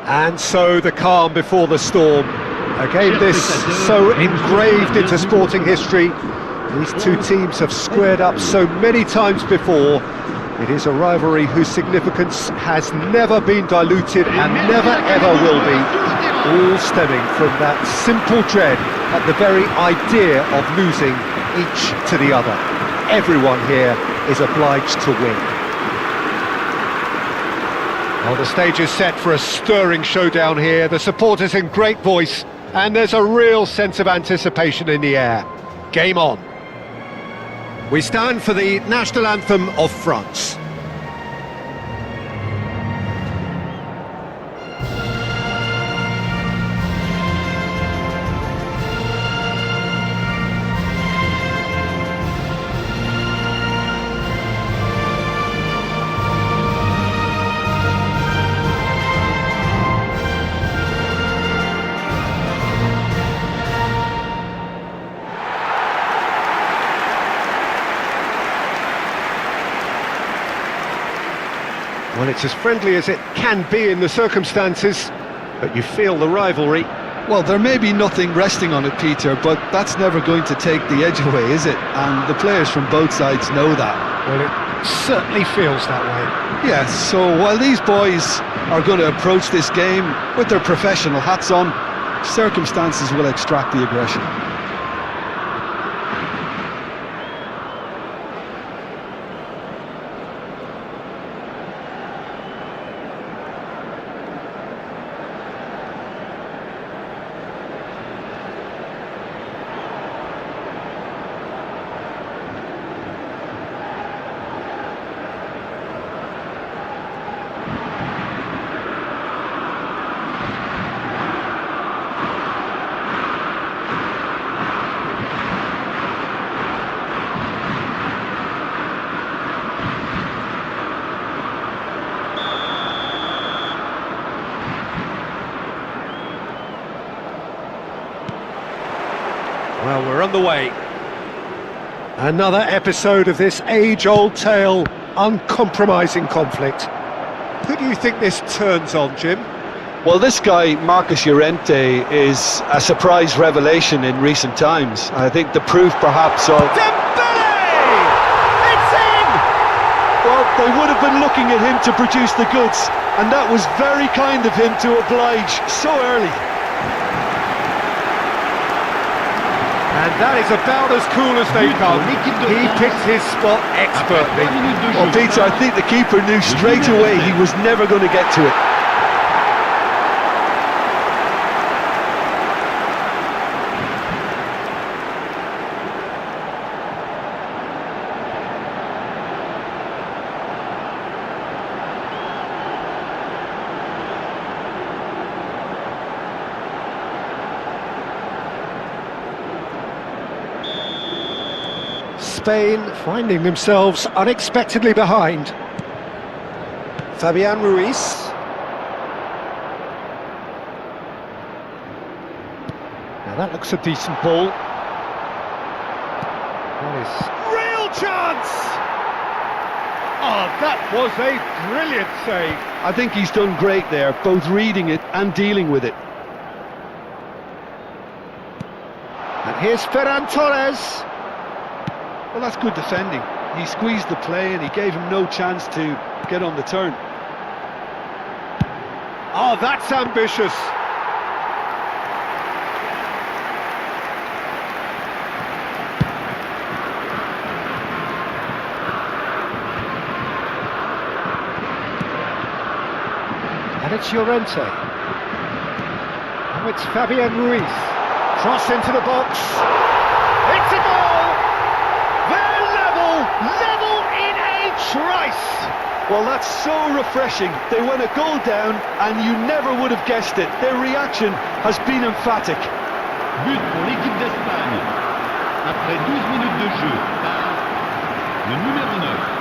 And so the calm before the storm. A game this so engraved into sporting history. These two teams have squared up so many times before. It is a rivalry whose significance has never been diluted and never ever will be. All stemming from that simple dread at the very idea of losing each to the other. Everyone here is obliged to win. Well, the stage is set for a stirring showdown here. The supporters in great voice, and there's a real sense of anticipation in the air. Game on. We stand for the national anthem of France. Well, it's as friendly as it can be in the circumstances, but you feel the rivalry. Well, there may be nothing resting on it, Peter, but that's never going to take the edge away, is it? And the players from both sides know that. Well, it certainly feels that way. Yes, so while these boys are going to approach this game with their professional hats on, circumstances will extract the aggression. Well, we're on the way. Another episode of this age-old tale, uncompromising conflict. Who do you think this turns on, Jim? Well, this guy, Marcus Llorente, is a surprise revelation in recent times. I think the proof perhaps of... Dembele! It's in! Well, they would have been looking at him to produce the goods, and that was very kind of him to oblige so early. And that is about as cool as they come. He picked his spot expertly. Well, Peter, I think the keeper knew straight away he was never going to get to it. Spain finding themselves unexpectedly behind. Fabian Ruiz. Now that looks a decent ball. That is real chance! Oh, that was a brilliant save. I think he's done great there, both reading it and dealing with it. And here's Ferran Torres. Well, that's good defending. He squeezed the play and he gave him no chance to get on the turn. Oh, that's ambitious. And it's Llorente. Now it's Fabian Ruiz. Cross into the box. It's a goal! Level in a trice! Well, that's so refreshing. They went a goal down and you never would have guessed it. Their reaction has been emphatic. But pour l'équipe d'Espagne. Après 12 minutes de jeu par le numéro 9.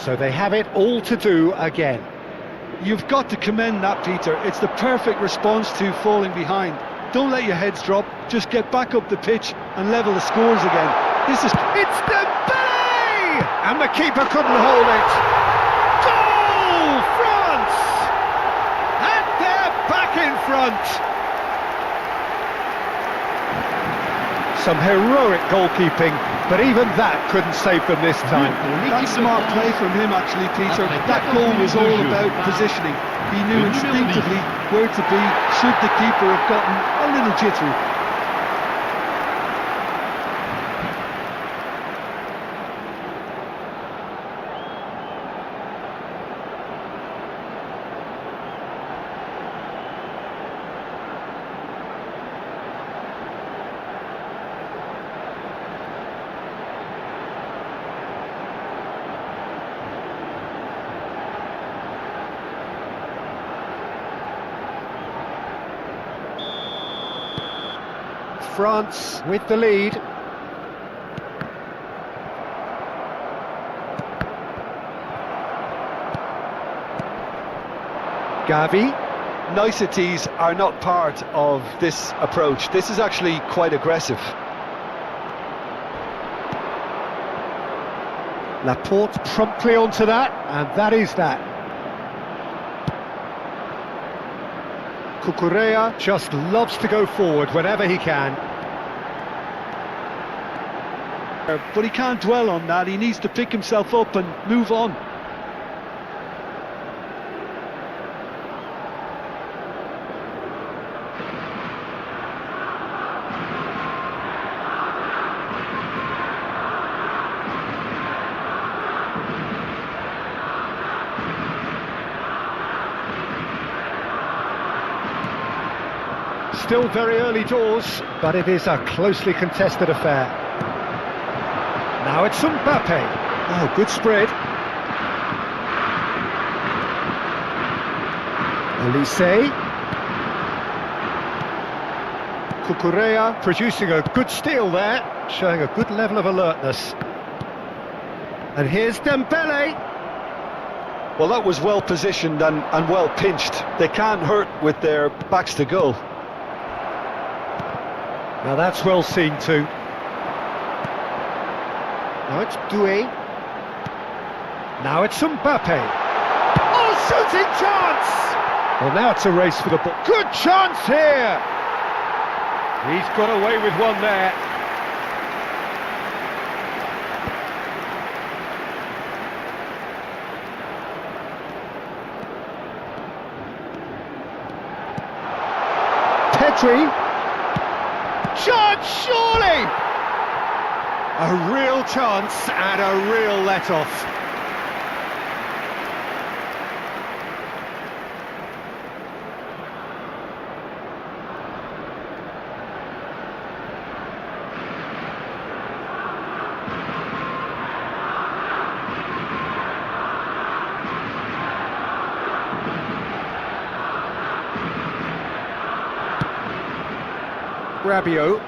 So they have it all to do again. You've got to commend that, Peter. It's the perfect response to falling behind. Don't let your heads drop, just get back up the pitch and level the scores again. It's Dembele! And the keeper couldn't hold it. Goal, France! And they're back in front. Some heroic goalkeeping, but even that couldn't save them this time. That's smart play from him actually, Peter. That goal was all about positioning. He knew instinctively where to be should the keeper have gotten a little jittery. France with the lead. Gavi. Niceties are not part of this approach. This is actually quite aggressive. Laporte promptly onto that, and that is that. Cucurella just loves to go forward whenever he can. But he can't dwell on that, he needs to pick himself up and move on. Still very early doors, but it is a closely contested affair. Now it's Mbappe. Oh, good spread. Olise. Cucurella producing a good steal there, showing a good level of alertness. And here's Dembele. Well, that was well positioned and well pinched. They can't hurt with their backs to goal. Now that's well seen too. Now it's Doué. Now it's Mbappe. Oh, shooting chance! Well, now it's a race for the ball. Good chance here! He's got away with one there. Pedri. Chance, surely! A real chance and a real let-off. Rabiot.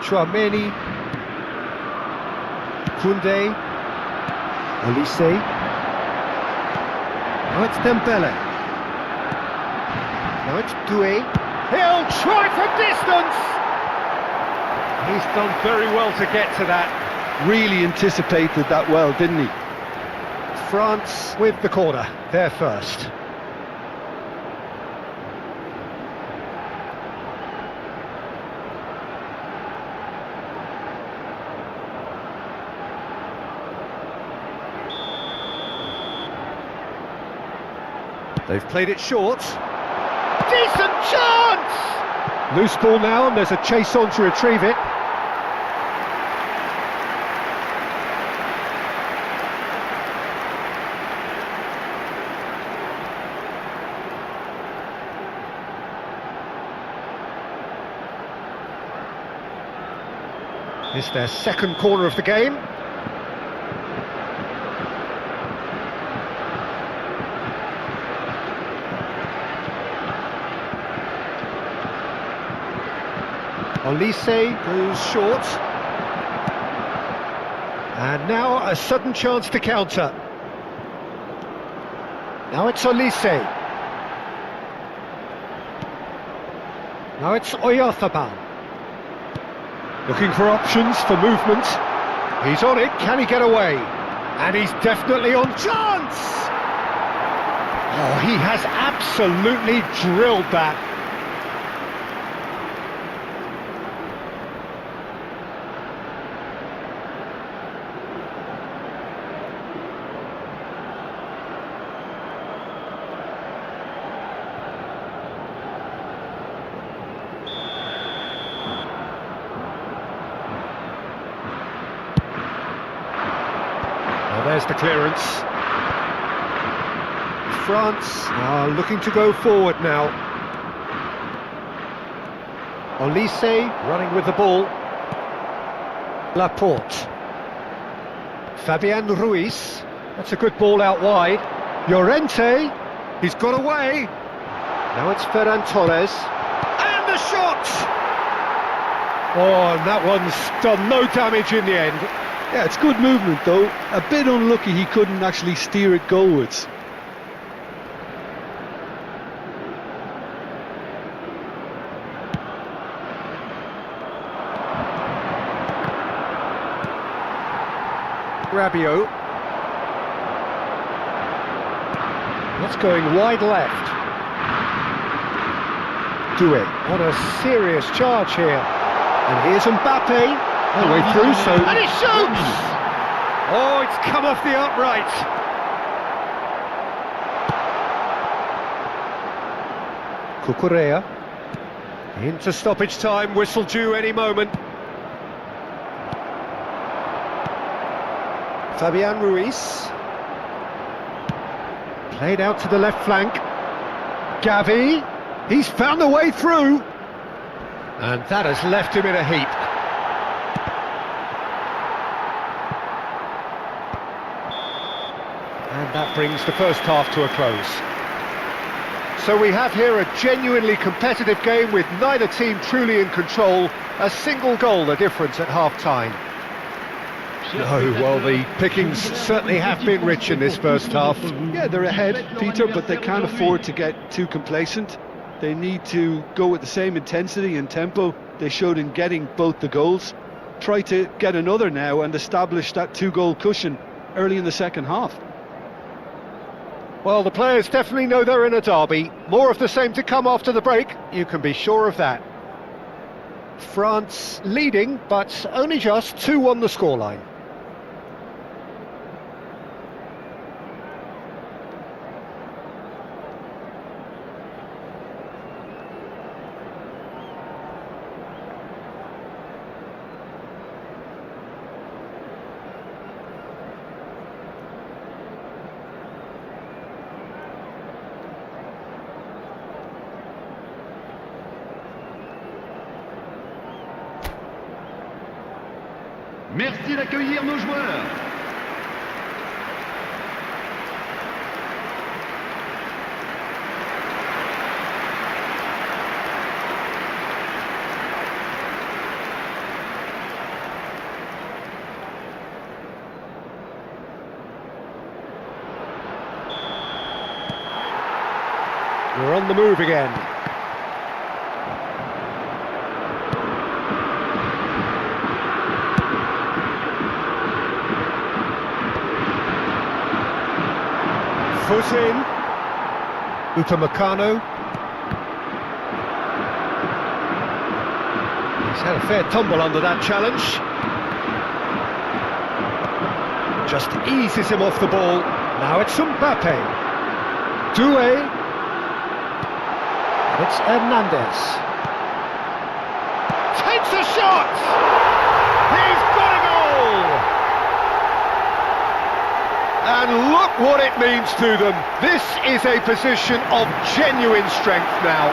Chouameni. Koundé. Olise. Now it's Dembele. Now it's Doué. He'll try from distance! He's done very well to get to that. Really anticipated that well, didn't he? France with the corner, they're first. They've played it short. Decent chance! Loose ball now, and there's a chase on to retrieve it. It's their second corner of the game. Olise goes short. And now a sudden chance to counter. Now it's Olise. Now it's Oyarzabal. Looking for options for movement. He's on it, can he get away? And he's definitely on chance! Oh, he has absolutely drilled that. There's the clearance. France are looking to go forward now. Olise running with the ball. Laporte. Fabian Ruiz. That's a good ball out wide. Llorente. He's got away. Now it's Ferran Torres. And the shot! Oh, and that one's done no damage in the end. Yeah, it's good movement though. A bit unlucky he couldn't actually steer it goalwards. Rabiot. That's going wide left. Doué on a serious charge here. And here's Mbappe. All the way through, so... And he shoots! Oh, it's come off the upright. Cucurella. Into stoppage time, whistle due any moment. Fabian Ruiz. Played out to the left flank. Gavi. He's found a way through. And that has left him in a heap. And that brings the first half to a close. So we have here a genuinely competitive game with neither team truly in control. A single goal the difference at half-time. No, well, the pickings certainly have been rich in this first half. Yeah, they're ahead, Peter, but they can't afford to get too complacent. They need to go with the same intensity and tempo they showed in getting both the goals. Try to get another now and establish that two-goal cushion early in the second half. Well, the players definitely know they're in a derby. More of the same to come after the break, you can be sure of that. France leading, but only just 2-1 the scoreline. Merci d'accueillir nos joueurs. We're on the move again. Foot in. Upamecano. He's had a fair tumble under that challenge. Just eases him off the ball. Now it's Mbappe. Doué. It's Hernandez. Takes a shot! He's got a goal! And look what it means to them. This is a position of genuine strength now.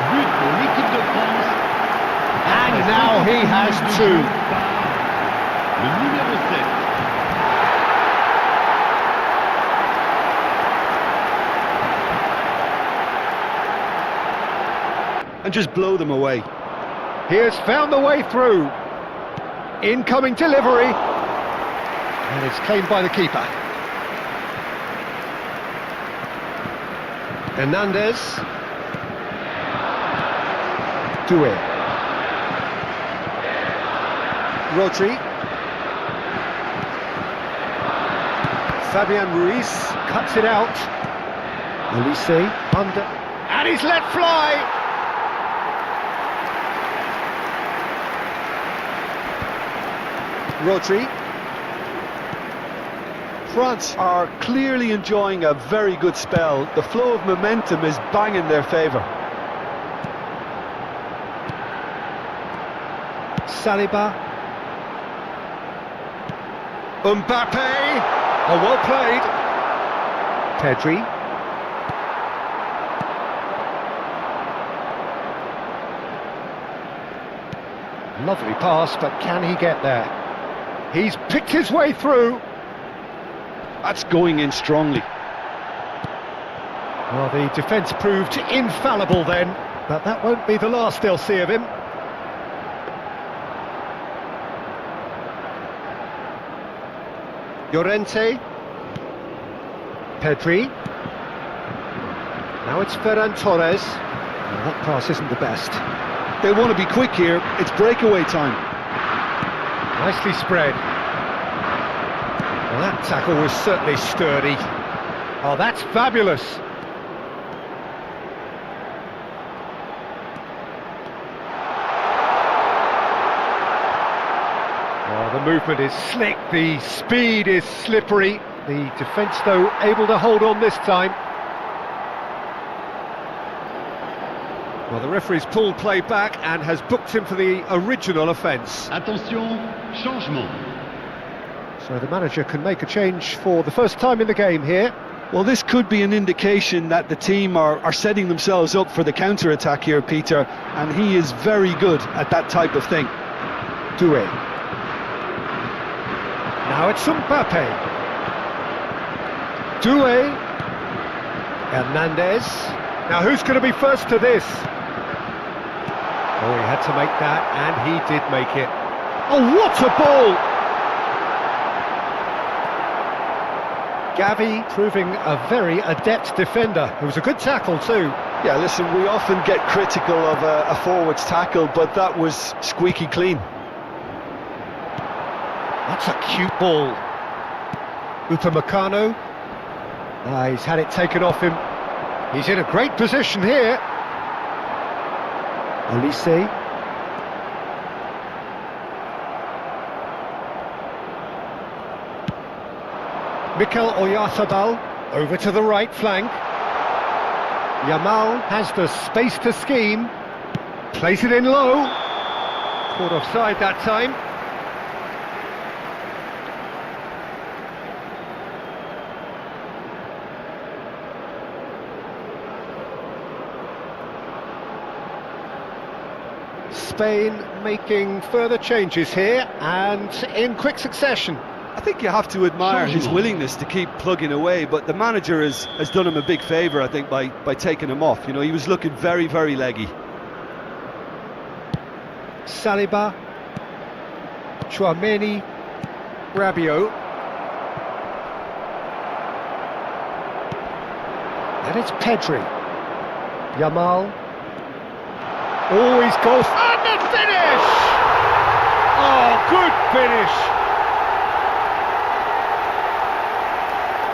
But pour l'équipe de France. And now he has two. Le numéro 7. And just blow them away. He has found the way through. Incoming delivery. And it's claimed by the keeper. Hernandez. Doué. Rodri. Fabian Ruiz cuts it out. Olise under. And he's let fly! Rodri. France are clearly enjoying a very good spell. The flow of momentum is bang in their favour. Saliba. Mbappe. Oh, well played. Pedri. Lovely pass, but can he get there? He's picked his way through. That's going in strongly. Well, the defence proved infallible then, but that won't be the last they'll see of him. Llorente. Pedri. Now it's Ferran Torres. Well, that pass isn't the best. They want to be quick here. It's breakaway time. Nicely spread. Well, that tackle was certainly sturdy. Oh, that's fabulous. Oh, the movement is slick, the speed is slippery. The defence, though, able to hold on this time. Well, the referee's pulled play back and has booked him for the original offence. Attention, changement. So the manager can make a change for the first time in the game here. Well, this could be an indication that the team are setting themselves up for the counter-attack here, Peter, and he is very good at that type of thing. Doué. Now it's Mbappe. Doué. Hernandez. Now who's going to be first to this? Oh, he had to make that, and he did make it. Oh, what a ball! Gavi proving a very adept defender. It was a good tackle too. Yeah, listen, we often get critical of a forward's tackle, but that was squeaky clean. That's a cute ball. Upamecano. He's had it taken off him. He's in a great position here. Olise. Mikel Oyarzabal over to the right flank. Yamal has the space to scheme. Plays it in low. Caught offside that time. Spain making further changes here and in quick succession. I think you have to admire his willingness to keep plugging away, but the manager has done him a big favour, I think, by taking him off. You know, he was looking very, very leggy. Saliba. Tchouaméni. Rabiot. And it's Pedri. Yamal. Oh, he's goes. And the finish! Oh, good finish!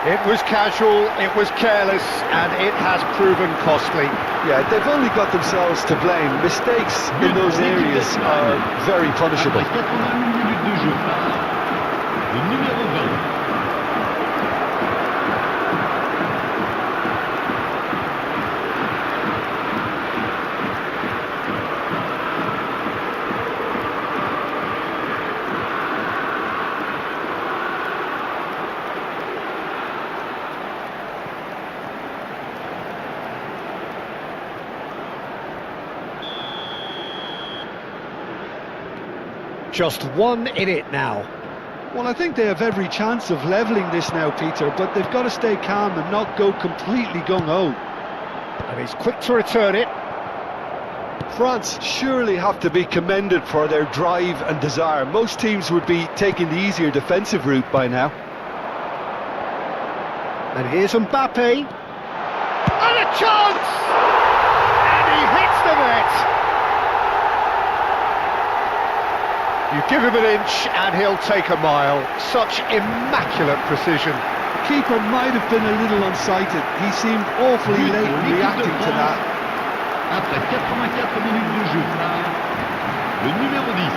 It was casual, it was careless, and it has proven costly. Yeah, they've only got themselves to blame. Mistakes in those areas are very punishable. Après 81 minutes de jeu par le numéro 20. Just one in it now. Well, I think they have every chance of levelling this now, Peter, but they've got to stay calm and not go completely gung-ho. And he's quick to return it. France surely have to be commended for their drive and desire. Most teams would be taking the easier defensive route by now. And here's Mbappe. And a chance! And he hits the net! You give him an inch and he'll take a mile. Such immaculate precision. Keeper might have been a little unsighted. He seemed awfully late in reacting to that. Après 84 minutes de jeu par le numéro 10.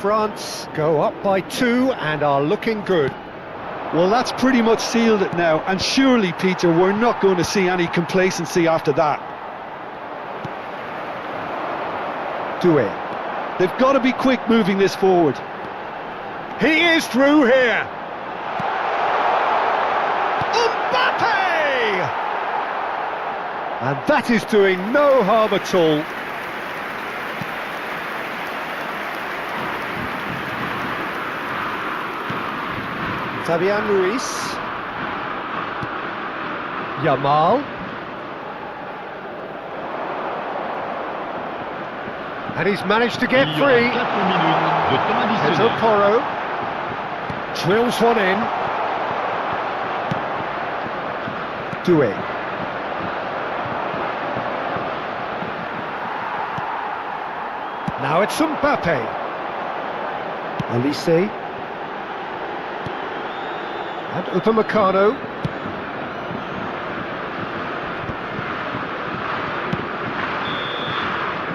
France go up by 2 and are looking good. Well, that's pretty much sealed it now, and surely, Peter, we're not going to see any complacency after that. Doué. They've got to be quick moving this forward. He is through here. Mbappe! And that is doing no harm at all. Fabian Ruiz. Yamal. And he's managed to get free. Pedro Porro drills one in. Doué. Now it's Mbappe. Elise. And Upamecano.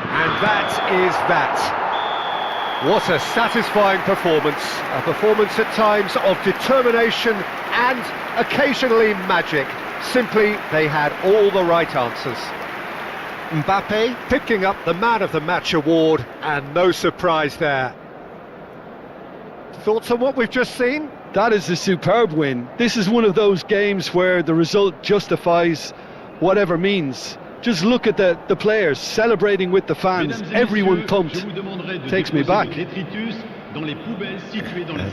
And that is that. What a satisfying performance. A performance at times of determination and occasionally magic. Simply, they had all the right answers. Mbappe picking up the Man of the Match award, and no surprise there. Thoughts on what we've just seen? That is a superb win. This is one of those games where the result justifies whatever means. Just look at the players celebrating with the fans. Everyone pumped. Takes me back. And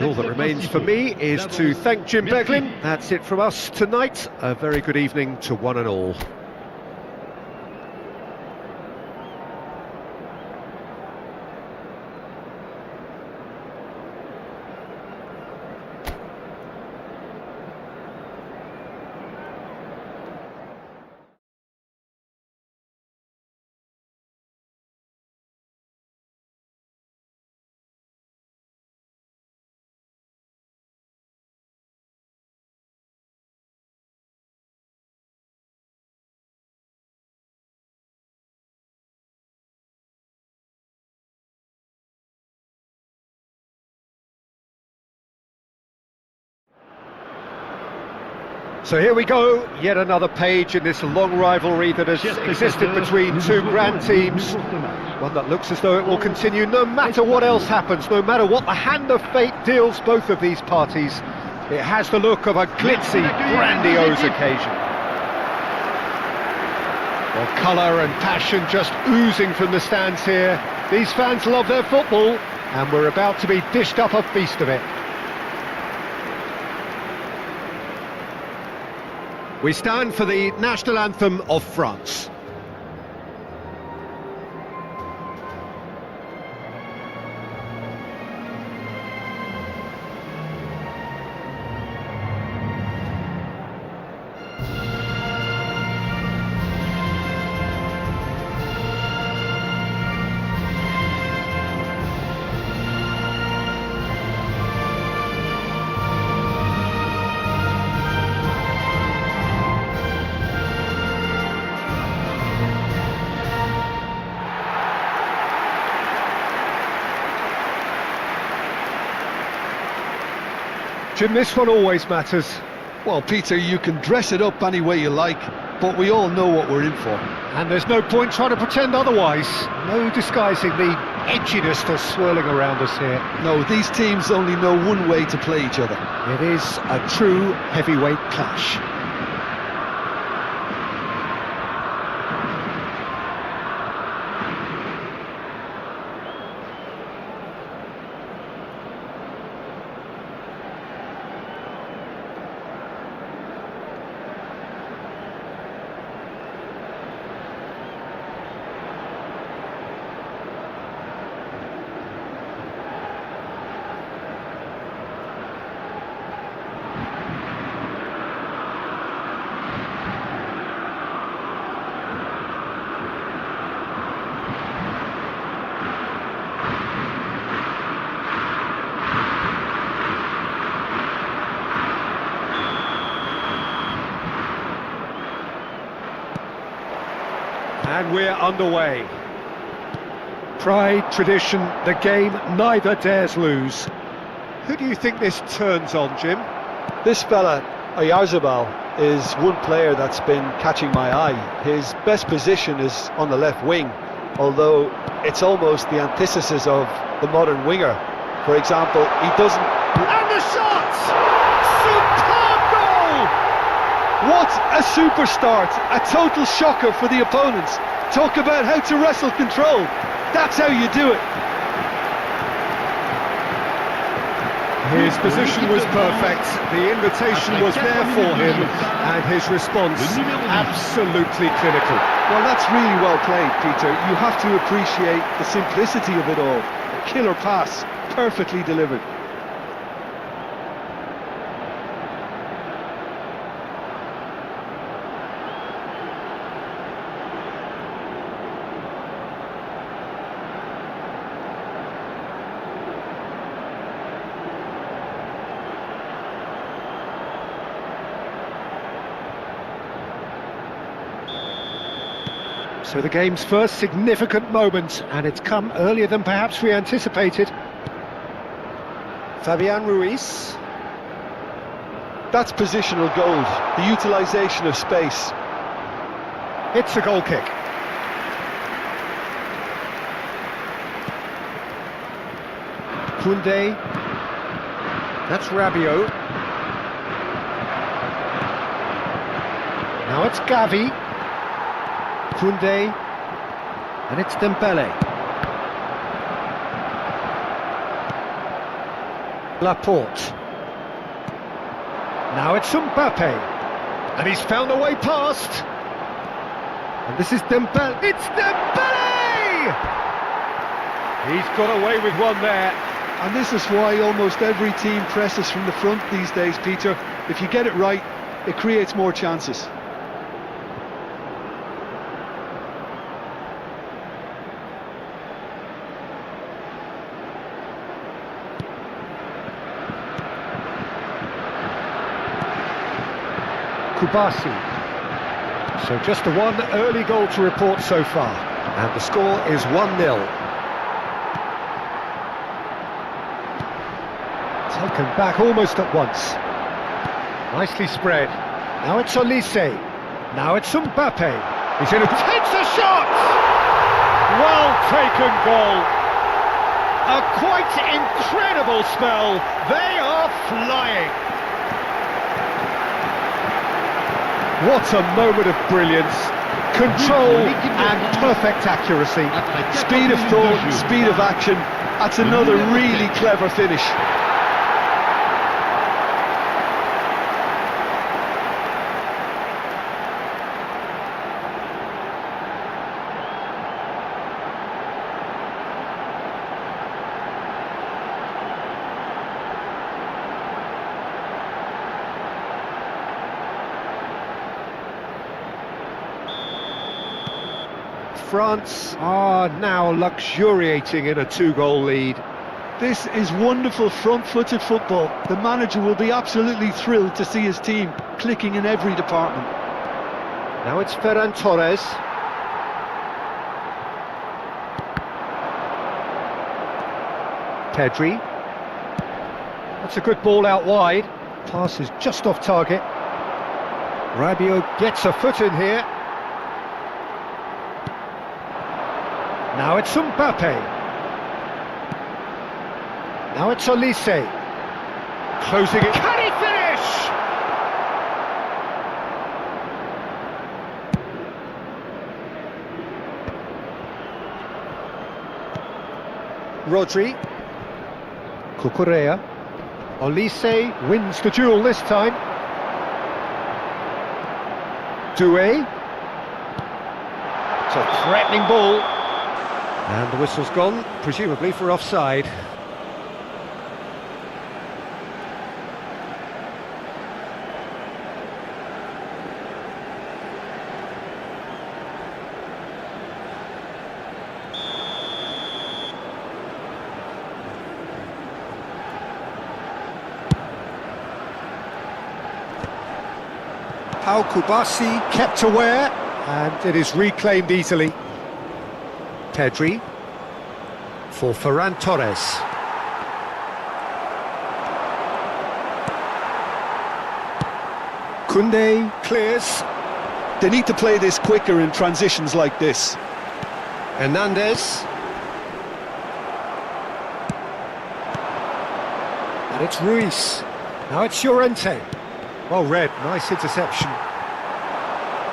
all that remains for me is to thank Jim Beglin. That's it from us tonight. A very good evening to one and all. So here we go, yet another page in this long rivalry that has existed between two grand teams. One that looks as though it will continue no matter what else happens, no matter what the hand of fate deals both of these parties. It has the look of a glitzy, grandiose occasion. Well, colour and passion just oozing from the stands here. These fans love their football, and we're about to be dished up a feast of it. We stand for the national anthem of France. Jim, this one always matters. Well, Peter, you can dress it up any way you like, but we all know what we're in for. And there's no point trying to pretend otherwise. No disguising the edginess that's swirling around us here. No, these teams only know one way to play each other. It is a true heavyweight clash. And we're underway. Pride, tradition, the game neither dares lose. Who do you think this turns on, Jim? This fella, Oyarzabal, is one player that's been catching my eye. His best position is on the left wing, although it's almost the antithesis of the modern winger. For example, he doesn't... And the shot! Superb goal! What a super start! A total shocker for the opponents. Talk about how to wrestle control. That's how you do it. His position was perfect, the invitation was there for him, and his response absolutely clinical. Well, that's really well played, Peter. You have to appreciate the simplicity of it all. A killer pass, perfectly delivered. So the game's first significant moment, and it's come earlier than perhaps we anticipated. Fabian Ruiz. That's positional gold, the utilisation of space. It's a goal kick. Koundé. That's Rabiot. Now it's Gavi. Koundé, and it's Dembele. Laporte. Now it's Mbappe, and he's found a way past. And this is Dembele. It's Dembele! He's got away with one there. And this is why almost every team presses from the front these days, Peter. If you get it right, it creates more chances. Kubasi. So just the one early goal to report so far, and the score is 1-0. Taken back almost at once. Nicely spread. Now it's Olise. Now it's Mbappe. He's in a... Takes a shot! Well taken goal. A quite incredible spell. They are flying. What a moment of brilliance, control and perfect accuracy. Speed of thought, speed of action. That's another really clever finish. France are now luxuriating in a two-goal lead. This is wonderful front-footed football. The manager will be absolutely thrilled to see his team clicking in every department. Now it's Ferran Torres. Pedri. That's a good ball out wide. Pass is just off target. Rabiot gets a foot in here. Now it's Mbappe. Now it's Olise. Closing it. Can he finish? Rodri. Cucurella. Olise wins the duel this time. Doué. It's a threatening ball. And the whistle's gone, presumably for offside. Pau Kubasi kept aware, and it is reclaimed easily. Pedri for Ferran Torres. Koundé clears. They need to play this quicker in transitions like this. Hernandez. And it's Ruiz. Now it's Llorente. Well read, nice interception.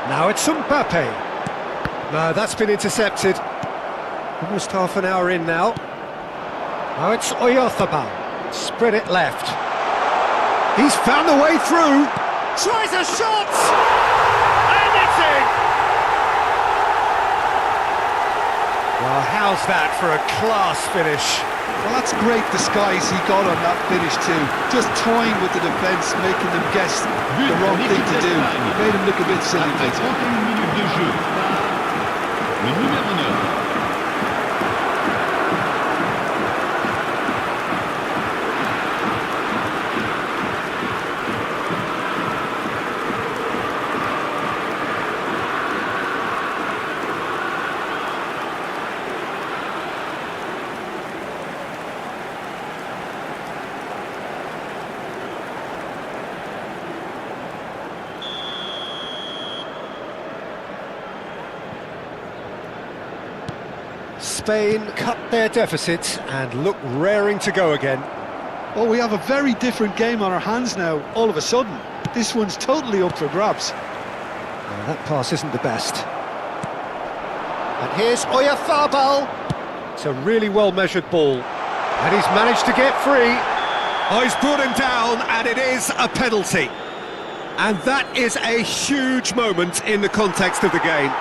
Now it's Mbappe. No, that's been intercepted. Almost half an hour in now. Now it's Oyarzabal. Spread it left. He's found the way through. Tries a shot! And it's in! Well, how's that for a class finish? Well, that's great disguise he got on that finish too. Just toying with the defence, making them guess the wrong thing to do. Made him look a bit silly. Après 31 minutes de jeu, le numéro 9. Spain cut their deficit and look raring to go again. Oh, we have a very different game on our hands now, all of a sudden. This one's totally up for grabs. Well, that pass isn't the best. And here's Oyarzabal. It's a really well-measured ball. And he's managed to get free. Oh, he's brought him down, and it is a penalty. And that is a huge moment in the context of the game.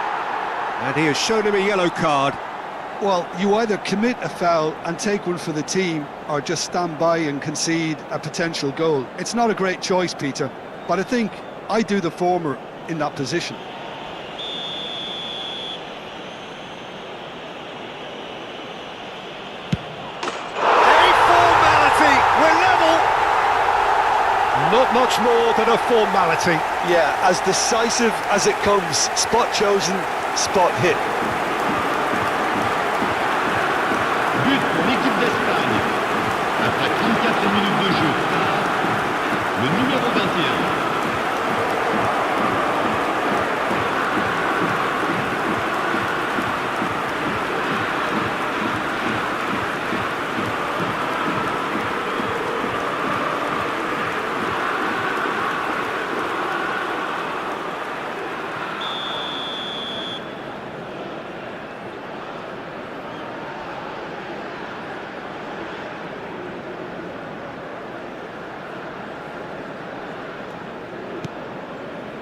And he has shown him a yellow card. Well, you either commit a foul and take one for the team, or just stand by and concede a potential goal. It's not a great choice, Peter, but I think I do the former in that position. A formality, we're level! Not much more than a formality. Yeah, as decisive as it comes. Spot chosen, spot hit. But pour l'équipe d'Espagne. Après 34 minutes de jeu, le numéro 21.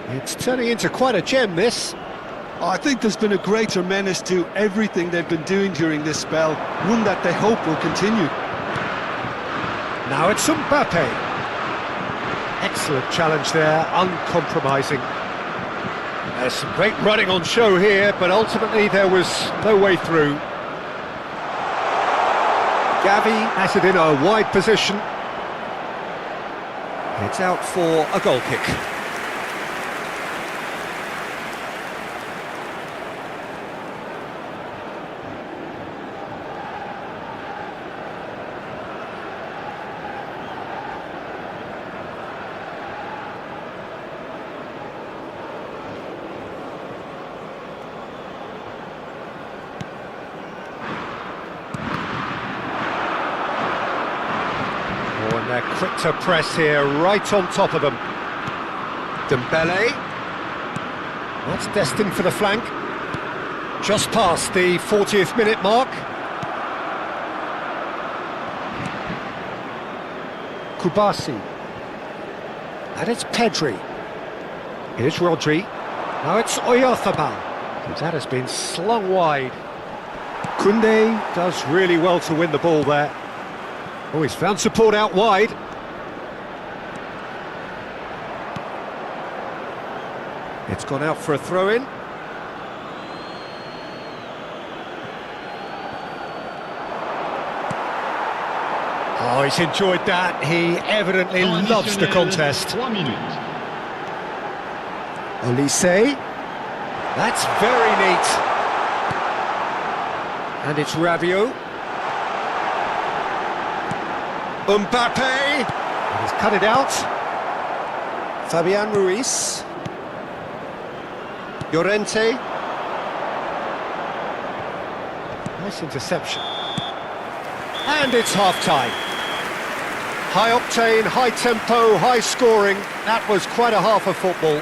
It's turning into quite a gem, this. I think there's been a greater menace to everything they've been doing during this spell, one that they hope will continue. Now it's Mbappe. Excellent challenge there, uncompromising. There's some great running on show here, but ultimately there was no way through. Gavi has it in a wide position. It's out for a goal kick. They're quick to press here, right on top of them. Dembele. That's destined for the flank. Just past the 40th minute mark. Kubasi. And it's Pedri. Here's Rodri. Now it's Oyarzabal. That has been slung wide. Koundé does really well to win the ball there. Oh, he's found support out wide. It's gone out for a throw-in. Oh, he's enjoyed that. He evidently loves the contest. 3 minutes. Olise. That's very neat. And it's Rabiot. Mbappe. And he's cut it out. Fabian Ruiz. Llorente. Nice interception. And it's half-time. High octane, high tempo, high scoring. That was quite a half of football.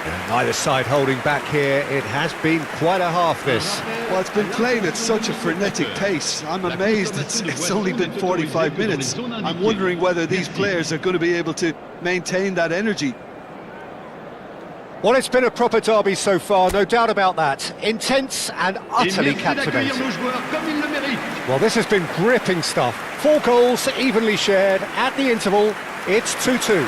And neither side holding back here. It has been quite a half, this. Well, it's been playing at such a frenetic pace. I'm amazed it's only been 45 minutes. I'm wondering whether these players are going to be able to maintain that energy. Well, it's been a proper derby so far, no doubt about that. Intense and utterly captivating. Well, this has been gripping stuff. 4 goals evenly shared at the interval. It's 2-2.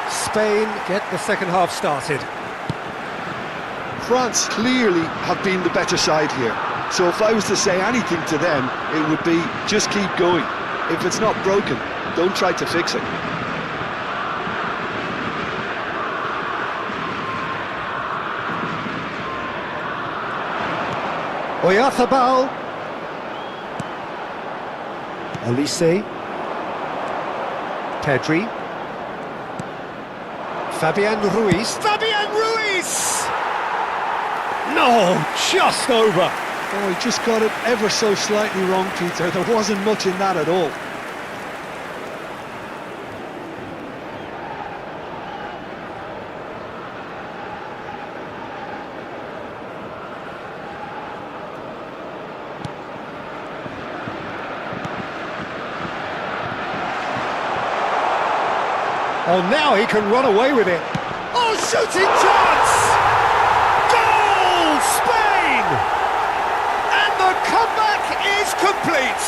Spain get the second half started. France clearly have been the better side here. So if I was to say anything to them, it would be just keep going. If it's not broken, don't try to fix it. Oyarzabal. Olise. Pedri. Fabian Ruiz. Fabian Ruiz! No, just over. Oh, he just got it ever so slightly wrong, Peter. There wasn't much in that at all. Oh, now he can run away with it. Oh, shooting chance! Goal, Spain! And the comeback is complete.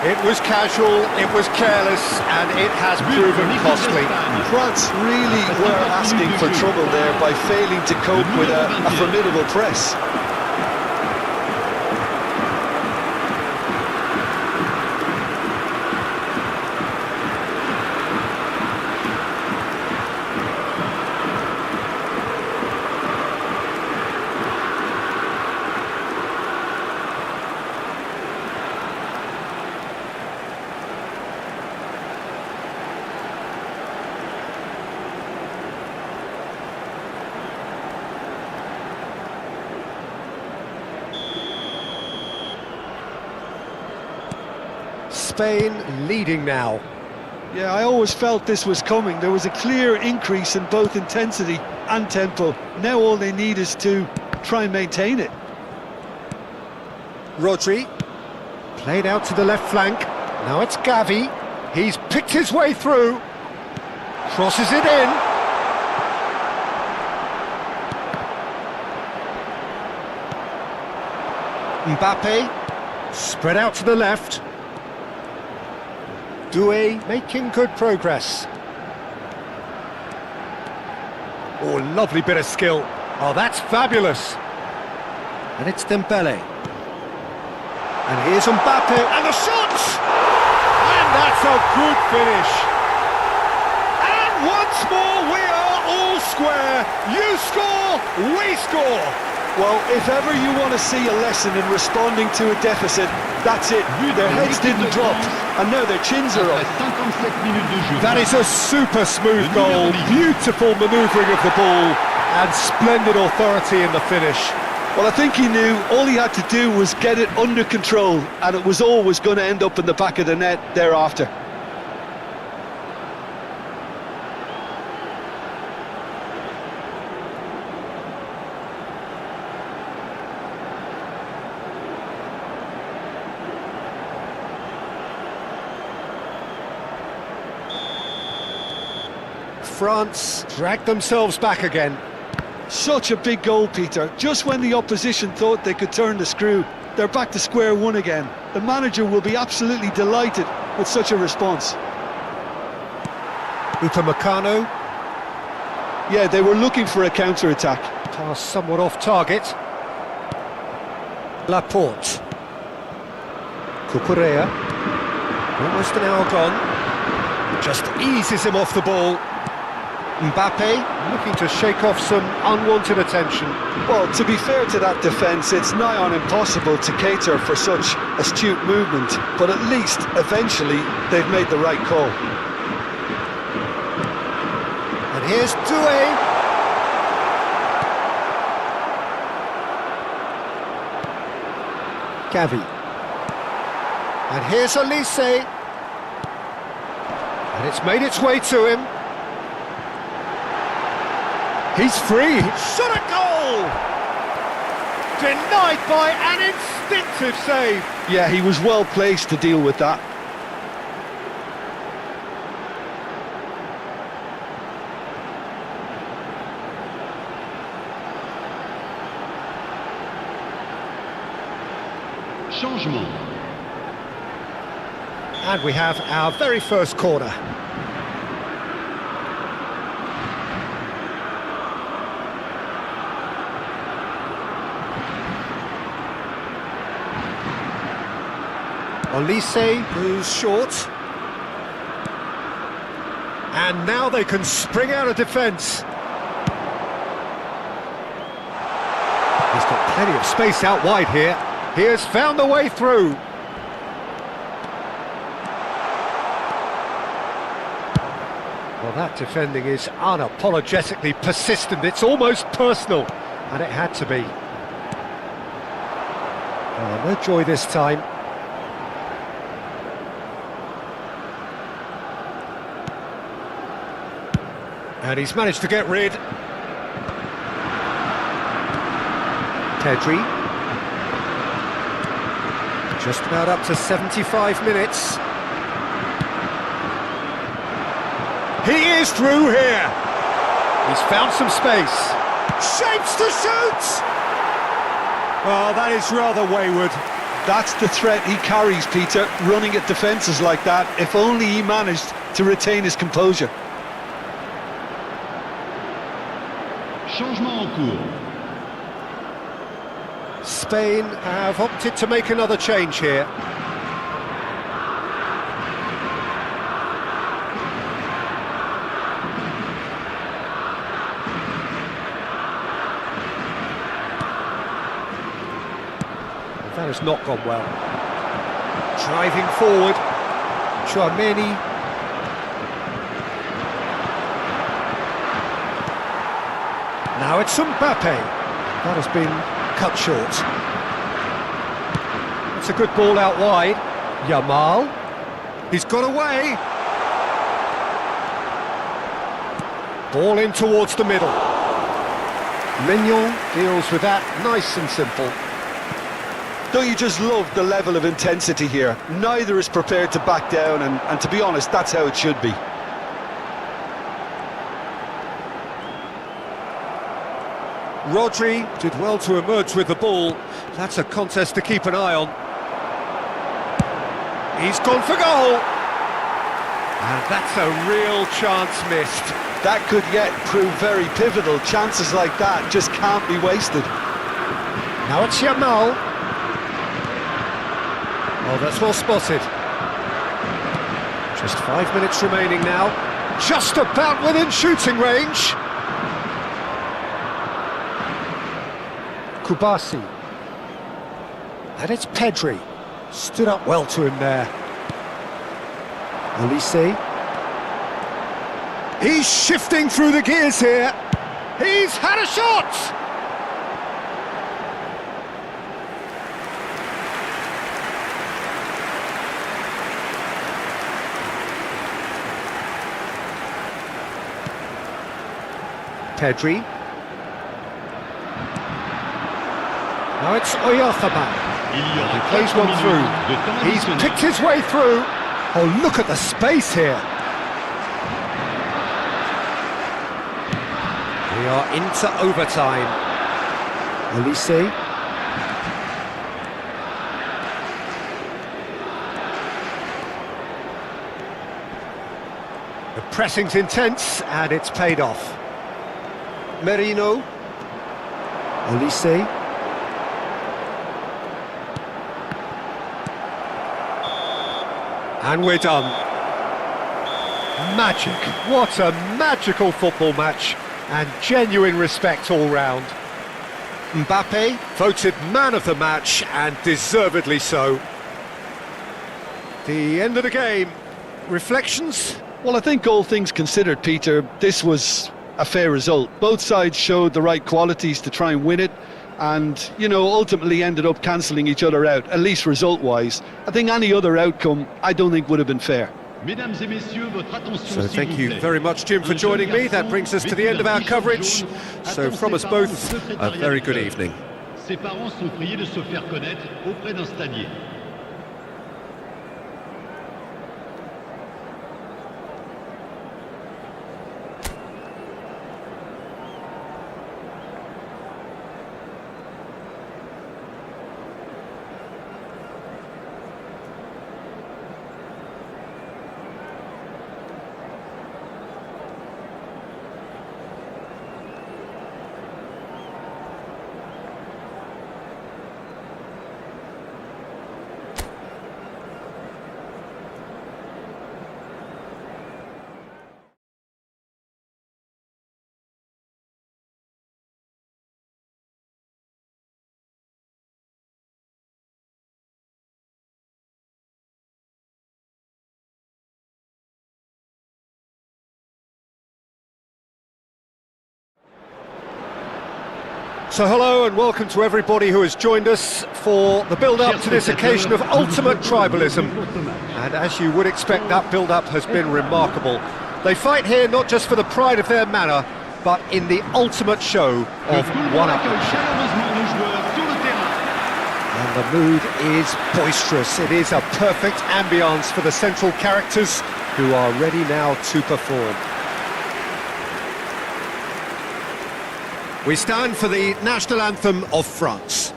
It was casual, it was careless, and it has proven costly. France really were asking for trouble there by failing to cope with a formidable press. Spain leading now. Yeah, I always felt this was coming. There was a clear increase in both intensity and tempo. Now all they need is to try and maintain it. Rodri, played out to the left flank. Now it's Gavi. He's picked his way through. Crosses it in. Mbappe, spread out to the left. Doué making good progress. Oh, lovely bit of skill. Oh, that's fabulous. And it's Dembele. And here's Mbappe, and the shot! And that's a good finish. And once more we are all square. You score, we score. Well, if ever you want to see a lesson in responding to a deficit, that's it. Their heads didn't drop, and now their chins are up. Après 57 minutes de jeu. That is a super smooth goal, beautiful manoeuvring of the ball, and splendid authority in the finish. Well, I think he knew all he had to do was get it under control, and it was always going to end up in the back of the net thereafter. France dragged themselves back again. Such a big goal, Peter. Just when the opposition thought they could turn the screw, they're back to square one again. The manager will be absolutely delighted with such a response. Upamecano. Yeah, they were looking for a counter-attack. Pass somewhat off target. Laporte. Cucurella. Almost an hour gone. Just eases him off the ball. Mbappe looking to shake off some unwanted attention. Well, to be fair to that defence, it's nigh on impossible to cater for such astute movement, but at least, eventually, they've made the right call. And here's Doué. Gavi. And here's Olise. And it's made its way to him. He's free. Shot a goal! Denied by an instinctive save. Yeah, he was well placed to deal with that. Changement. And we have our very first corner. Olise, who's short. And now they can spring out of defence. He's got plenty of space out wide here. He has found the way through. Well, that defending is unapologetically persistent. It's almost personal, and it had to be. Oh, no joy this time. And he's managed to get rid. Pedri. Just about up to 75 minutes. He is through here. He's found some space. Shapes to shoot! Well, that is rather wayward. That's the threat he carries, Peter, running at defences like that, if only he managed to retain his composure. Changement en cours. Spain have opted to make another change here. That has not gone well. Driving forward, Chouameni. Now it's Mbappe. That has been cut short. It's a good ball out wide. Yamal. He's got away. Ball in towards the middle. Mignon deals with that nice and simple. Don't you just love the level of intensity here? Neither is prepared to back down, and to be honest, that's how it should be. Rodri did well to emerge with the ball. That's a contest to keep an eye on. He's gone for goal. And that's a real chance missed. That could yet prove very pivotal. Chances like that just can't be wasted. Now it's Yamal. Oh, that's well spotted. Just 5 minutes remaining now. Just about within shooting range. Kubasi. And it's Pedri. Stood up well to him there. Olise. He's shifting through the gears here. He's had a shot! Pedri. Now it's Oyarzabal. He plays one through. He's picked his way through. Oh, look at the space here. We are into overtime. Olise. The pressing's intense and it's paid off. Merino. Olise. And we're done. Magic. What a magical football match. And genuine respect all round. Mbappe voted man of the match, and deservedly so. The end of the game. Reflections? Well, I think all things considered, Peter, this was a fair result. Both sides showed the right qualities to try and win it, and, you know, ultimately ended up cancelling each other out, at least result-wise. I think any other outcome, I don't think would have been fair. So thank you very much, Jim, for joining me. That brings us to the end of our coverage. So from us both, a very good evening. Ses parents sont priés de se faire connaître auprès d'un stadier. So hello and welcome to everybody who has joined us for the build-up to this occasion of ultimate tribalism. And as you would expect, that build-up has been remarkable. They fight here not just for the pride of their manor, but in the ultimate show of one-upmanship. And the mood is boisterous. It is a perfect ambience for the central characters who are ready now to perform. We stand for the national anthem of France.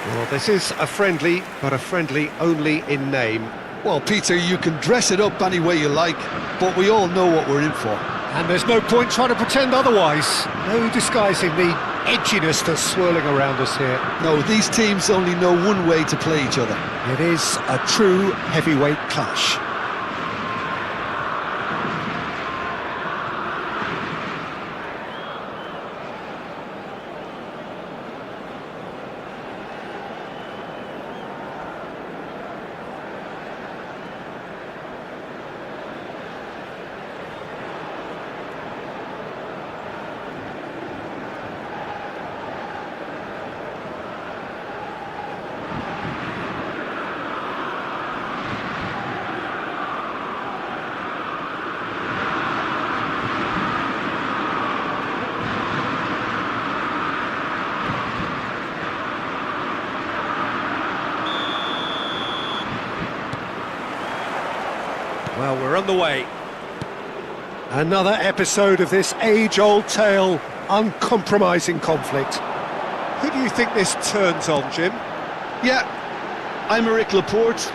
Well, this is a friendly, but a friendly only in name. Well, Peter, you can dress it up any way you like, but we all know what we're in for. And there's no point trying to pretend otherwise. No disguising the edginess that's swirling around us here. No, these teams only know one way to play each other. It is a true heavyweight clash. down the way. Another episode of this age-old tale, uncompromising conflict. Who do you think this turns on, Jim? Yeah, I'm Eric Laporte.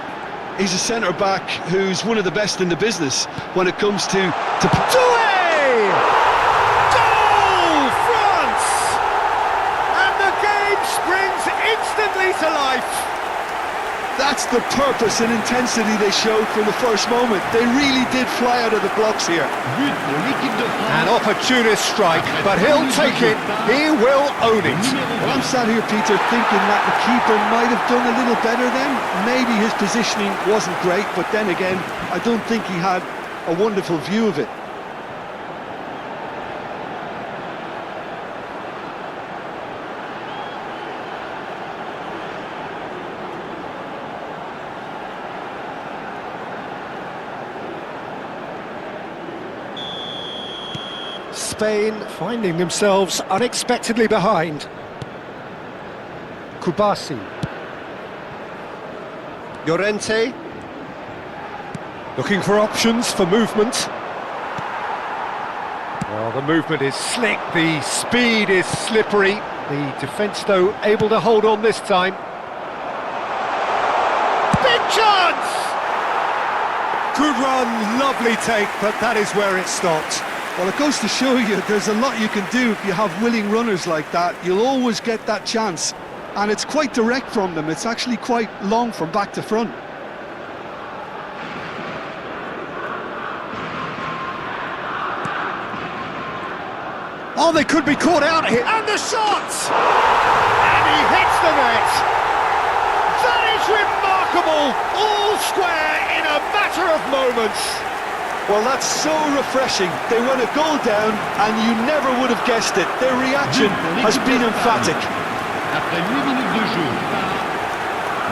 He's a centre-back who's one of the best in the business when it comes to... Doué! Goal! France! And the game springs instantly to life. That's the purpose and intensity they showed from the first moment. They really did fly out of the blocks here. But pour l'équipe de France. An opportunist strike, but he'll take it. He will own it. Well, I'm sat here, Peter, thinking that the keeper might have done a little better then. Maybe his positioning wasn't great, but then again, I don't think he had a wonderful view of it. Spain finding themselves unexpectedly behind. Kubasi. Llorente. Looking for options for movement. Well, the movement is slick, the speed is slippery. The defence, though, able to hold on this time. Big chance! Good run, lovely take, but that is where it stopped. Well, it goes to show you there's a lot you can do if you have willing runners like that. You'll always get that chance. And it's quite direct from them. It's actually quite long from back to front. Oh, they could be caught out here. And the shot! And he hits the net. That is remarkable. All square in a matter of moments. Well, that's so refreshing. They went a goal down, and you never would have guessed it. Their reaction has been emphatic. Après 8 minutes de jeu,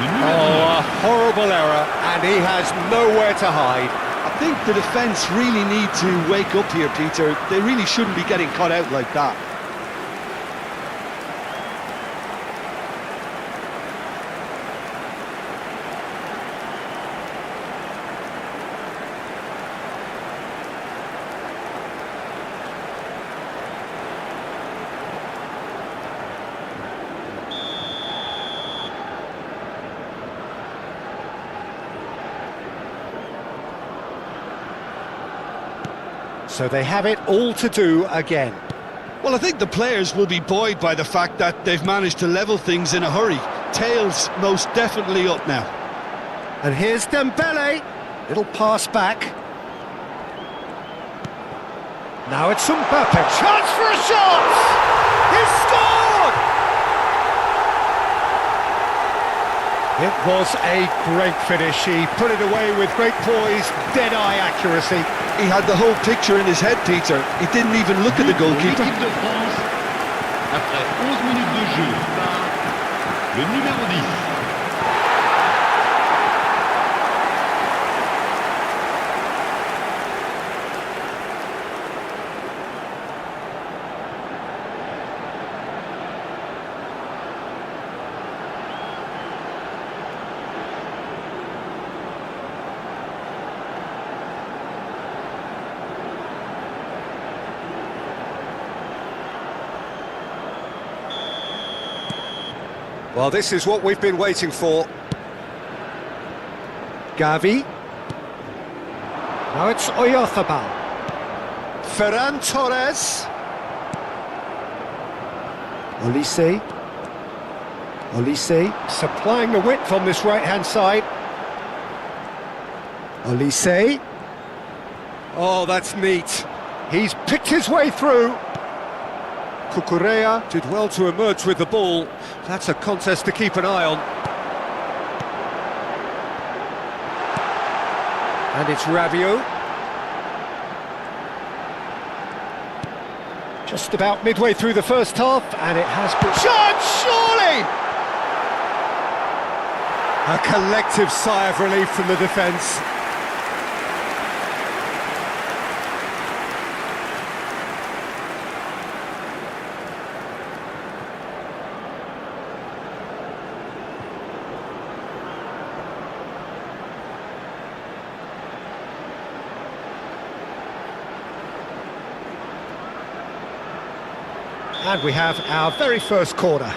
le numéro Oh, a horrible error, and he has nowhere to hide. I think the defence really need to wake up here, Peter. They really shouldn't be getting caught out like that. So they have it all to do again. Well, I think the players will be buoyed by the fact that they've managed to level things in a hurry. Tails most definitely up now. And here's Dembele. Little pass back. Now it's Mbappe. Chance for a shot! He's scored! It was a great finish. He put it away with great poise, dead-eye accuracy. He had the whole picture in his head, Peter. He didn't even look at the pour goalkeeper. l'équipe de France. Après 11 minutes de jeu, par le numéro 10. Well, this is what we've been waiting for. Gavi. Now it's Oyarzabal. Ferran Torres. Olise. Olise supplying the width on this right-hand side. Olise. Oh, that's neat. He's picked his way through. Cucurella did well to emerge with the ball. That's a contest to keep an eye on. And it's Rabiot. Just about midway through the first half, and it has been... Chance, surely! A collective sigh of relief from the defence. And we have our very first corner.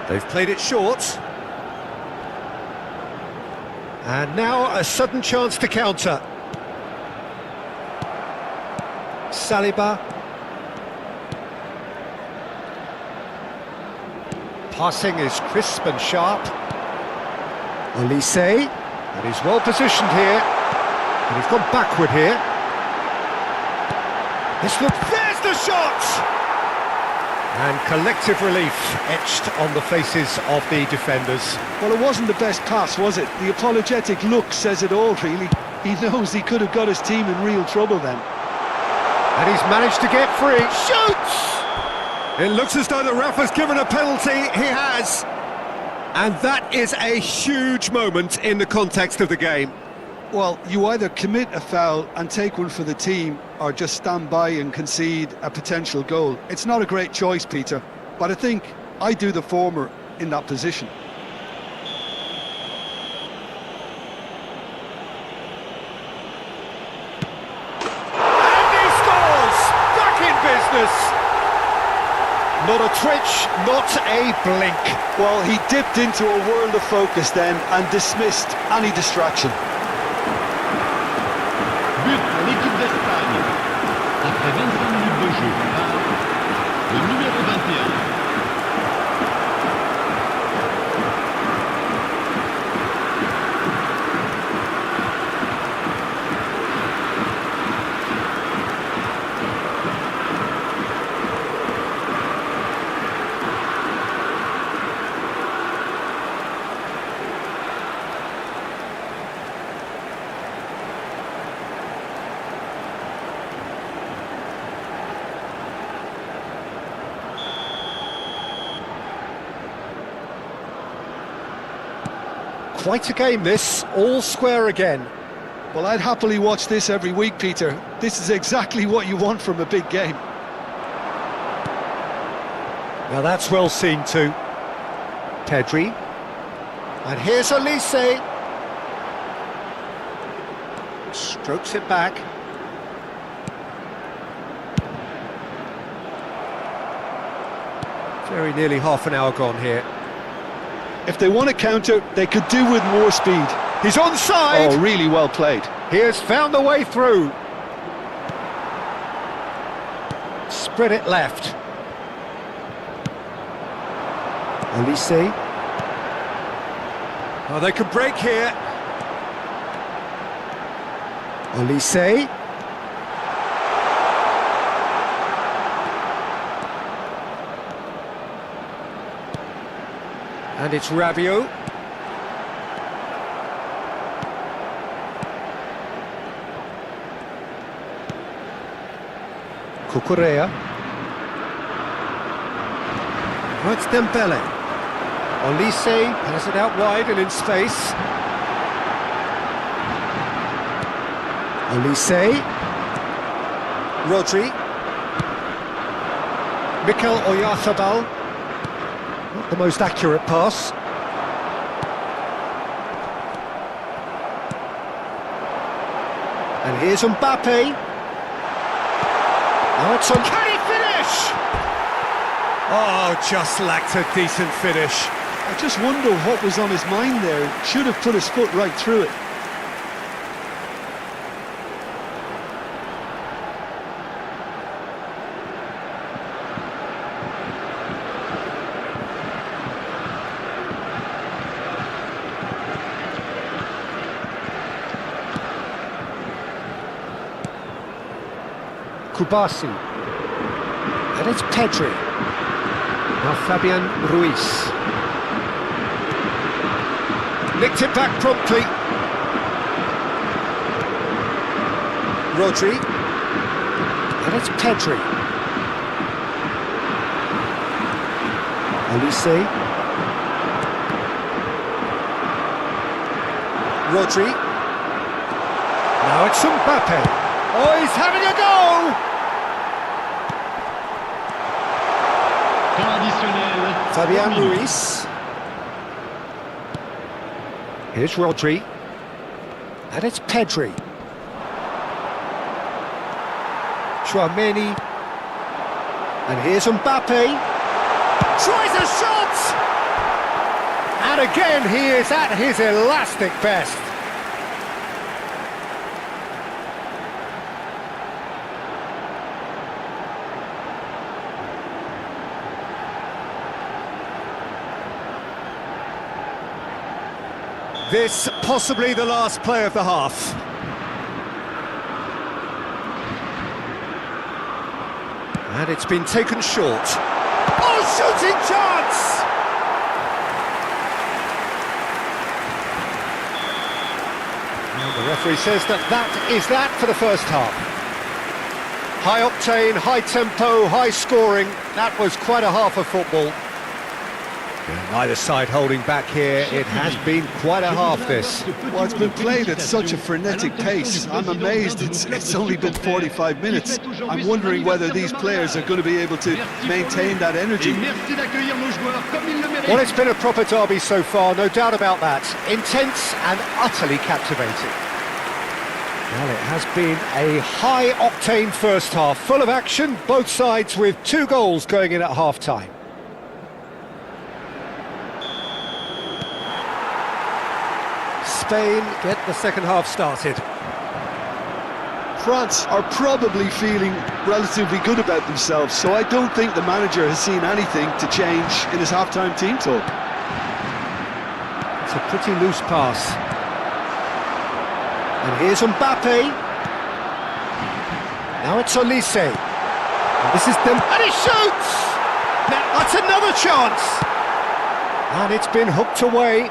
They've played it short. And now a sudden chance to counter. Saliba. Passing is crisp and sharp. Olise. And he's well positioned here. And he's gone backward here. There's the shot! And collective relief etched on the faces of the defenders. Well, it wasn't the best pass, was it? The apologetic look says it all, really. He knows he could have got his team in real trouble then. And he's managed to get free. Shoots! It looks as though the ref has given a penalty. He has. And that is a huge moment in the context of the game. Well, you either commit a foul and take one for the team, or just stand by and concede a potential goal. It's not a great choice, Peter, but I think I do the former in that position. And he scores! Back in business! Not a twitch, not a blink. Well, he dipped into a world of focus then and dismissed any distraction. But pour l'équipe d'Espagne. Après 25 minutes de jeu, le numéro 21. Quite a game this, all square again. Well, I'd happily watch this every week, Peter. This is exactly what you want from a big game. Now that's well seen too. Pedri. And here's Olise. Strokes it back. Very nearly half an hour gone here. If they want to counter, they could do with more speed. He's onside! Oh, really well played. He has found the way through. Spread it left. Olise. Oh, they could break here. Olise. And it's Rabiot. Cucurella. Oh, it's Dembele. Olise has it out wide and in space. Olise. Rodri. Mikel Oyarzabal. Not the most accurate pass. And here's Mbappe. Now it's on. Can he finish? Oh, just lacked a decent finish. I just wonder what was on his mind there. Should have put his foot right through it. Kubasi. And it's Pedri. Now Fabian Ruiz. Nicked it back promptly. Rodri. And it's Pedri. Olise. Rodri. Now it's Mbappe. Oh, he's having a go! Temps additionnel. Fabian 3 minutes. Ruiz. Here's Rodri. And it's Pedri. Chouameni. And here's Mbappe. Tries a shot! And again, he is at his elastic best. This possibly the last play of the half. And it's been taken short. Oh, shooting chance! And the referee says that is that for the first half. High octane, high tempo, high scoring. That was quite a half of football. Neither side holding back here. It has been quite a half, this. Well, it's been played at such a frenetic pace. I'm amazed it's only been 45 minutes. I'm wondering whether these players are going to be able to maintain that energy. Well, it's been a proper derby so far, no doubt about that. Intense and utterly captivating. Well, it has been a high-octane first half, full of action, both sides with 2 goals going in at half-time. Spain get the second half started. France are probably feeling relatively good about themselves, so I don't think the manager has seen anything to change in his half-time team talk. It's a pretty loose pass. And here's Mbappe. Now it's Olise. And this is them. And he shoots! Now that's another chance! And it's been hooked away.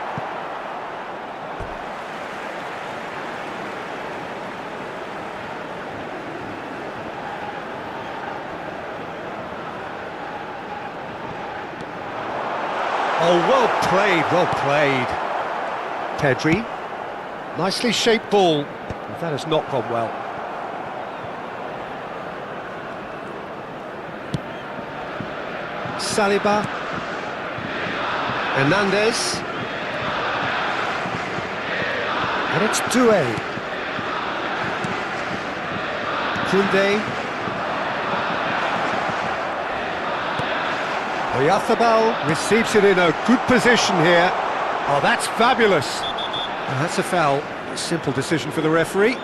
Oh, well played, well played. Pedri. Nicely shaped ball. That has not gone well. Saliba. Hernandez. And it's Doué. Koundé. Oyarzábal receives it in a good position here. Oh, that's fabulous. And that's a foul. A simple decision for the referee.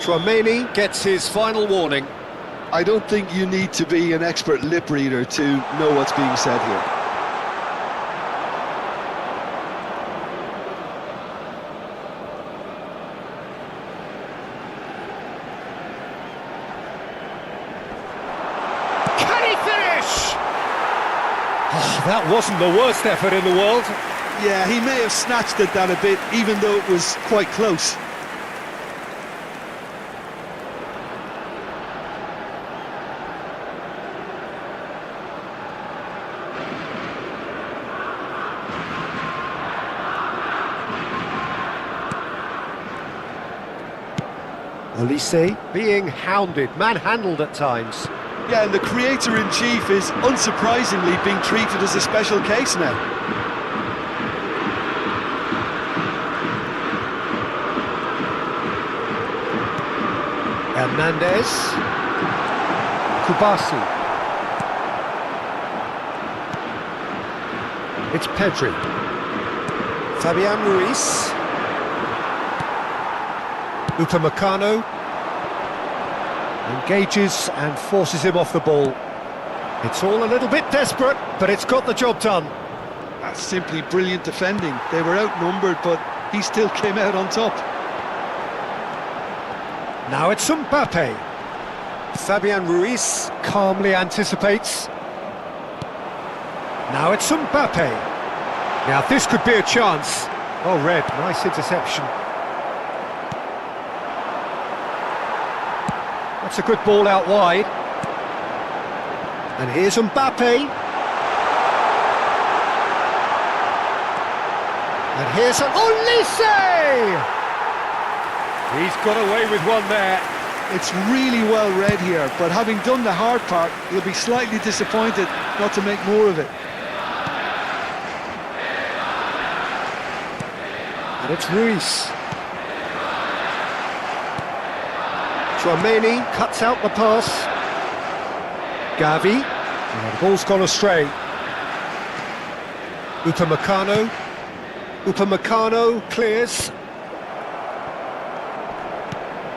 Chouameni gets his final warning. I don't think you need to be an expert lip reader to know what's being said here. Oh, that wasn't the worst effort in the world. Yeah, he may have snatched at that a bit, even though it was quite close. Olise being hounded, manhandled at times. Yeah, and the creator-in-chief is unsurprisingly being treated as a special case now. Hernandez. Kubasi. It's Pedri. Fabian Ruiz. Upamecano. Engages and forces him off the ball. It's all a little bit desperate, but it's got the job done. That's simply brilliant defending. They were outnumbered, but he still came out on top. Now it's Mbappe. Fabian Ruiz calmly anticipates. Now it's Mbappe. Now this could be a chance. Oh, Red, nice interception. That's a good ball out wide. And here's Mbappe. And here's an Olise! He's got away with one there. It's really well read here, but having done the hard part, he'll be slightly disappointed not to make more of it. And it's Ruiz. Chouameni cuts out the pass. Gavi. And the ball's gone astray. Upamecano. Upamecano clears.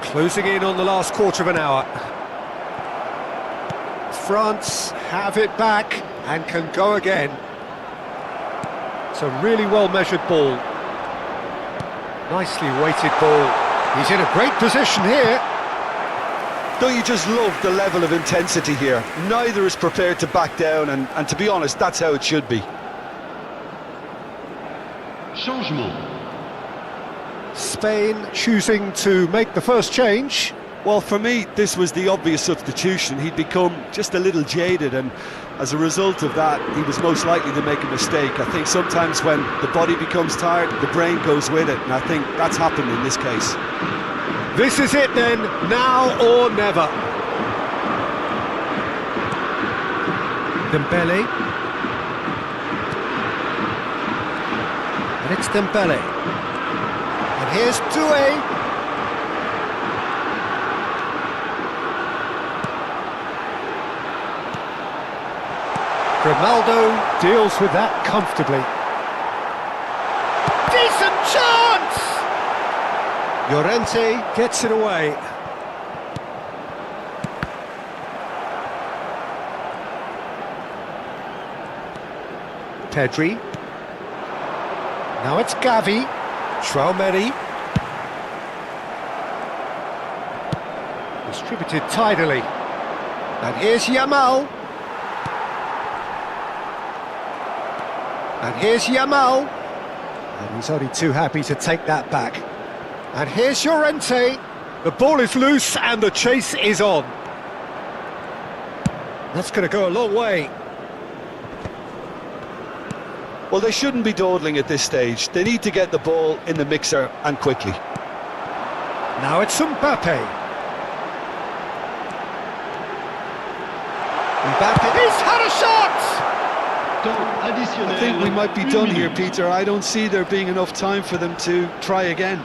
Closing in on the last quarter of an hour. France have it back and can go again. It's a really well-measured ball. Nicely weighted ball. He's in a great position here. Don't you just love the level of intensity here? Neither is prepared to back down, and to be honest, that's how it should be. Changement. Spain choosing to make the first change. Well, for me, this was the obvious substitution. He'd become just a little jaded, and as a result of that, he was most likely to make a mistake. I think sometimes when the body becomes tired, the brain goes with it, and I think that's happened in this case. This is it then, now or never. Dembele. And it's Dembele. And here's Doué. Ronaldo deals with that comfortably. Decent chance! Llorente gets it away. Pedri. Now it's Gavi. Chouameni. Distributed tidily. And here's Yamal. And here's Yamal. And he's only too happy to take that back. And here's Llorente. The ball is loose and the chase is on. That's going to go a long way. Well, they shouldn't be dawdling at this stage. They need to get the ball in the mixer, and quickly. Now it's Mbappe. Mbappe, he's had a shot! I think we might be done here, Peter. I don't see there being enough time for them to try again.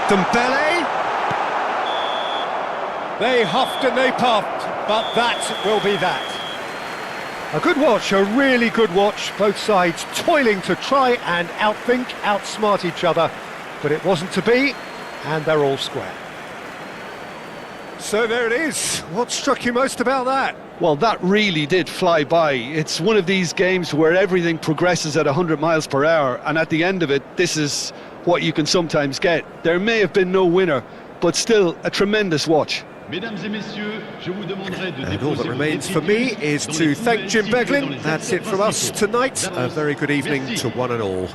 Dembele. They huffed and they puffed, but that will be that. A good watch, a really good watch. Both sides toiling to try and outthink, outsmart each other, but it wasn't to be, and they're all square. So there it is. What struck you most about that? Well, that really did fly by. It's one of these games where everything progresses at 100 miles per hour, and at the end of it, this is what you can sometimes get. There may have been no winner, but still a tremendous watch. And all that remains for me is to thank Jim Beglin. That's it from us tonight. A very good evening to one and all.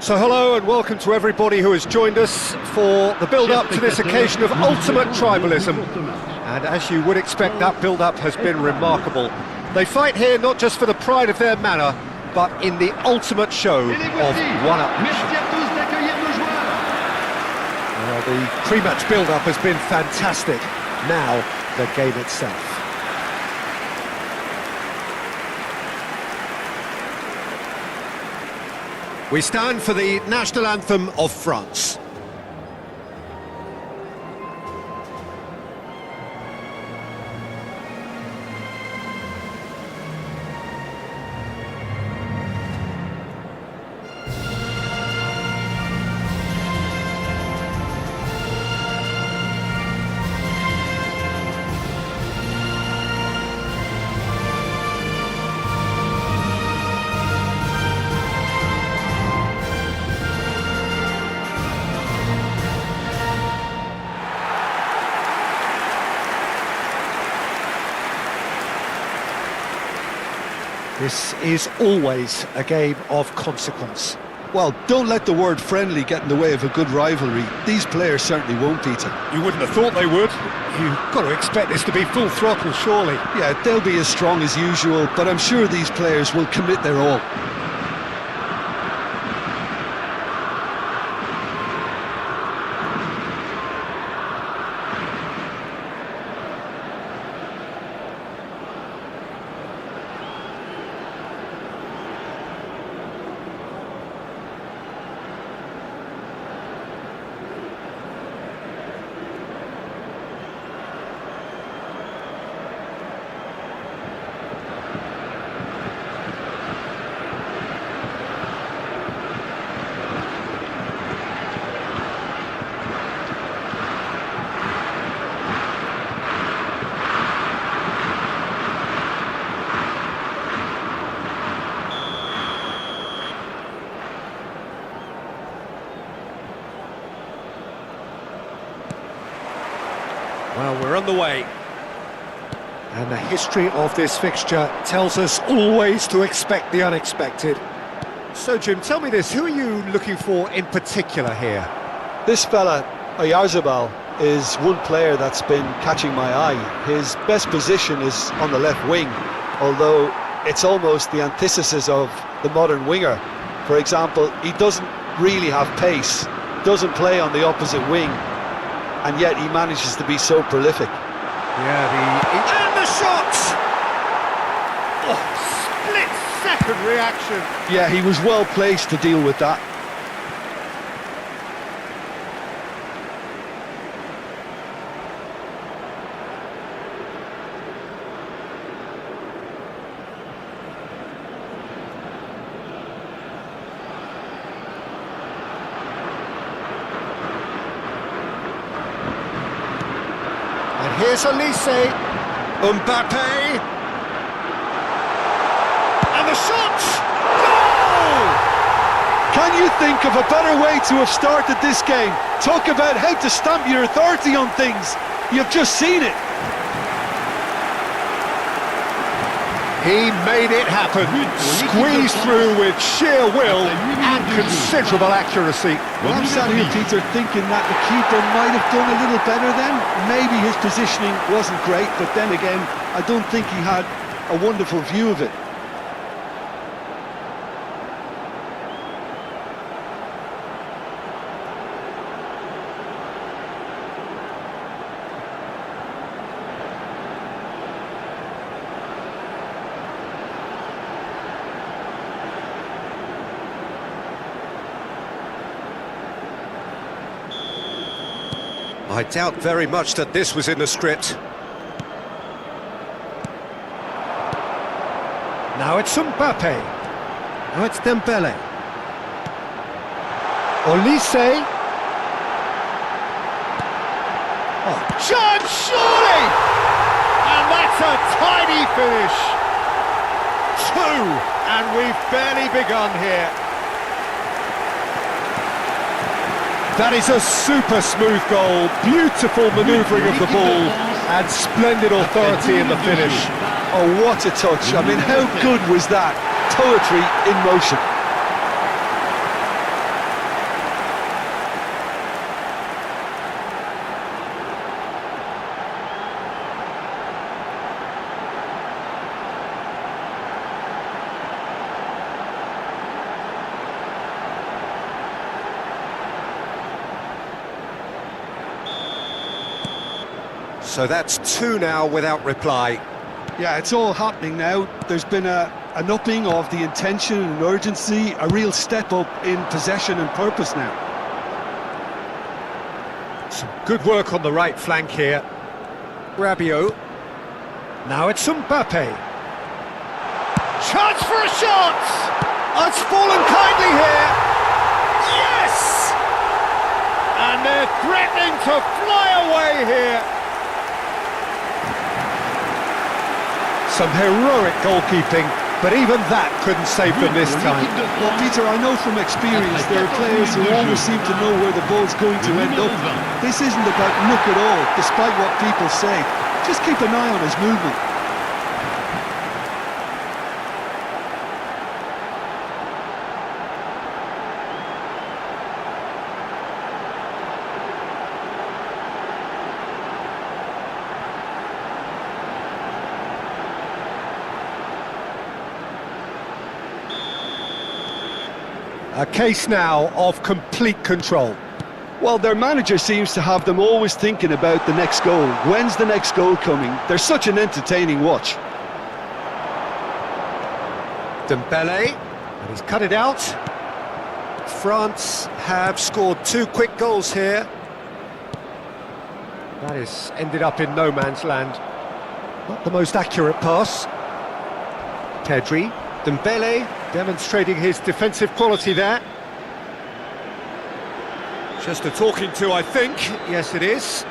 So hello and welcome to everybody who has joined us for the build-up to this occasion of ultimate tribalism. And as you would expect, that build-up has been remarkable. They fight here not just for the pride of their manor, but in the ultimate show of one-upmanship. Well, the pre-match build-up has been fantastic. Now, the game itself. We stand for the national anthem of France. This is always a game of consequence. Well, don't let the word friendly get in the way of a good rivalry. These players certainly won't, Peter. You wouldn't have thought they would. You've got to expect this to be full throttle, surely. Yeah, they'll be as strong as usual, but I'm sure these players will commit their all. Well, we're on the way. And the history of this fixture tells us always to expect the unexpected. So, Jim, tell me this, who are you looking for in particular here? This fella, Oyarzabal, is one player that's been catching my eye. His best position is on the left wing, although it's almost the antithesis of the modern winger. For example, he doesn't really have pace, doesn't play on the opposite wing, and yet he manages to be so prolific. Yeah, and the shot! Oh, split-second reaction. Yeah, he was well placed to deal with that. Here's Elise, Mbappe, and the shot! Goal! Can you think of a better way to have started this game? Talk about how to stamp your authority on things. You've just seen it. He made it happen, squeezed through with sheer will and considerable accuracy. Well, I'm sat here, Peter, thinking that the keeper might have done a little better then. Maybe his positioning wasn't great, but then again, I don't think he had a wonderful view of it. I doubt very much that this was in the script. Now it's Mbappe. Now it's Dembele. Olise. Oh, chance, surely! And that's a tiny finish. 2, and we've barely begun here. That is a super smooth goal, beautiful manoeuvring of the ball, and splendid authority in the finish. Oh, what a touch. I mean, how good was that? Poetry in motion. So that's two now without reply. Yeah, it's all happening now. There's been an upping of the intention and urgency, a real step up in possession and purpose now. Some good work on the right flank here. Rabiot. Now it's Mbappe. Chance for a shot! Oh, it's fallen kindly here. Yes! And they're threatening to fly away here. Some heroic goalkeeping, but even that couldn't save them this time. Well, Peter, I know from experience there are players who always seem to know where the ball's going to end up. This isn't about luck at all, despite what people say. Just keep an eye on his movement. A case now of complete control. Well, their manager seems to have them always thinking about the next goal. When's the next goal coming? They're such an entertaining watch. Dembele, and he's cut it out. France have scored two quick goals here. That has ended up in no man's land. Not the most accurate pass. Pedri, Dembele demonstrating his defensive quality there. Just a talking to, I think. Yes, it is.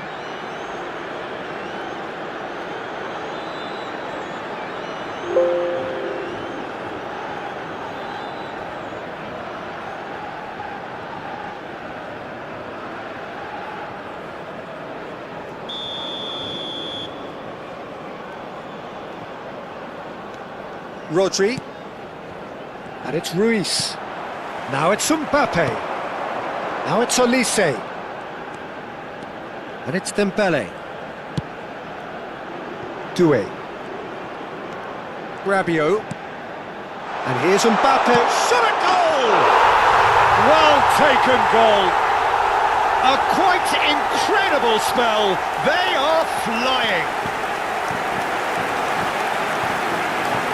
Rodri. And it's Ruiz. Now it's Mbappe. Now it's Olise. And it's Dembele. Doué. Rabiot. And here's Mbappe. Shot at goal! Well taken goal. A quite incredible spell. They are flying.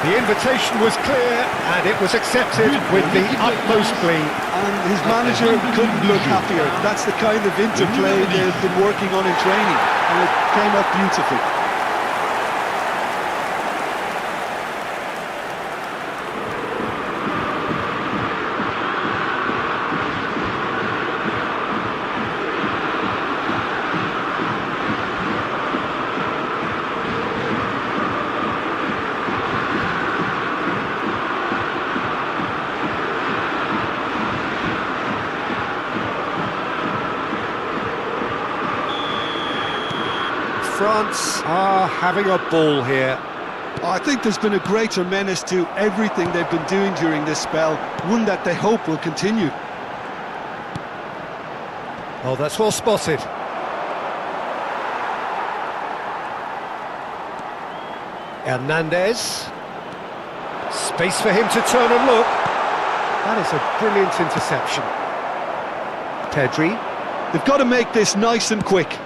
The invitation was clear, and it was accepted with the utmost glee. And his manager couldn't look happier. That's the kind of interplay they've been working on in training, and it came up beautifully. France are having a ball here. I think there's been a greater menace to everything they've been doing during this spell, one that they hope will continue. Oh, that's well spotted. Hernandez. Space for him to turn and look. That is a brilliant interception. Pedri. They've got to make this nice and quick.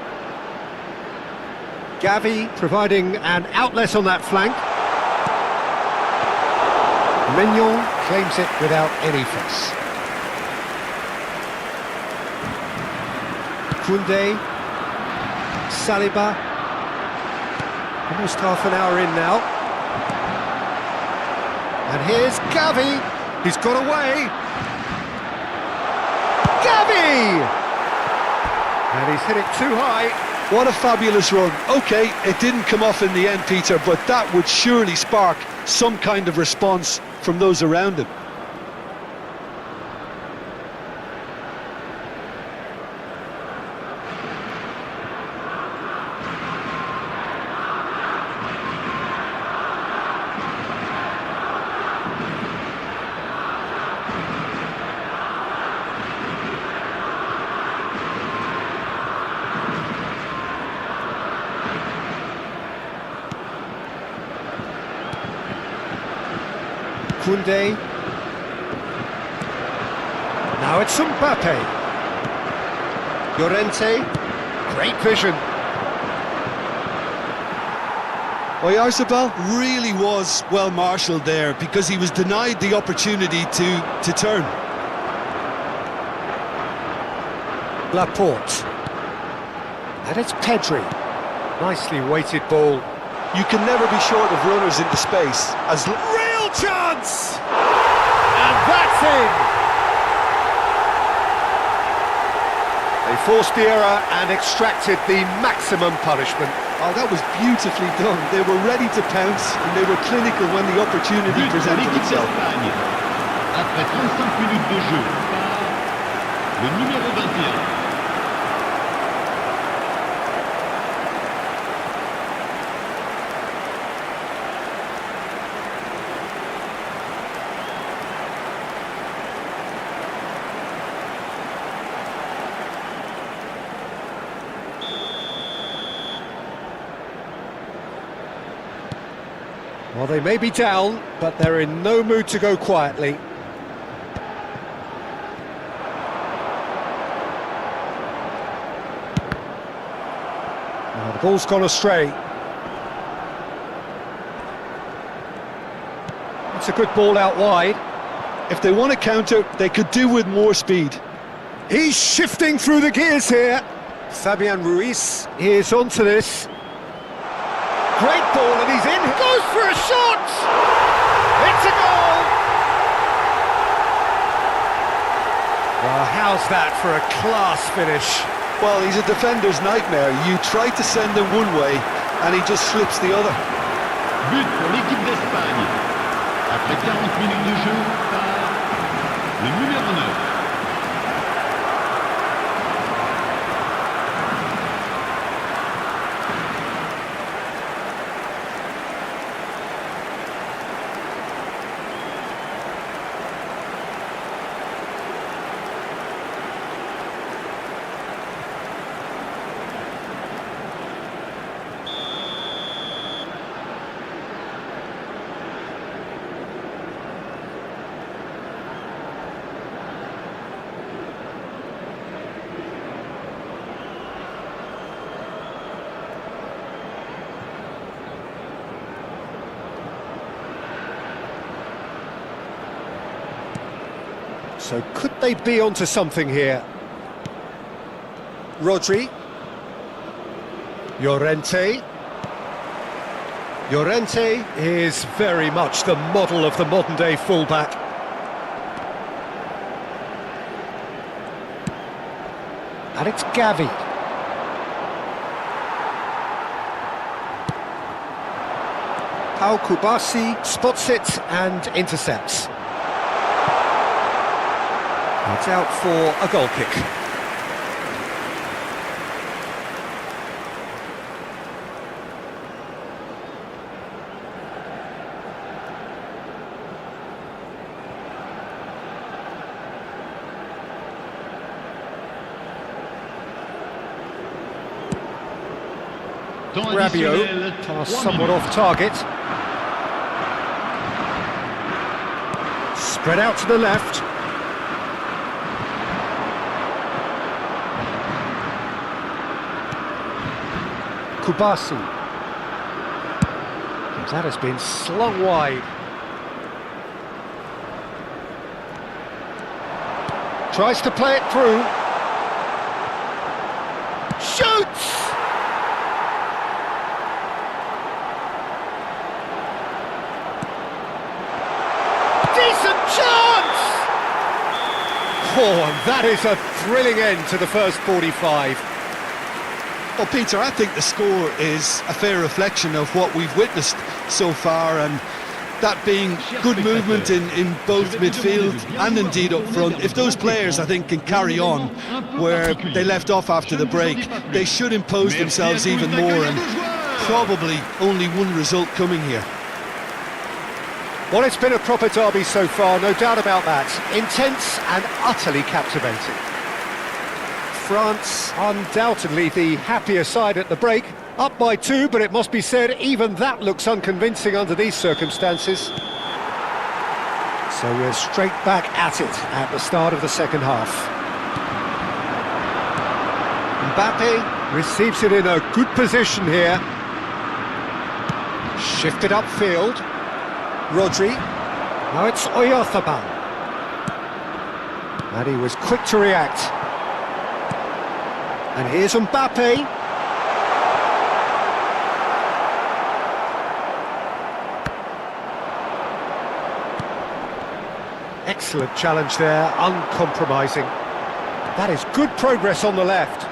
Gavi providing an outlet on that flank. Mignon claims it without any fuss. Koundé. Saliba. Almost half an hour in now. And here's Gavi. He's got away. Gavi! And he's hit it too high. What a fabulous run. OK, it didn't come off in the end, Peter, but that would surely spark some kind of response from those around him. Koundé. Now it's Mbappe. Llorente. Great vision. Oyarzabal really was well marshalled there because he was denied the opportunity to turn. Laporte. And it's Pedri. Nicely weighted ball. You can never be short of runners into space. Real chance! And that's in! They forced the error and extracted the maximum punishment. Oh, that was beautifully done. They were ready to pounce and they were clinical when the opportunity But pour presented l'équipe itself. d'Espagne. Après 35 minutes de jeu, le numéro 21. Well, they may be down, but they're in no mood to go quietly. Well, the ball's gone astray. It's a good ball out wide. If they want to counter, they could do with more speed. He's shifting through the gears here. Fabian Ruiz is onto this. Great ball and he's in. Goes for a shot! It's a goal! Well, how's that for a class finish? Well, he's a defender's nightmare. You try to send him one way and he just slips the other. But pour l'équipe d'Espagne. Après 40 minutes de jeu, le numéro 9. So could they be onto something here? Rodri. Llorente. Llorente is very much the model of the modern-day fullback. And it's Gavi. Pau Kubasi spots it and intercepts. It's out for a goal kick. Rabiot, pass somewhat off target. Spread out to the left. Kubasi. That has been slung wide. Tries to play it through. Shoots! Decent chance! Oh, and that is a thrilling end to the first 45. Well, Peter, I think the score is a fair reflection of what we've witnessed so far, and that being good movement in both midfield and indeed up front. If those players, I think, can carry on where they left off after the break, they should impose themselves even more, and probably only one result coming here. Well, it's been a proper derby so far, no doubt about that. Intense and utterly captivating. France, undoubtedly the happier side at the break. Up by 2, but it must be said, even that looks unconvincing under these circumstances. So we're straight back at it at the start of the second half. Mbappe receives it in a good position here. Shifted upfield. Rodri. Now it's Oyarzabal. And he was quick to react. And here's Mbappe. Excellent challenge there, uncompromising. That is good progress on the left.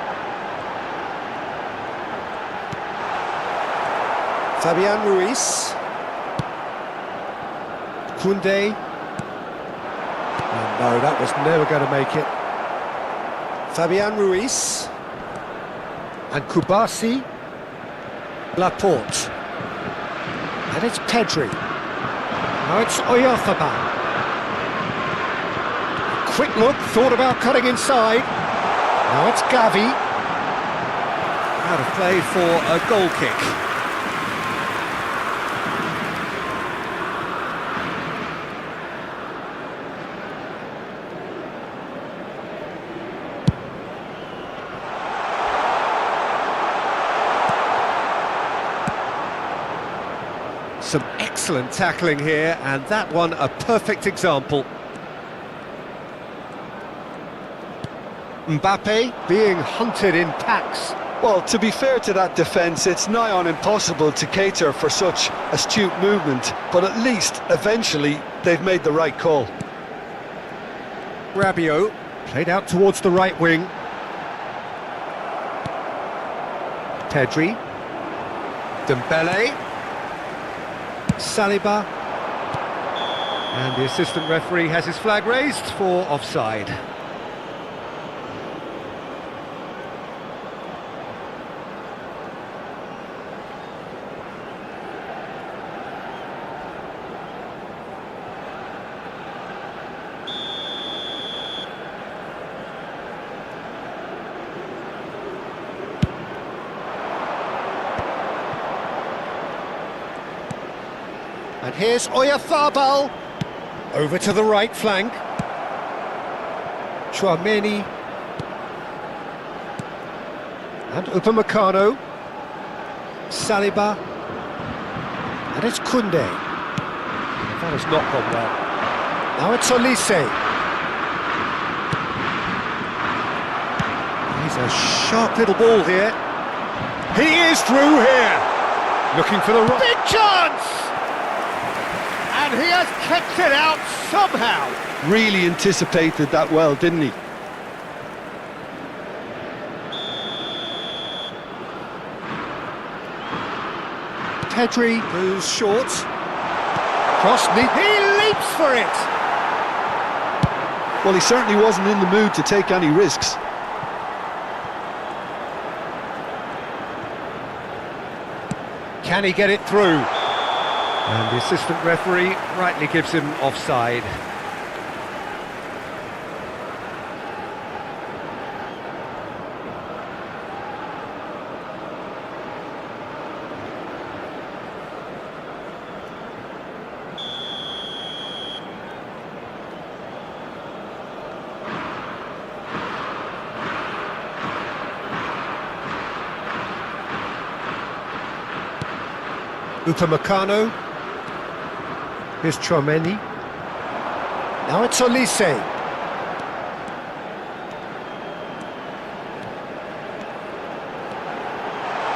Fabian Ruiz. Koundé. Oh, no, that was never going to make it. Fabian Ruiz. And Kubasi. Laporte. And it's Pedri. Now it's Oyarzabal. Quick look, thought about cutting inside. Now it's Gavi. Out of play for a goal kick. Some excellent tackling here, and that one a perfect example. Mbappe being hunted in packs. Well, to be fair to that defence, it's nigh on impossible to cater for such astute movement, but at least, eventually, they've made the right call. Rabiot played out towards the right wing. Pedri. Dembele. Saliba. And the assistant referee has his flag raised for offside. And here's Oyarzabal, over to the right flank. Chouameni. And Upamecano. Saliba. And it's Koundé. That has not gone well. Now it's Olise. He's a sharp little ball here. He is through here. Looking for the big chance! And he has kept it out somehow. Really anticipated that well, didn't he? Pedri goes short. Cross, he leaps for it. Well, he certainly wasn't in the mood to take any risks. Can he get it through? And the assistant referee rightly gives him offside. Upamecano. Here's Chouameni. Now it's Olise.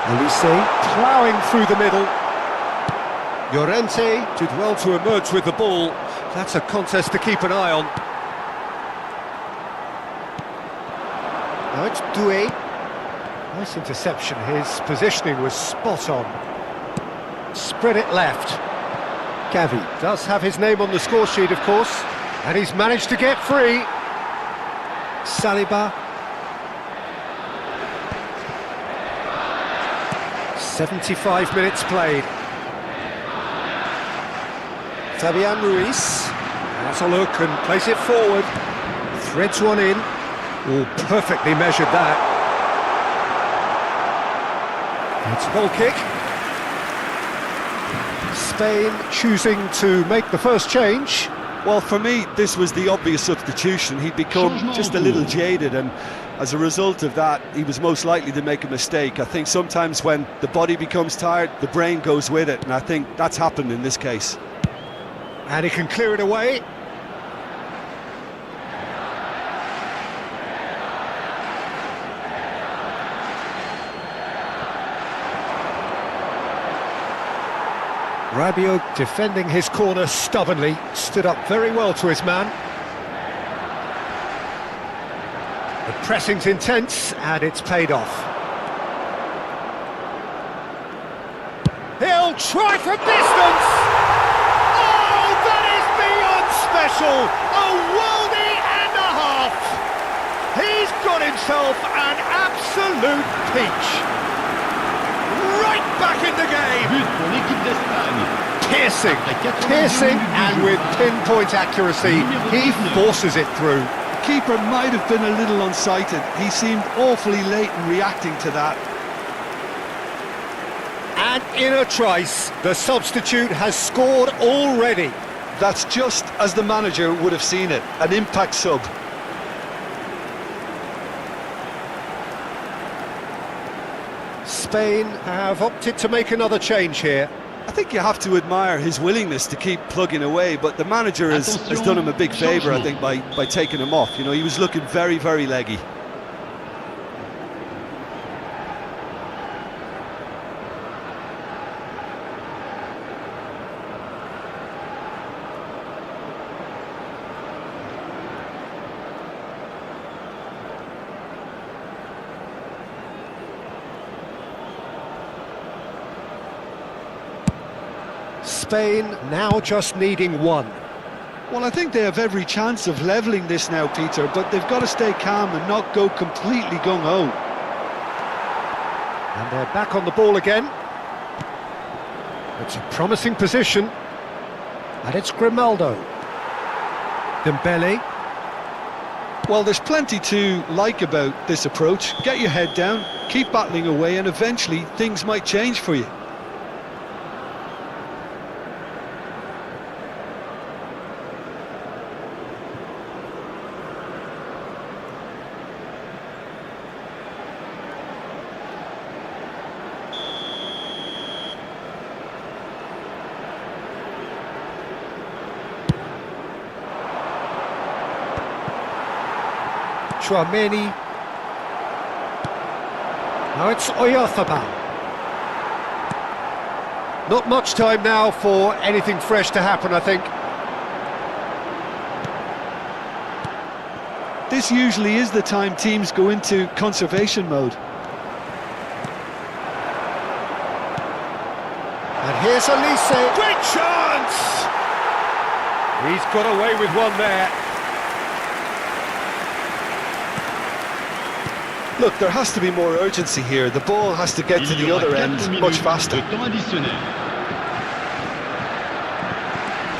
Olise ploughing through the middle. Llorente did well to emerge with the ball. That's a contest to keep an eye on. Now it's Doué. Nice interception. His positioning was spot on. Spread it left. Gavi does have his name on the score sheet, of course, and he's managed to get free. Saliba. 75 minutes played. Fabian Ruiz has a look and plays it forward. Threads one in. Oh, perfectly measured that. It's a goal kick. Spain choosing to make the first change. Well, for me, this was the obvious substitution. He'd become just a little jaded, and As a result of that, he was most likely to make a mistake. I think sometimes when the body becomes tired, the brain goes with it, and I think that's happened in this case. And he can clear it away. Rabiot defending his corner stubbornly, stood up very well to his man. The pressing's intense and it's paid off. He'll try from distance! Oh, that is beyond special! A worldie and a half! He's got himself an absolute peach! Right back in the game! But pour l'équipe d'Espagne. Piercing, and with pinpoint accuracy, he forces it through. The keeper might have been a little unsighted. He seemed awfully late in reacting to that. And in a trice, the substitute has scored already. That's just as the manager would have seen it, an impact sub. Spain have opted to make another change here. I think you have to admire his willingness to keep plugging away, but the manager has done him a big favour, I think, by taking him off. You know, he was looking very, very leggy. Spain now just needing one. Well, I think they have every chance of levelling this now, Peter, but they've got to stay calm and not go completely gung-ho. And they're back on the ball again. It's a promising position. And it's Grimaldo. Dembele. Well, there's plenty to like about this approach. Get your head down, keep battling away, and eventually things might change for you. Chouameni. Now it's Oyarzabal. Not much time now for anything fresh to happen, I think. This usually is the time teams go into conservation mode. And here's Elise. Great chance! He's got away with one there. Look, there has to be more urgency here. The ball has to get to the other end much faster.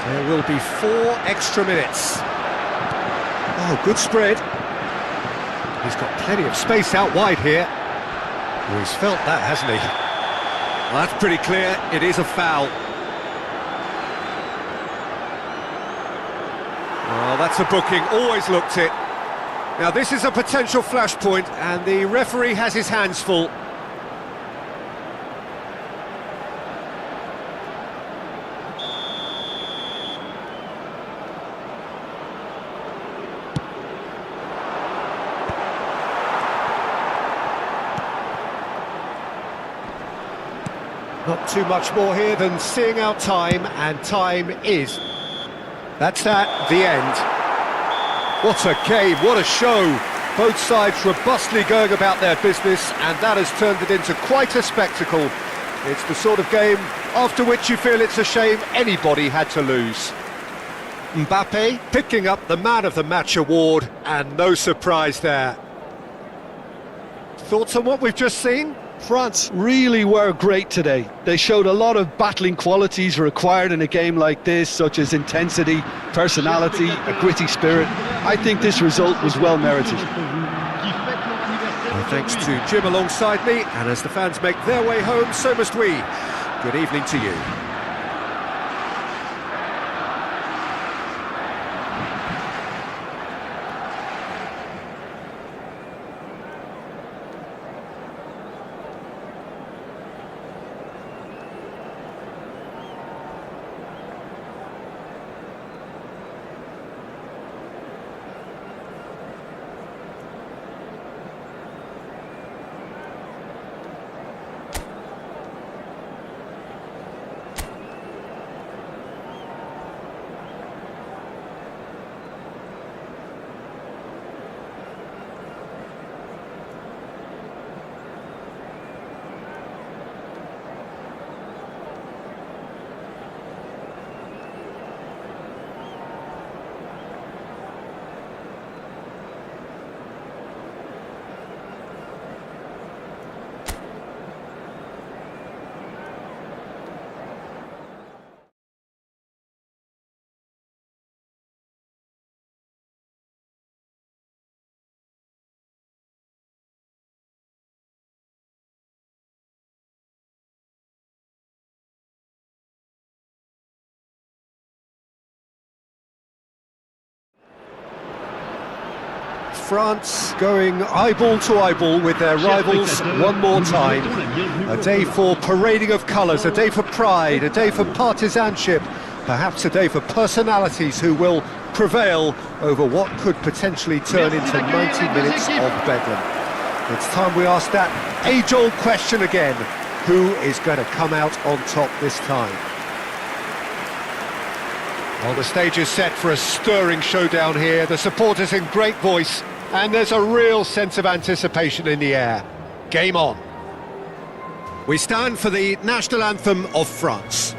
There will be 4 extra minutes. Oh, good spread. He's got plenty of space out wide here. Oh, he's felt that, hasn't he? Well, that's pretty clear. It is a foul. Oh, that's a booking. Always looked it. Now this is a potential flashpoint and the referee has his hands full. Not too much more here than seeing out time, and time is. That's that, the end. What a game, what a show. Both sides robustly going about their business, and that has turned it into quite a spectacle. It's the sort of game after which you feel it's a shame anybody had to lose. Mbappe picking up the Man of the Match award, and no surprise there. Thoughts on what we've just seen? France really were great today. They showed a lot of battling qualities required in a game like this, such as intensity, personality, a gritty spirit. I think this result was well merited. Well, thanks to Jim alongside me, and as the fans make their way home, so must we. Good evening to you. France going eyeball to eyeball with their rivals one more time. A day for parading of colours, a day for pride, a day for partisanship, perhaps a day for personalities who will prevail over what could potentially turn into 90 minutes of bedlam. It's time we ask that age-old question again. Who is going to come out on top this time? Well, the stage is set for a stirring showdown here. The supporters in great voice, and there's a real sense of anticipation in the air. Game on. We stand for the national anthem of France.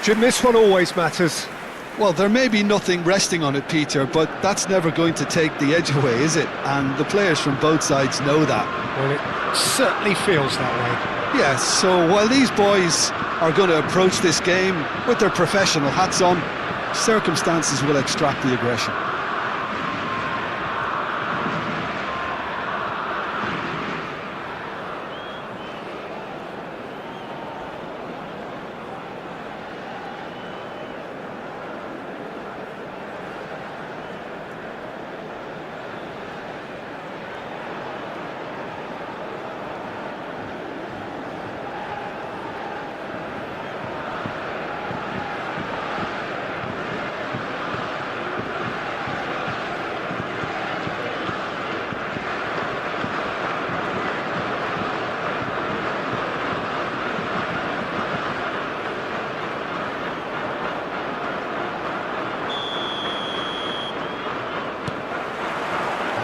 Jim, this one always matters. Well, there may be nothing resting on it, Peter, but that's never going to take the edge away, is it? And the players from both sides know that. Well, it certainly feels that way. Yes, so while these boys are going to approach this game with their professional hats on, circumstances will extract the aggression.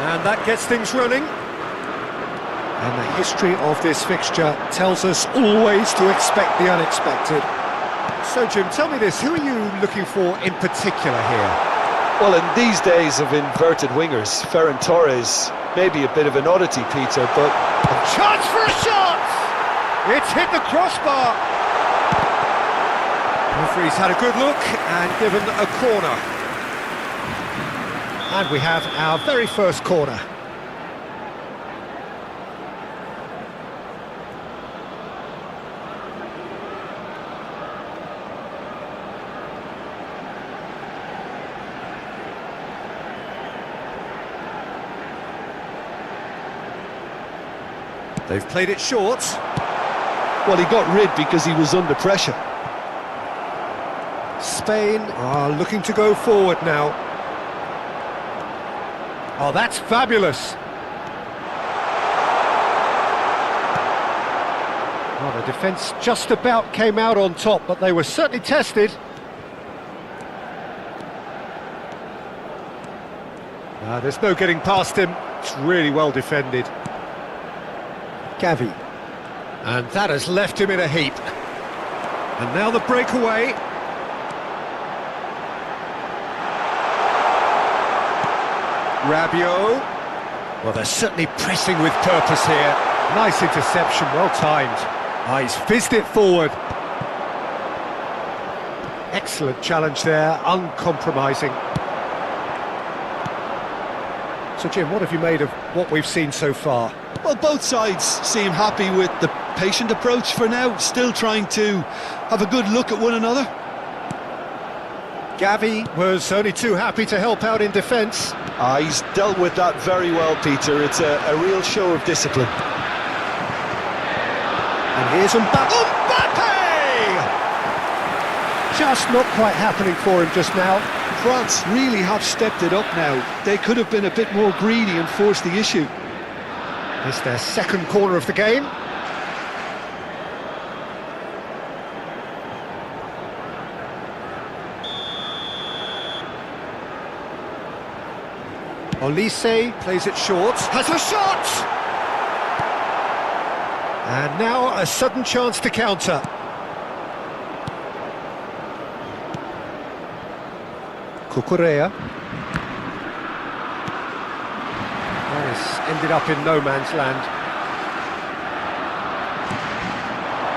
And that gets things running. And the history of this fixture tells us always to expect the unexpected. So, Jim, tell me this, who are you looking for in particular here? Well, in these days of inverted wingers, Ferran Torres may be a bit of an oddity, Peter, but... A chance for a shot! It's hit the crossbar! Referee's had a good look and given a corner. And we have our very first corner. They've played it short. Well, he got rid because he was under pressure. Spain are looking to go forward now. Oh, that's fabulous. Well, the defence just about came out on top, but they were certainly tested. There's no getting past him. It's really well defended. Gavi. And that has left him in a heap. And now the breakaway. Rabiot. Well, they're certainly pressing with purpose here. Nice interception, well timed. He's fizzed it forward. Excellent challenge there, uncompromising. So, Jim, what have you made of what we've seen so far? Well, both sides seem happy with the patient approach for now, still trying to have a good look at one another. Gavi was only too happy to help out in defence. He's dealt with that very well, Peter. It's a real show of discipline. And here's Mbappe! Just not quite happening for him just now. France really have stepped it up now. They could have been a bit more greedy and forced the issue. It's their second corner of the game. Olise plays it short, has a shot! And now a sudden chance to counter. Cucurella. This ended up in no man's land.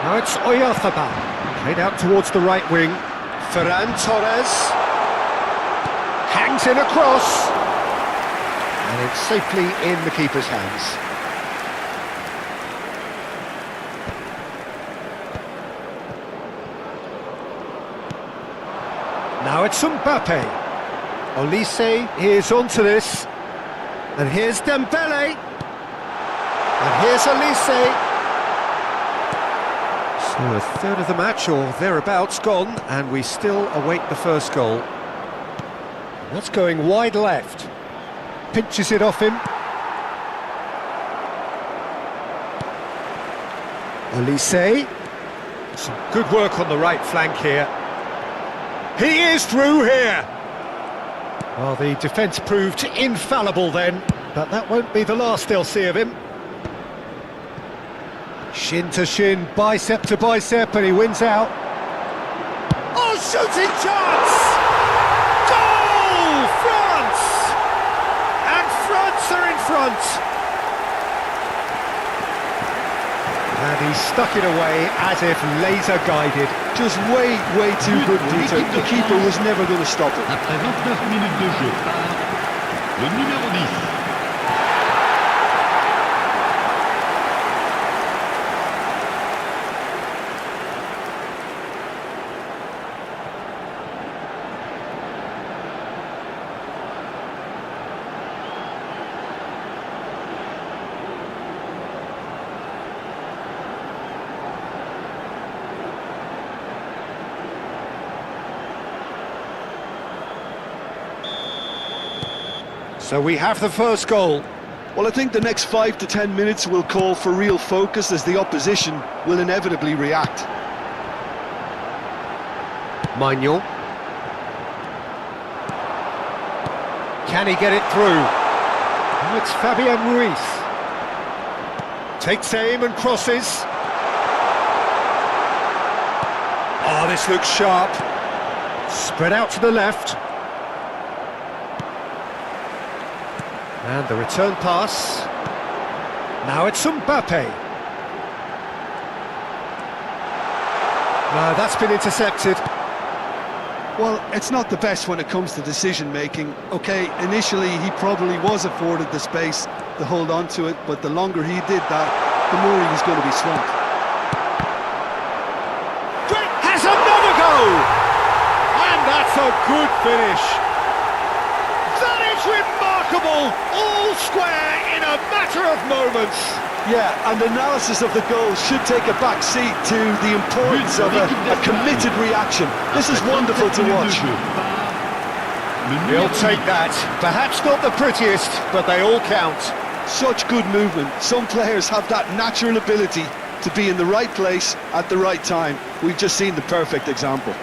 Now it's Oyarzabal, played out towards the right wing. Ferran Torres hangs in a cross, and it's safely in the keeper's hands. Now it's Mbappe. Olise is onto this, and here's Dembele, and here's Olise. So a third of the match, or thereabouts, gone, and we still await the first goal. That's going wide left. Pinches it off him. Olise. Some good work on the right flank here. He is through here. Well, the defence proved infallible then, but that won't be the last they'll see of him. Shin to shin, bicep to bicep, and he wins out. Oh, shooting chance! Goal! France! And France are in front. And he stuck it away as if laser guided. Just way too good, Peter. The keeper was never going to stop it. Après 29 minutes de jeu par le numéro 10. So we have the first goal. Well, I think the next 5 to 10 minutes will call for real focus as the opposition will inevitably react. Maignan. Can he get it through? Oh, it's Fabian Ruiz. Takes aim and crosses. Oh, this looks sharp. Spread out to the left. And the return pass. Now it's Mbappe. No, that's been intercepted. Well, it's not the best when it comes to decision-making. OK, initially he probably was afforded the space to hold on to it, but the longer he did that, the more he was going to be swamped. Great! Has another goal! And that's a good finish. That is remarkable! All square in a matter of moments. Yeah, and analysis of the goal should take a back seat to the importance of a committed reaction. This is wonderful to watch. He'll take that. Perhaps not the prettiest, but they all count. Such good movement. Some players have that natural ability to be in the right place at the right time. We've just seen the perfect example.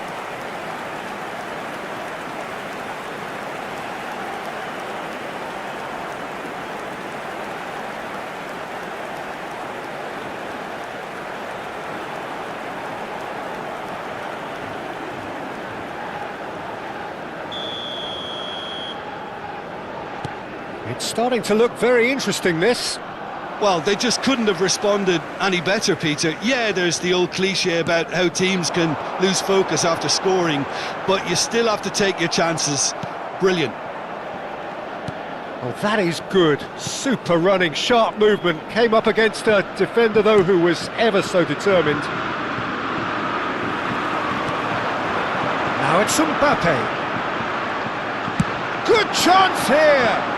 It's starting to look very interesting, this. Well, they just couldn't have responded any better, Peter. Yeah, there's the old cliche about how teams can lose focus after scoring, but you still have to take your chances. Brilliant. Oh, that is good. Super running, sharp movement. Came up against a defender, though, who was ever so determined. Now it's Mbappe. Good chance here!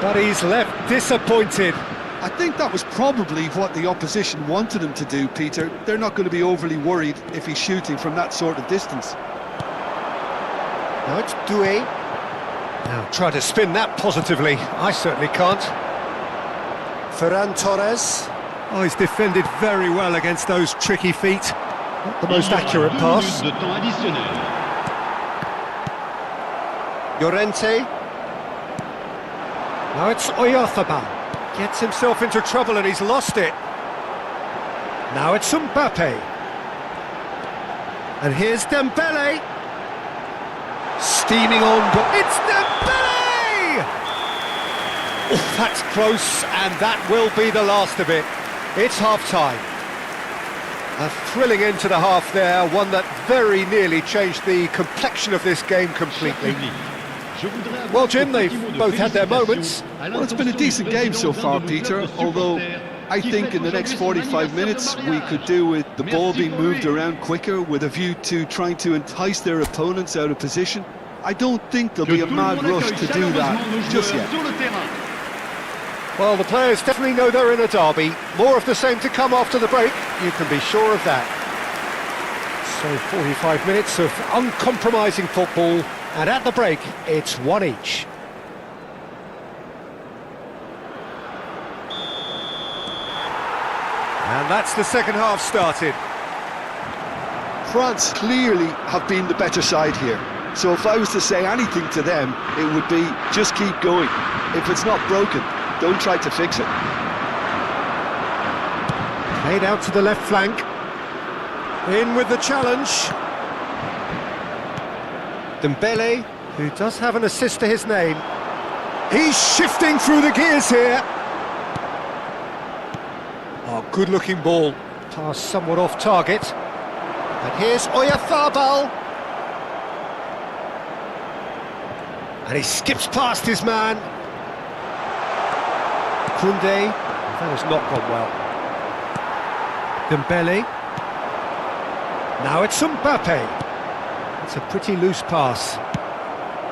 But he's left disappointed. I think that was probably what the opposition wanted him to do, Peter. They're not going to be overly worried if he's shooting from that sort of distance. Now it's Doué. Now try to spin that positively. I certainly can't. Ferran Torres. Oh, he's defended very well against those tricky feet. Not the most accurate pass. Llorente. Now it's Oyarzabal. Gets himself into trouble and he's lost it. Now it's Mbappe. And here's Dembele. Steaming on. It's Dembele! Oh, that's close, and that will be the last of it. It's half-time. A thrilling end to the half there, one that very nearly changed the complexion of this game completely. Well, Jim, they've both had their moments. Well, it's been a decent game so far, Peter, although I think in the next 45 minutes we could do with the ball being moved around quicker with a view to trying to entice their opponents out of position. I don't think there'll be a mad rush to do that just yet. Well, the players definitely know they're in a derby. More of the same to come after the break, you can be sure of that. So 45 minutes of uncompromising football, and at the break, it's one each. And that's the second half started. France clearly have been the better side here. So if I was to say anything to them, it would be just keep going. If it's not broken, don't try to fix it. Played out to the left flank. In with the challenge. Dembele, who does have an assist to his name. He's shifting through the gears here. Oh, good-looking ball. Pass somewhat off target. And here's Oyarzabal. And he skips past his man. Koundé, that has not gone well. Dembele. Now it's Mbappe. It's a pretty loose pass.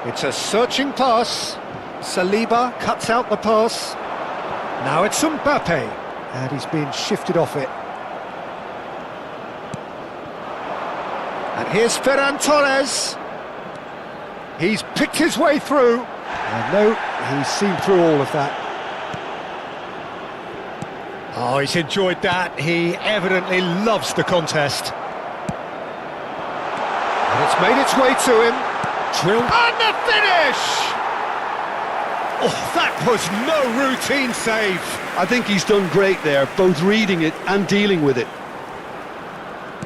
It's a searching pass. Saliba cuts out the pass. Now it's Mbappe. And he's been shifted off it. And here's Ferran Torres. He's picked his way through. And no, he's seen through all of that. Oh, he's enjoyed that. He evidently loves the contest. And it's made its way to him. Drill. And the finish! Oh, that was no routine save. I think he's done great there, both reading it and dealing with it.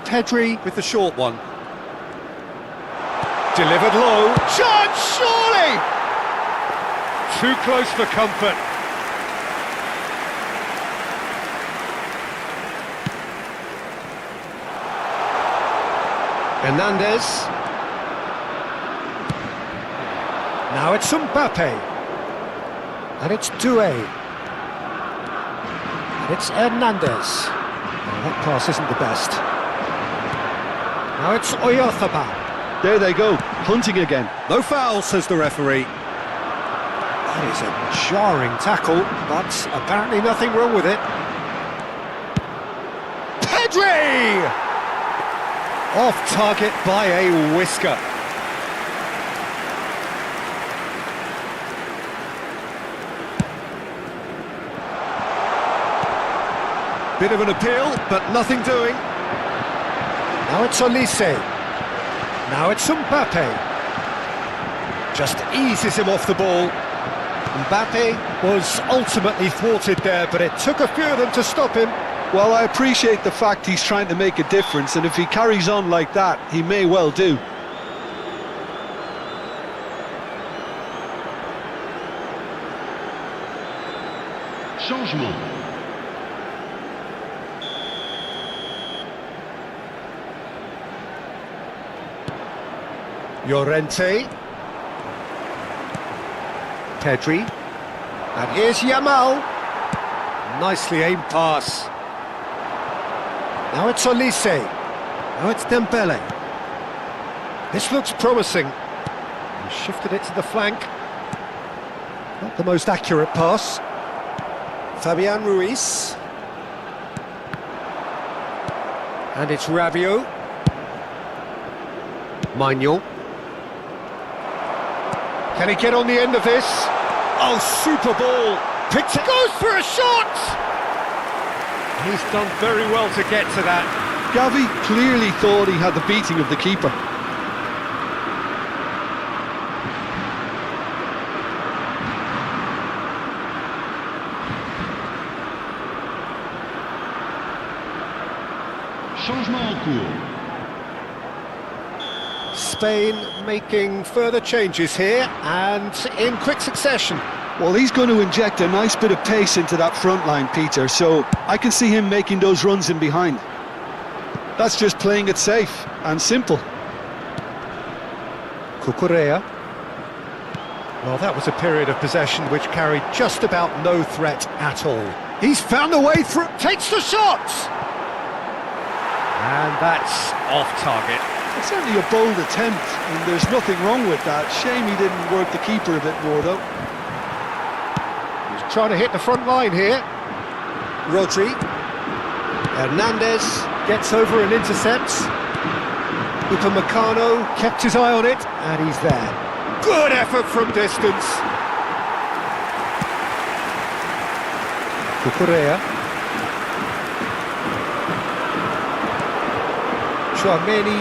Pedri with the short one. Delivered low. Chance, surely! Too close for comfort. Hernandez. Now it's Mbappe. And it's Doué. And it's Hernandez. Oh, that pass isn't the best. Now it's Oyarzabal. There they go, hunting again. No foul, says the referee. That is a jarring tackle, but apparently nothing wrong with it. Pedri! Off target by a whisker. Bit of an appeal, but nothing doing. Now it's Olise. Now it's Mbappe. Just eases him off the ball. Mbappe was ultimately thwarted there, but it took a few of them to stop him. Well, I appreciate the fact he's trying to make a difference, and if he carries on like that, he may well do. Changement. Llorente. Pedri. And here's Yamal. Nicely aimed pass. Now it's Olise. Now it's Dembele. This looks promising. He shifted it to the flank. Not the most accurate pass. Fabian Ruiz. And it's Rabiot. Manuel. Can he get on the end of this? Oh, super ball. Picked it, goes for a shot! He's done very well to get to that. Gavi clearly thought he had the beating of the keeper. Changement en cours. Spain making further changes here, and in quick succession. Well, he's going to inject a nice bit of pace into that front line, Peter, so I can see him making those runs in behind. That's just playing it safe and simple. Cucurella. Well, that was a period of possession which carried just about no threat at all. He's found a way through, takes the shot! And that's off target. It's certainly a bold attempt, and there's nothing wrong with that. Shame he didn't work the keeper a bit more, though. He's trying to hit the front line here. Rodri. Hernandez gets over and intercepts. Upamecano kept his eye on it, and he's there. Good effort from distance. Cucurella. Chouameni.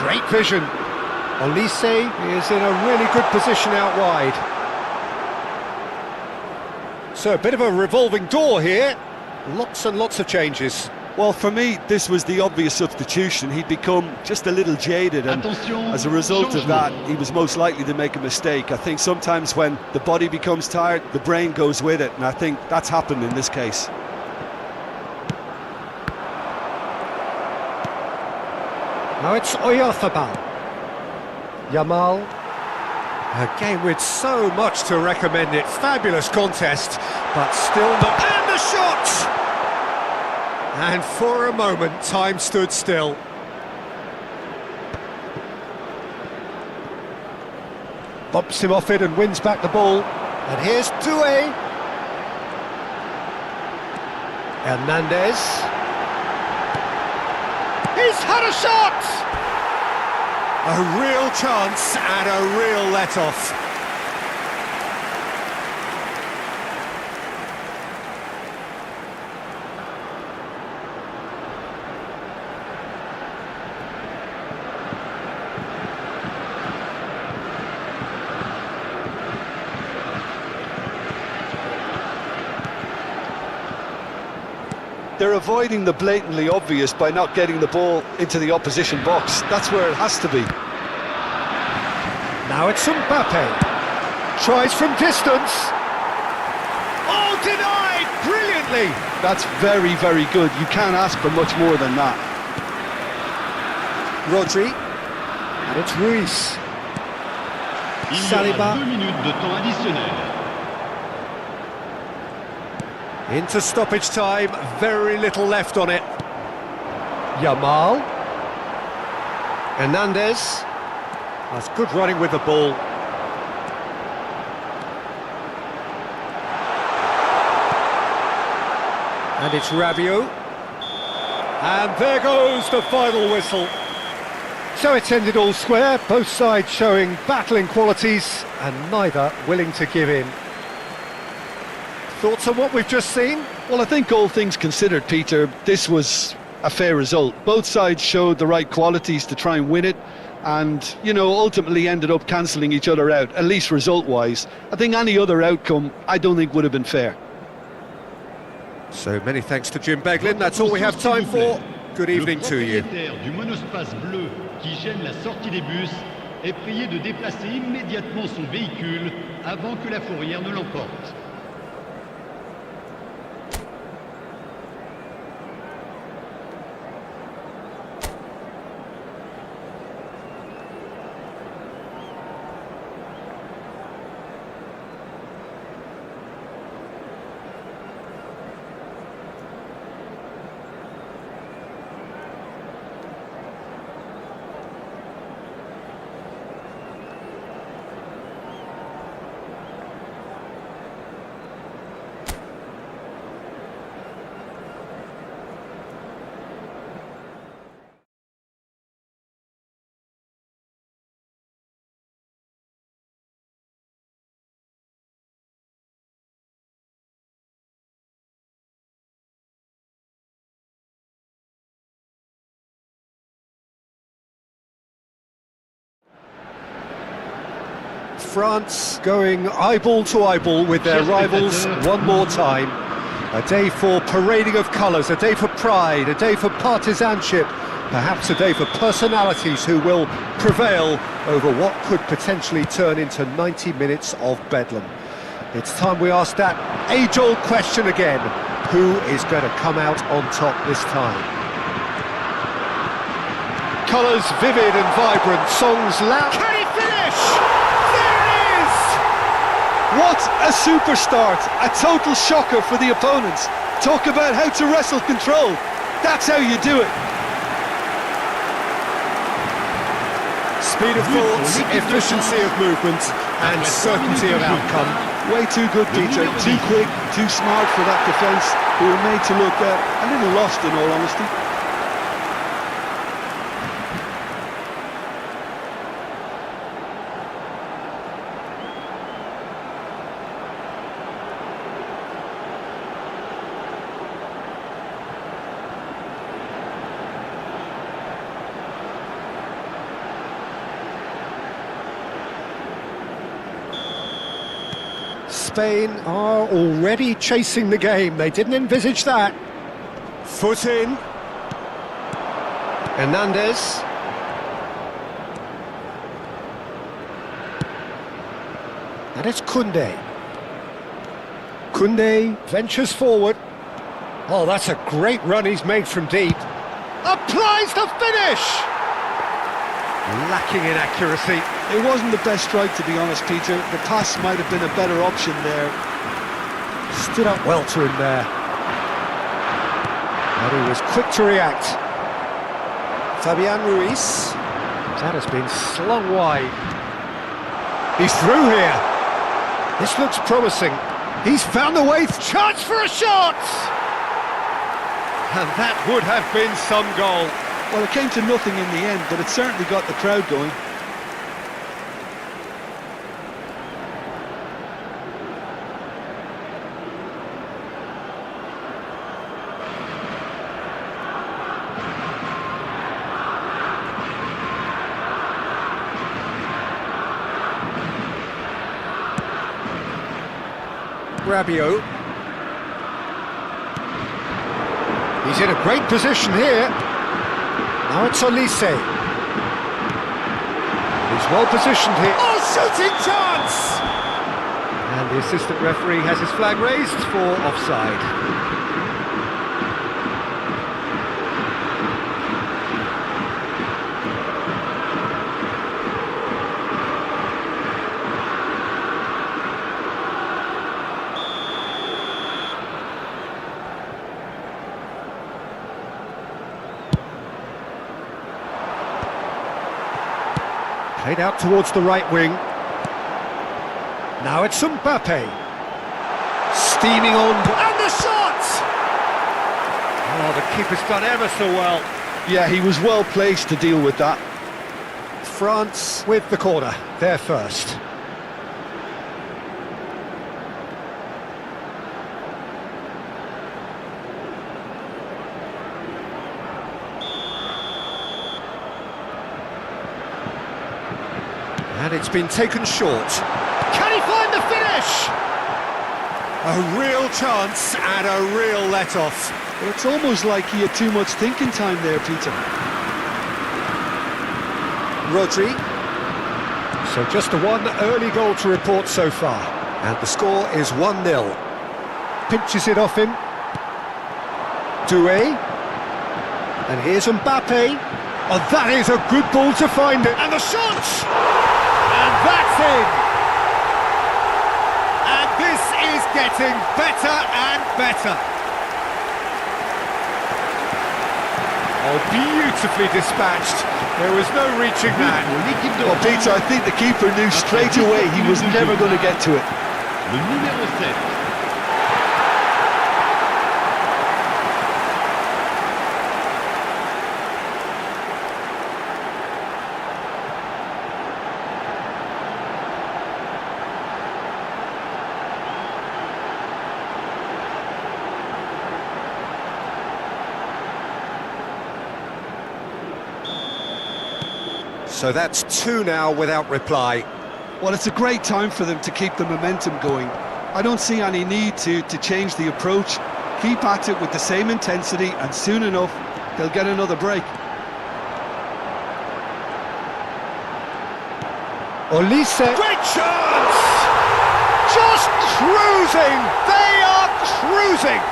Great vision. Olise is in a really good position out wide. So a bit of a revolving door here. Lots and lots of changes. Well, for me, this was the obvious substitution. He'd become just a little jaded, and as a result of that, he was most likely to make a mistake. I think sometimes when the body becomes tired, the brain goes with it, and I think that's happened in this case. Now it's Oyarzabal. Yamal. A game with so much to recommend it. Fabulous contest, but still not... And the shot! And for a moment, time stood still. Bumps him off it and wins back the ball. And here's Doué. Hernandez. He's had a shot! A real chance and a real let-off. They're avoiding the blatantly obvious by not getting the ball into the opposition box. That's where it has to be. Now it's Mbappe. Tries from distance. Oh, denied! Brilliantly! That's very, very good. You can't ask for much more than that. Rodri. And it's Ruiz. Il y Saliba. aura 2 minutes de temps additionnel. Into stoppage time, very little left on it. Yamal. Hernandez. That's good running with the ball. And it's Rabiot. And there goes the final whistle. So it's ended all square, both sides showing battling qualities and neither willing to give in. Thoughts on what we've just seen? Well, I think all things considered, Peter, this was a fair result. Both sides showed the right qualities to try and win it, and, you know, ultimately ended up cancelling each other out, at least result-wise. I think any other outcome, I don't think would have been fair. So many thanks to Jim Beglin, that's all we have time for. Good evening to you. Le propriétaire du monospace bleu qui gêne la sortie des bus est prié de déplacer immédiatement son véhicule avant que la fourrière ne l'emporte. France going eyeball to eyeball with their rivals one more time. A day for parading of colours, a day for pride, a day for partisanship, Perhaps a day for personalities who will prevail over what could potentially turn into 90 minutes of bedlam. It's time we ask that age-old question again. Who is going to come out on top this time? Colours vivid and vibrant, songs loud. Can he finish? There it is! What a super start! A total shocker for the opponents. Talk about how to wrestle control. That's how you do it. Speed of thought, efficiency of movement, and certainty of outcome. Way too good, Peter. Too quick, too smart for that defence, who were made to look a little lost, in all honesty. Spain are already chasing the game. They didn't envisage that. Foot in. Hernandez. And it's Koundé. Koundé ventures forward. Oh, that's a great run he's made from deep. Applies the finish! Lacking in accuracy. It wasn't the best strike, to be honest, Peter. The pass might have been a better option there. Stood up well to him there. And he was quick to react. Fabian Ruiz. That has been slung wide. He's through here. This looks promising. He's found the way. Chance for a shot! And that would have been some goal. Well, it came to nothing in the end, but it certainly got the crowd going. Rabiot. He's in a great position here. Now it's Olise. He's well positioned here. Oh, shooting chance! And the assistant referee has his flag raised for offside. Played out towards the right wing. Now it's Mbappe. Steaming on. And the shot! Oh, the keeper's done ever so well. Yeah, he was well placed to deal with that. France with the corner. They're first. And it's been taken short. Can he find the finish? A real chance and a real let-off. Well, it's almost like he had too much thinking time there, Peter. Rodri. So just the one early goal to report so far. And the score is 1-0. Pinches it off him. Doué. And here's Mbappe. Oh, that is a good ball to find it. And the shot! And that's in! And this is getting better and better. Oh, beautifully dispatched. There was no reaching that. Well, Peter, I think the keeper knew straight away he was never going to get to it. Le numéro 7. So that's 2 now without reply. Well, it's a great time for them to keep the momentum going. I don't see any need to change the approach. Keep at it with the same intensity, and soon enough, they'll get another break. Olise. Great chance! Just cruising! They are cruising!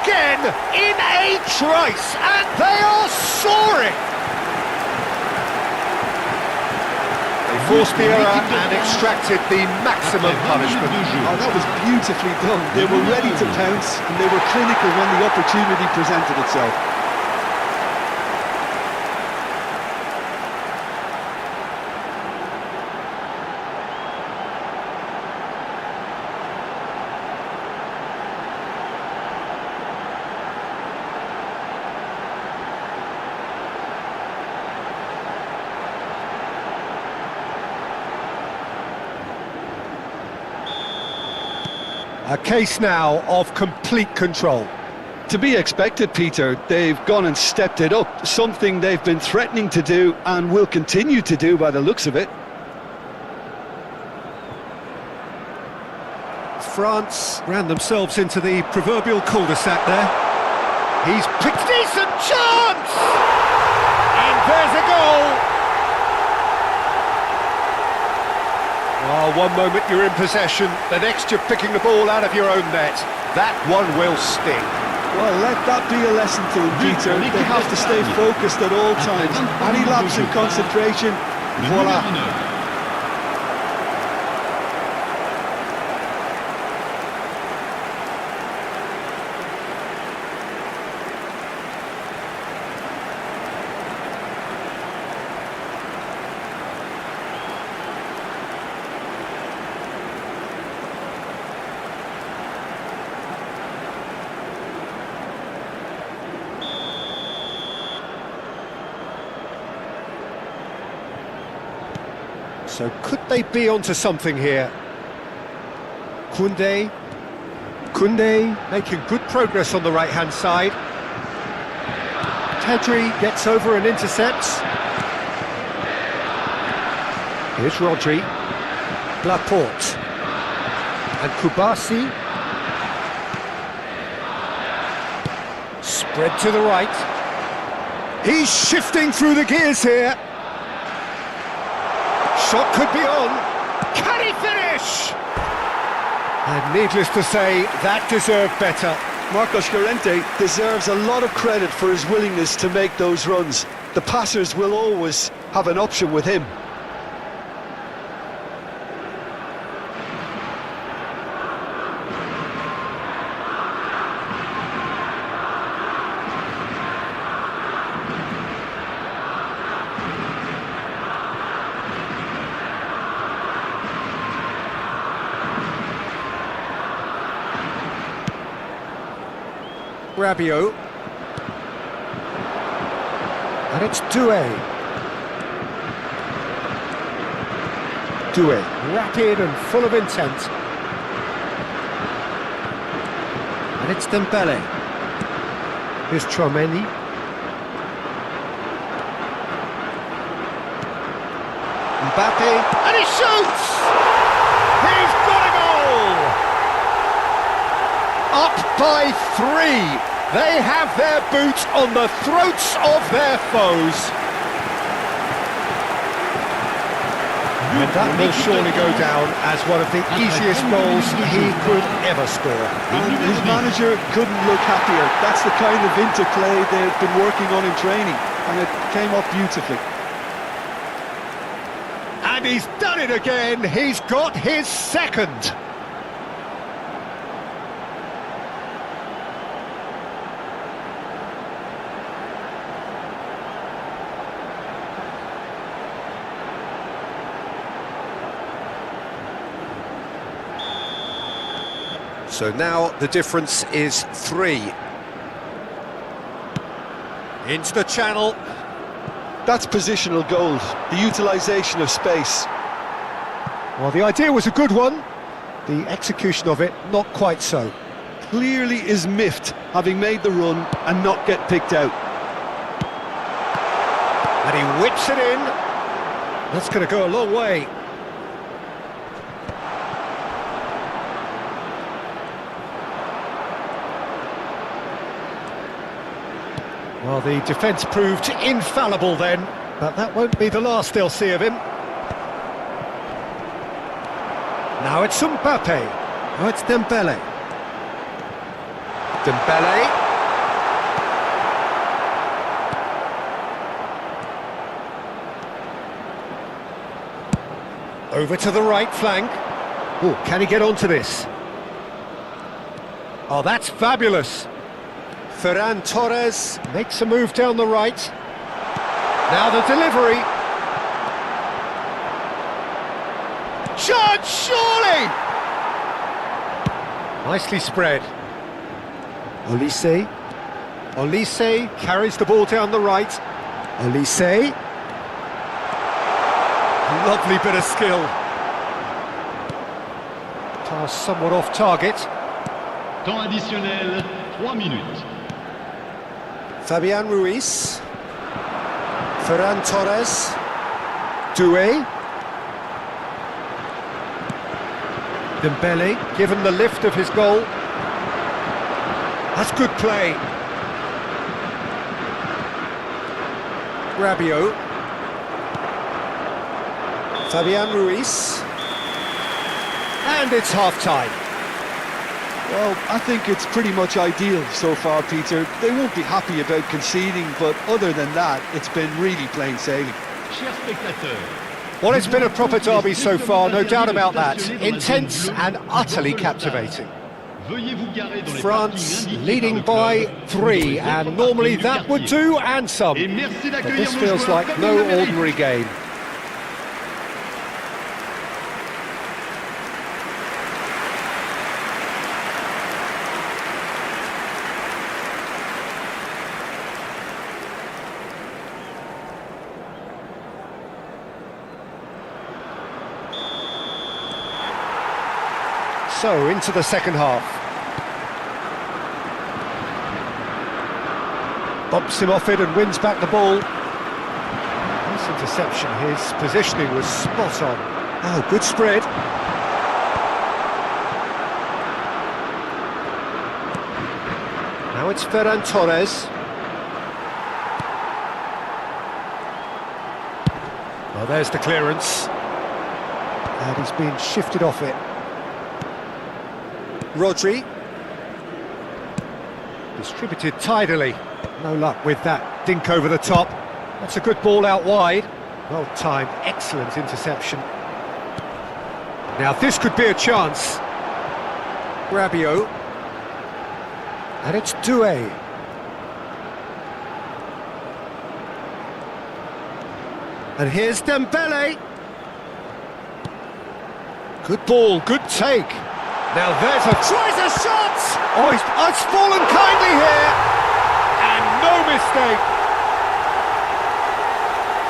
Again, in a trice, and they are soaring! They forced the error and extracted the maximum punishment. Oh, that was beautifully done. They were ready to pounce, and they were clinical when the opportunity presented itself. A case now of complete control. To be expected, Peter. They've gone and stepped it up, something they've been threatening to do and will continue to do by the looks of it. France ran themselves into the proverbial cul-de-sac there. He's picked decent chance! And there's a goal! Oh, one moment you're in possession, the next you're picking the ball out of your own net. That one will sting. Well, let that be a lesson to them, Peter. They have to stay focused at all times. Any lapse in concentration, voila. So could they be onto something here? Koundé making good progress on the right-hand side. Pedri gets over and intercepts. Here's Rodri. Laporte. And Kubasi. Spread to the right. He's shifting through the gears here. Shot could be on. Can he finish? And needless to say, that deserved better. Marcos Llorente deserves a lot of credit for his willingness to make those runs. The passers will always have an option with him. Rabiot. And it's Doué. Doué, rapid and full of intent. And it's Dembele. Here's Tchouaméni. Mbappe. And he shoots! He's got a goal! Up by 3. They have their boots on the throats of their foes. And that will surely go down as one of the easiest goals he could ever score. And his manager couldn't look happier. That's the kind of interplay they've been working on in training, and it came off beautifully. And he's done it again. He's got his second. So now the difference is 3. Into the channel. That's positional goal, the utilisation of space. Well, the idea was a good one. The execution of it, not quite so. Clearly is miffed, having made the run and not get picked out. And he whips it in. That's going to go a long way. Well, the defence proved infallible then, but that won't be the last they'll see of him. Now it's Mbappe. Now it's Dembele. Dembele. Over to the right flank. Oh, can he get onto this? Oh, that's fabulous. Ferran Torres makes a move down the right. Now the delivery. Shot, surely! Nicely spread. Olise. Olise carries the ball down the right. Olise. Lovely bit of skill. Pass somewhat off target. Temps additionnel, 3 minutes. Fabian Ruiz. Ferran Torres. Doué. Dembele, given the lift of his goal. That's good play. Rabiot. Fabian Ruiz. And it's half-time. Well, I think it's pretty much ideal so far, Peter. They won't be happy about conceding, but other than that, it's been really plain sailing. Chers spectateurs, Well, it's been a proper derby so far, no doubt about that. Intense and utterly captivating. veuillez vous garer dans les France parkings indiqués leading par le by club, 3, ou and d'autres normally parkings that du would quartier. do, and some. Et merci But d'accueillir this nos feels joueurs like comme no ils le méritent. ordinary game. So, into the second half. Bumps him off it and wins back the ball. Nice interception, his positioning was spot on. Oh, good spread. Now it's Ferran Torres. Well, there's the clearance. And he's been shifted off it. Rodri. Distributed tidily. No luck with that dink over the top. That's a good ball out wide. Well timed, excellent interception. Now this could be a chance. Rabiot. And it's Doué. And here's Dembele. Good ball, good take. Now there's a tries a shot! Oh, it's fallen kindly here! And no mistake!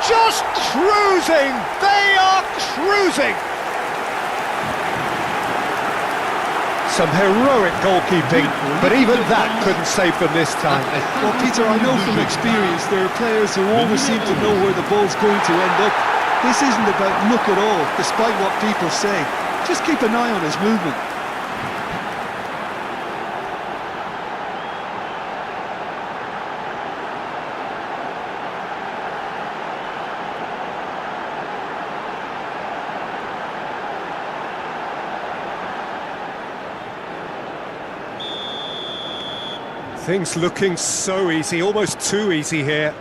Just cruising! They are cruising! Some heroic goalkeeping, but even that couldn't save them this time. Well, Peter, I know from experience there are players who always seem to know where the ball's going to end up. This isn't about luck at all, despite what people say. Just keep an eye on his movement. Things looking so easy, almost too easy here.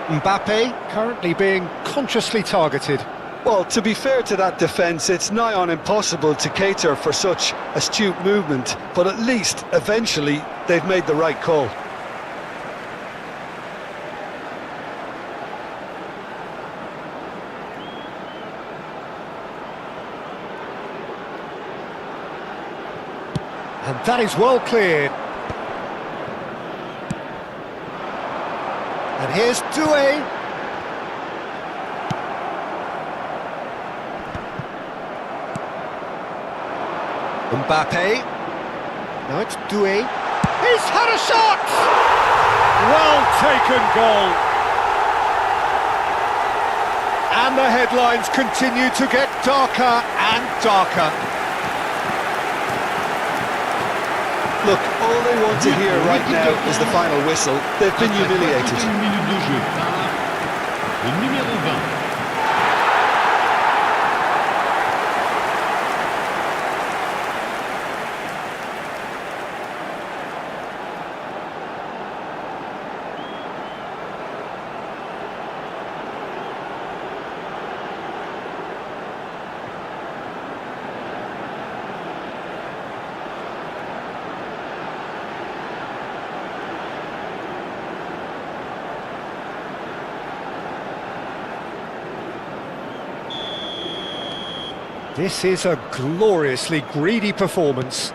Mbappe currently being consciously targeted. Well, to be fair to that defence, it's nigh on impossible to cater for such astute movement, but at least, eventually, they've made the right call. And that is well cleared. And here's Doué. Mbappe. Now it's Doué. He's had a shot! Well taken goal. And the headlines continue to get darker and darker. Look, all they want to hear right now is the final whistle. They've been humiliated. Une minute de jeu par le numéro 20. This is a gloriously greedy performance.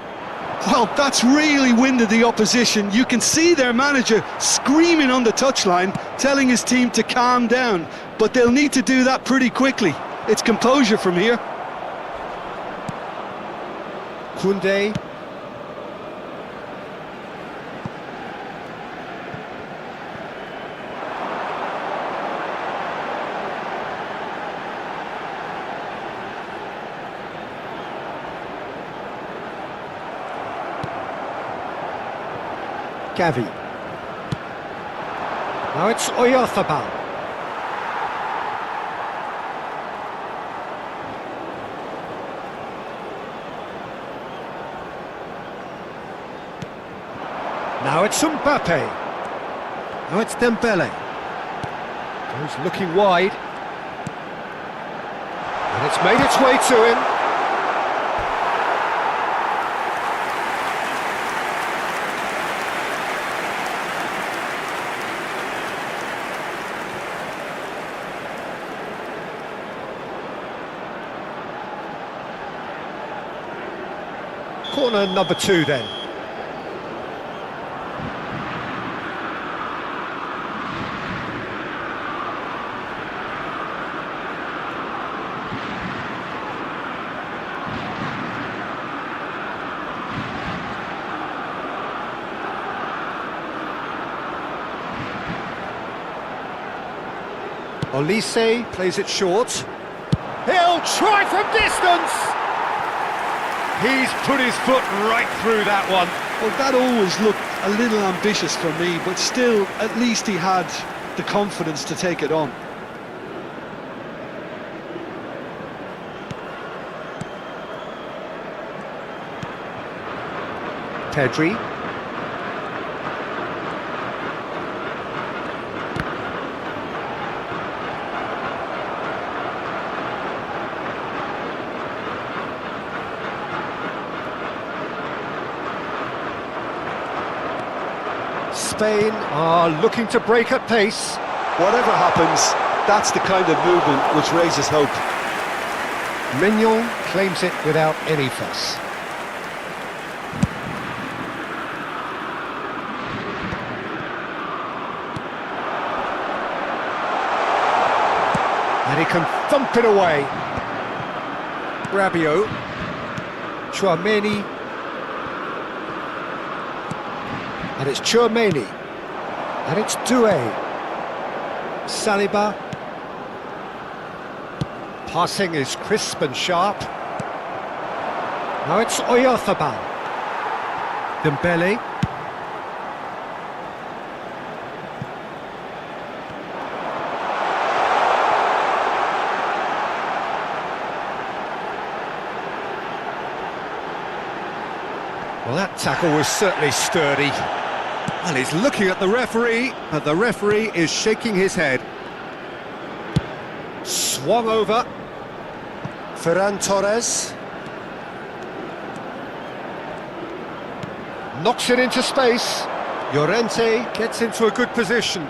Well, that's really winded the opposition. You can see their manager screaming on the touchline, telling his team to calm down. But they'll need to do that pretty quickly. It's composure from here. Koundé. Gavi. Now it's Oyarzabal. Now it's Mbappe. Now it's Dembele. Goes looking wide. And it's made its way to him. Corner number 2 then. Olise plays it short. He'll try from distance! He's put his foot right through that one. Well, that always looked a little ambitious for me, but still, at least he had the confidence to take it on. Pedri. Spain are looking to break at pace. Whatever happens, that's the kind of movement which raises hope. Mignon claims it without any fuss. And he can thump it away. Rabiot. Chouameni. And it's Chouameni. And it's Doué. Saliba. Passing is crisp and sharp. Now it's Oyarzabal. Dembele. Well, that tackle was certainly sturdy. Well, he's looking at the referee, but the referee is shaking his head. Swung over. Ferran Torres. Knocks it into space. Llorente gets into a good position.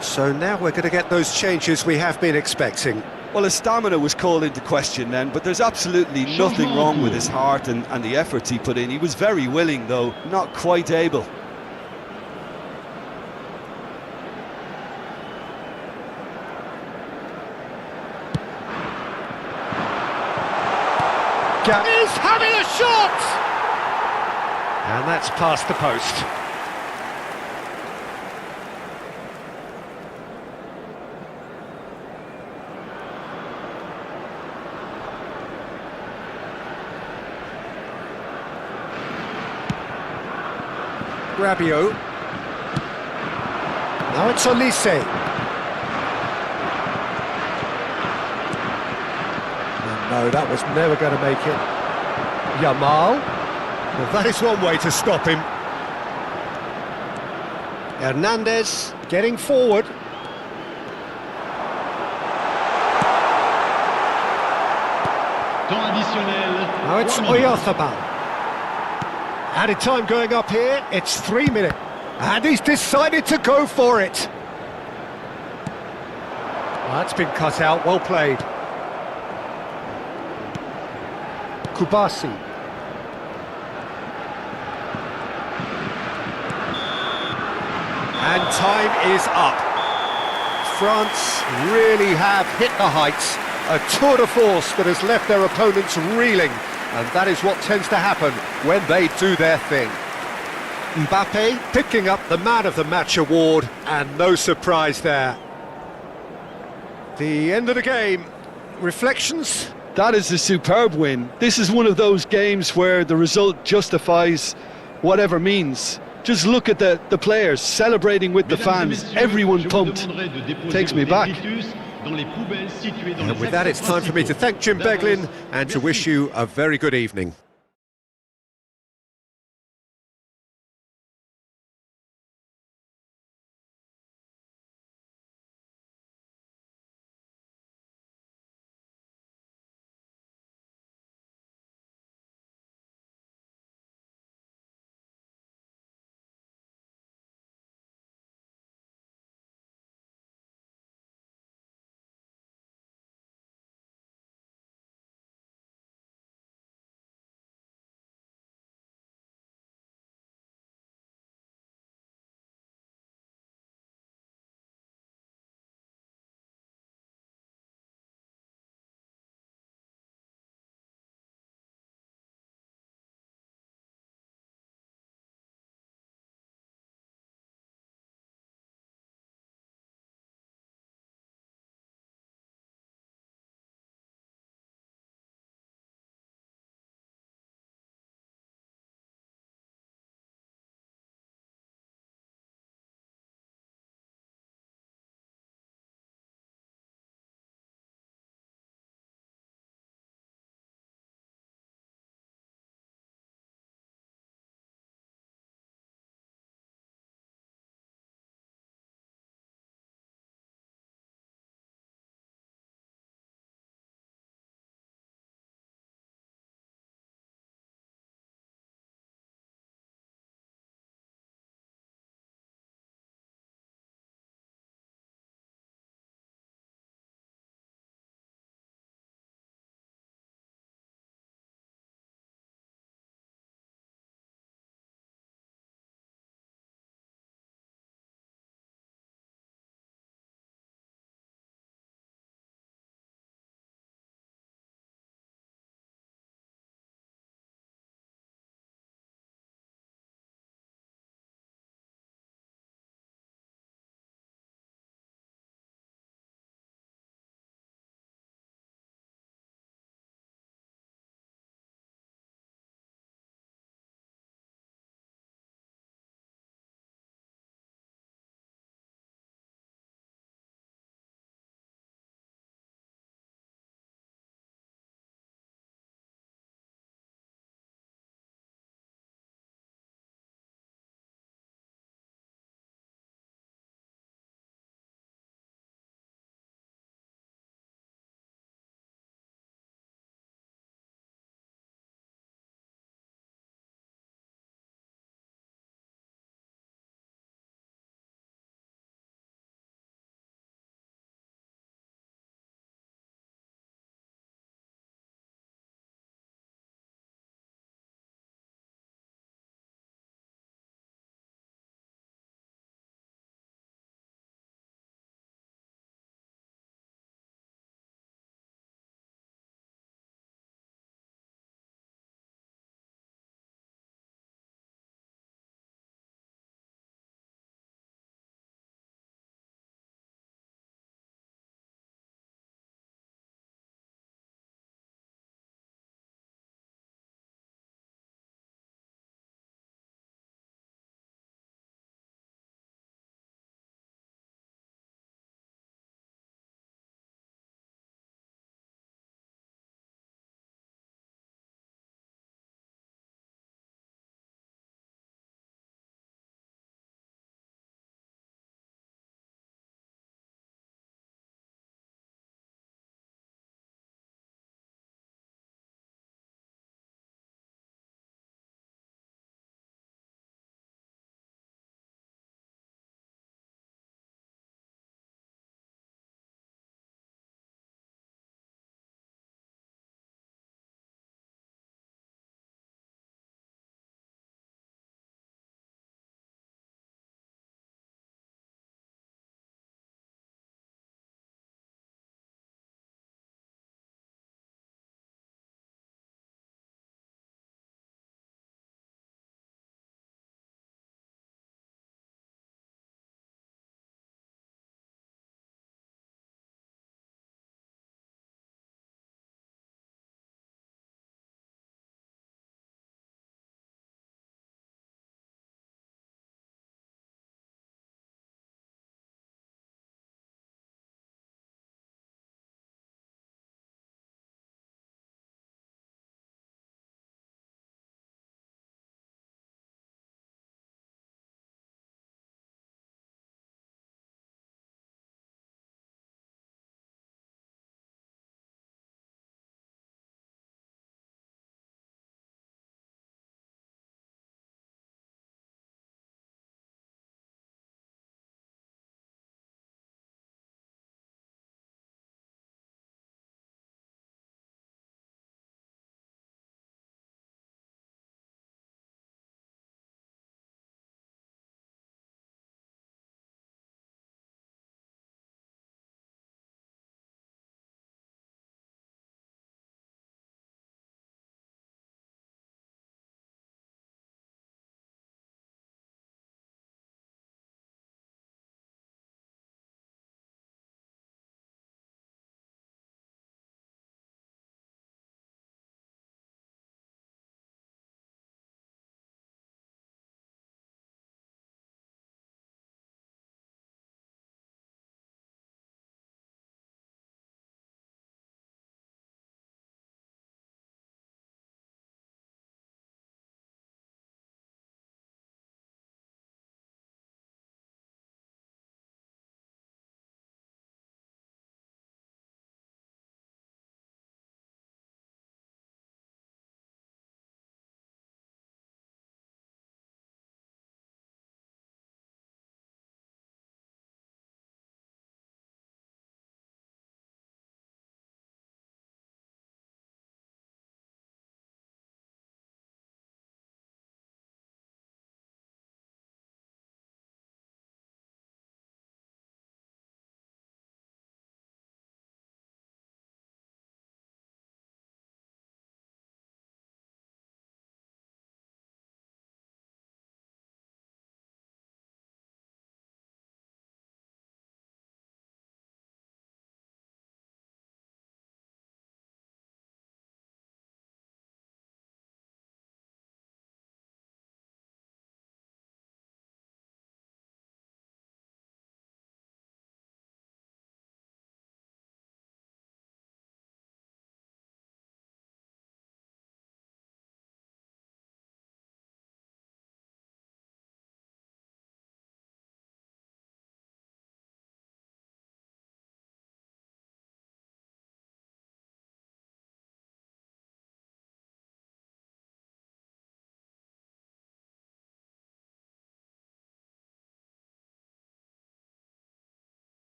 So now we're going to get those changes we have been expecting. Well, his stamina was called into question then, but there's absolutely nothing wrong with his heart and the efforts he put in. He was very willing, though, not quite able. He's having a shot! And that's past the post. Rabiot. Now it's Olise. No, that was never going to make it. Yamal. Well, that is one way to stop him. Hernandez getting forward. Temps additionnel. Now it's Oyarzabal. Added time going up here, it's 3 minutes. And he's decided to go for it. That's been cut out, well played. Kubasi. And time is up. France really have hit the heights. A tour de force that has left their opponents reeling. And that is what tends to happen when they do their thing. Mbappe picking up the Man of the Match award, and no surprise there. The end of the game. Reflections? That is a superb win. This is one of those games where the result justifies whatever means. Just look at the players celebrating with the fans, everyone pumped. Takes me back. And with that, it's time for me to thank Jim Beglin and to wish you a very good evening.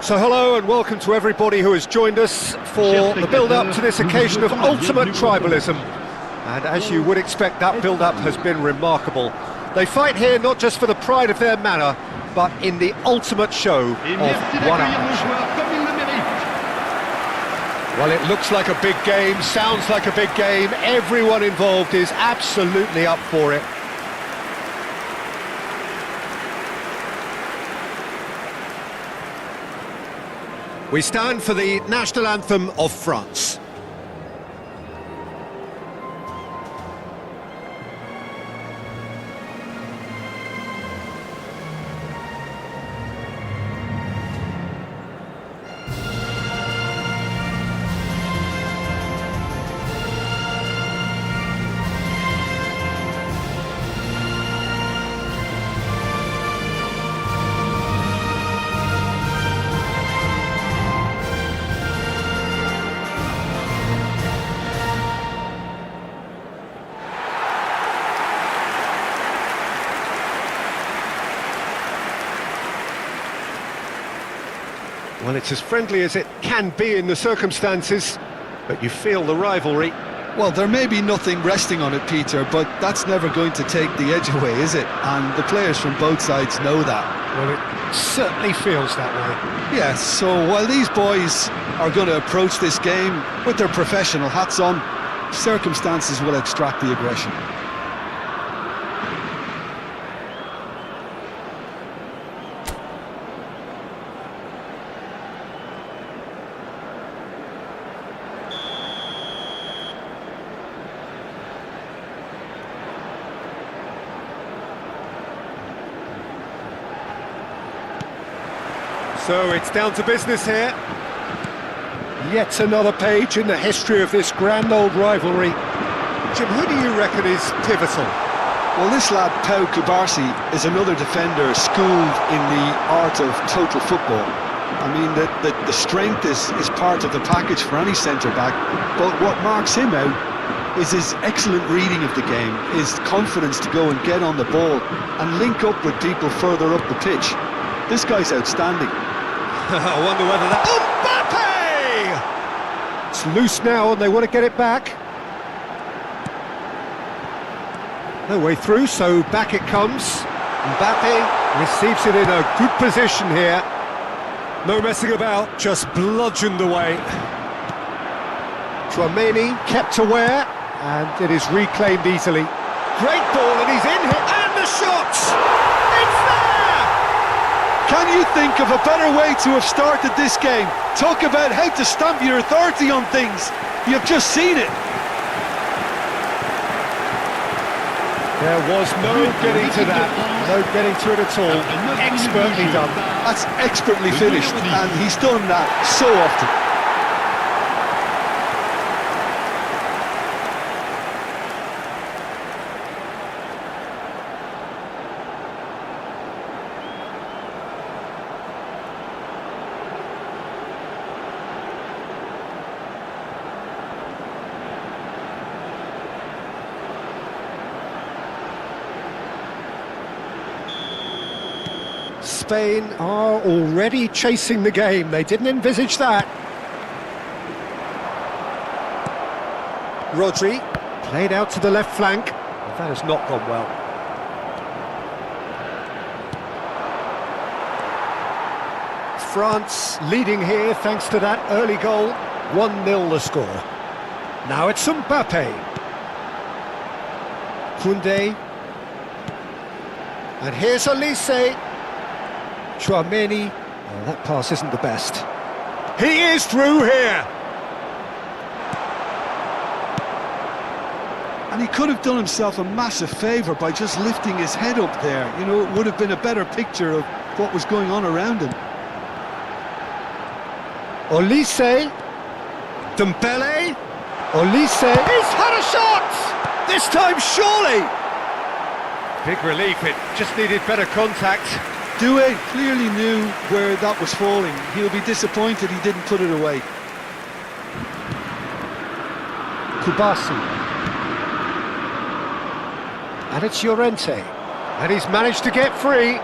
So hello and welcome to everybody who has joined us for the build-up to this occasion of ultimate tribalism. And as you would expect, that build-up has been remarkable. They fight here not just for the pride of their manor, but in the ultimate show of one-upmanship. Well, it looks like a big game, sounds like a big game. Everyone involved is absolutely up for it. We stand for the national anthem of France. Well, it's as friendly as it can be in the circumstances, but you feel the rivalry. Well, there may be nothing resting on it, Peter, but that's never going to take the edge away, is it? And the players from both sides know that. Well, it certainly feels that way. Yes, so while these boys are going to approach this game with their professional hats on, circumstances will extract the aggression. So it's down to business here. Yet another page in the history of this grand old rivalry. Jim, who do you reckon is pivotal? Well, this lad, Pau Cubarsí, is another defender schooled in the art of total football. I mean, the strength is part of the package for any centre-back, but what marks him out is his excellent reading of the game, his confidence to go and get on the ball and link up with people further up the pitch. This guy's outstanding. I wonder whether that... Mbappe! It's loose now and they want to get it back. No way through, so back it comes. Mbappe receives it in a good position here. No messing about, just bludgeoned away. Tchouaméni kept aware, and it is reclaimed easily. Great ball, and he's in here, and the shots! It's there! Can you think of a better way to have started this game? Talk about how to stamp your authority on things. You've just seen it. There was no getting to that, no getting to it at all. Expertly done. That's expertly finished, and he's done that so often. Spain are already chasing the game. They didn't envisage that. Rodri played out to the left flank. That has not gone well. France leading here thanks to that early goal. 1-0 the score. Now it's Mbappe. Koundé. And here's Olise. Tchouaméni, oh, that pass isn't the best. He is through here! And he could have done himself a massive favour by just lifting his head up there. You know, it would have been a better picture of what was going on around him. Olise, Dembele, Olise, he's had a shot! This time surely! Big relief, it just needed better contact. Doué clearly knew where that was falling. He'll be disappointed he didn't put it away. Cubarsí. And it's Llorente. And he's managed to get free.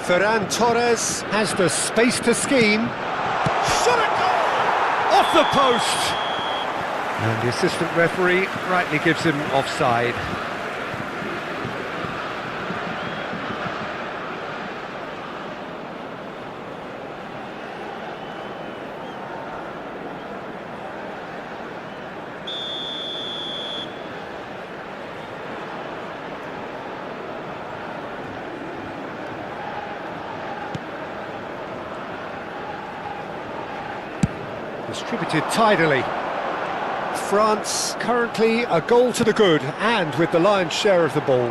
Ferran Torres has the space to scheme. Shot it goal! Off the post! And the assistant referee rightly gives him offside. Distributed tidily. France currently a goal to the good and with the lion's share of the ball.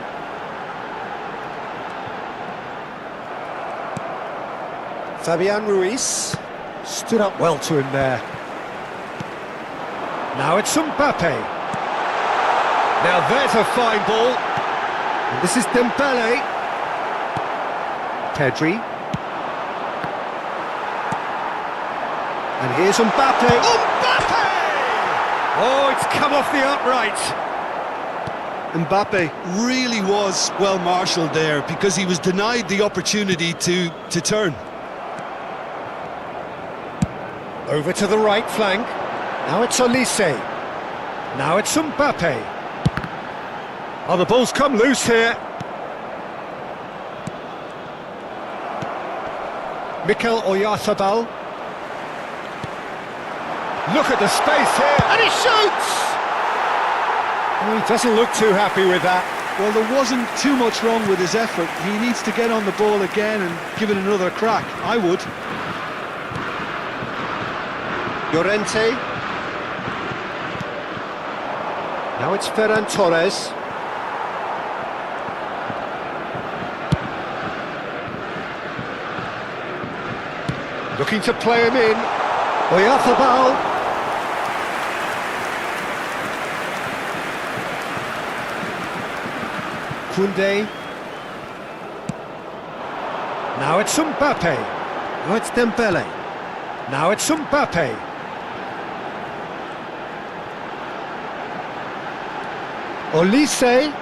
Fabian Ruiz stood up well to him there. Now it's Mbappe. Now there's a fine ball. And this is Dembele. Pedri. And here's Mbappe. Mbappe! Oh, it's come off the upright. Mbappe really was well marshalled there because he was denied the opportunity to turn. Over to the right flank. Now it's Olise. Now it's Mbappe. Oh, the ball's come loose here. Mikel Oyarzabal. Look at the space here, and he shoots! Oh, he doesn't look too happy with that. Well, there wasn't too much wrong with his effort. He needs to get on the ball again and give it another crack. I would. Llorente. Now it's Ferran Torres. Looking to play him in. Oyarzabal. Koundé. Now it's Mbappe. Now it's Dembele. Now it's Mbappe. Olise.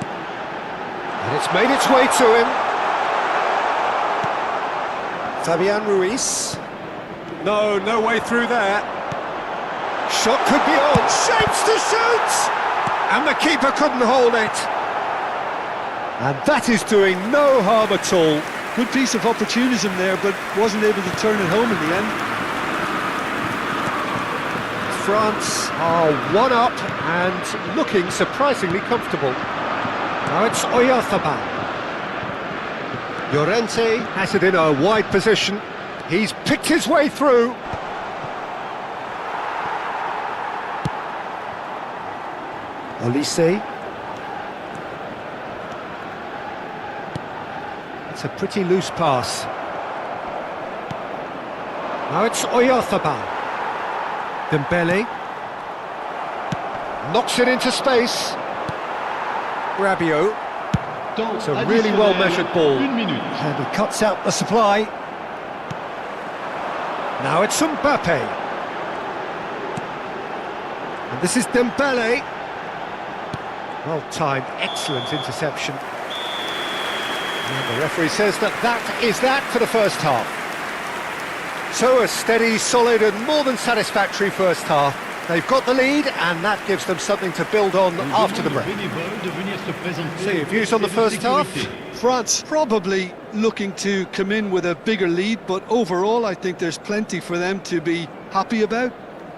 And it's made its way to him. Fabian Ruiz. No way through there. Shot could be on. Shapes to shoot! And the keeper couldn't hold it. And that is doing no harm at all. Good piece of opportunism there, but wasn't able to turn it home in the end. France are one up and looking surprisingly comfortable. Now it's Oyarzabal. Llorente has it in a wide position. He's picked his way through. Olise. It's a pretty loose pass. Now it's Oyarzabal. Dembele. Knocks it into space. Rabiot. It's a really well-measured ball. And he cuts out the supply. Now it's Mbappe. And this is Dembele. Well-timed, excellent interception. And the referee says that is that for the first half. So a steady, solid and more than satisfactory first half. They've got the lead and that gives them something to build on after the break. So your views on the first half? France probably looking to come in with a bigger lead, but overall I think there's plenty for them to be happy about.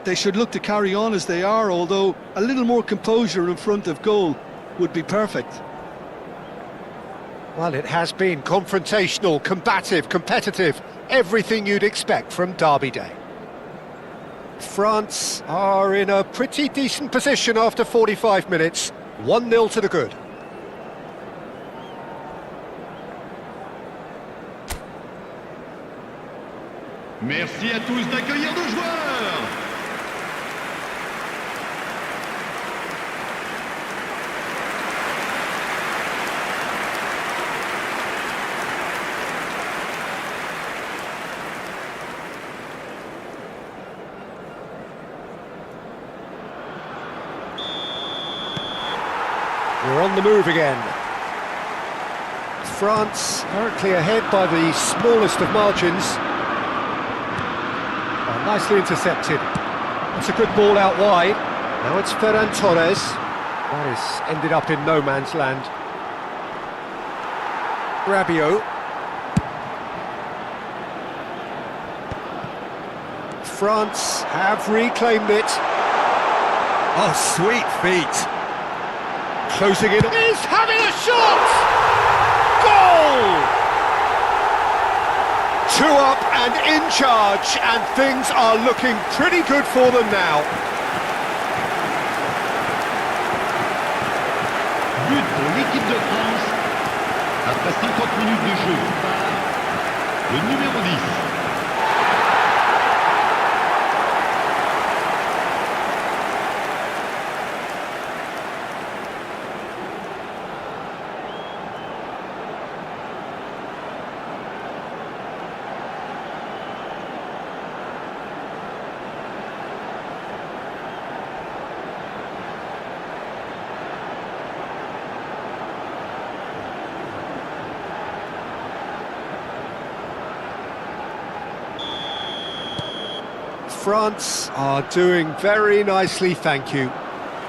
They should look to carry on as they are, although a little more composure in front of goal would be perfect. Well, it has been confrontational, combative, competitive, everything you'd expect from Derby Day. France are in a pretty decent position after 45 minutes, 1-0 to the good. Merci à tous d'accueillir nos joueurs. We're on the move again. France currently ahead by the smallest of margins. Oh, nicely intercepted. That's a good ball out wide. Now it's Ferran Torres. That has ended up in no man's land. Rabiot. France have reclaimed it. Oh, sweet feet. Closing in. He's having a shot! Goal! 2 up and in charge, and things are looking pretty good for them now. But pour l'équipe de France. Après 50 minutes de jeu, le numéro 10. France are doing very nicely, thank you.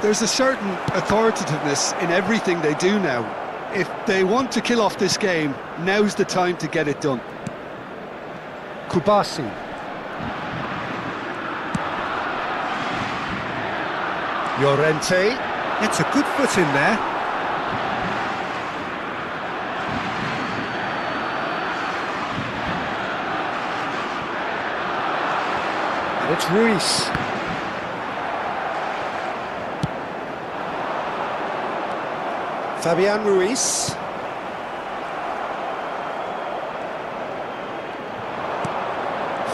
There's a certain authoritativeness in everything they do now. If they want to kill off this game, now's the time to get it done. Kubasi. Llorente. It's a good foot in there. And it's Ruiz. Fabian Ruiz.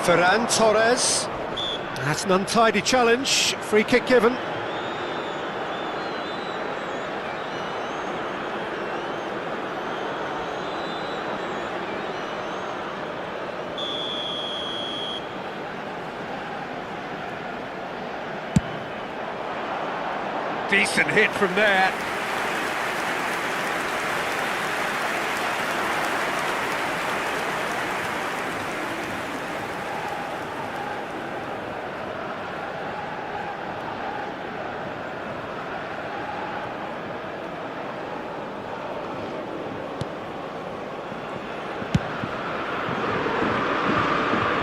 Ferran Torres. That's an untidy challenge. Free kick given. Decent hit from there.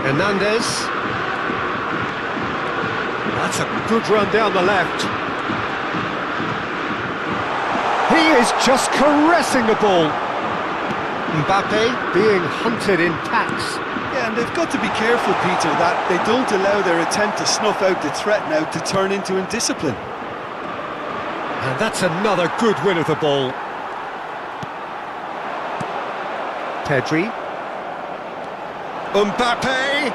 Hernandez. That's a good run down the left. He is just caressing the ball. Mbappe being hunted in packs. Yeah, and they've got to be careful, Peter, that they don't allow their attempt to snuff out the threat now to turn into indiscipline. And that's another good win of the ball. Pedri. Mbappe.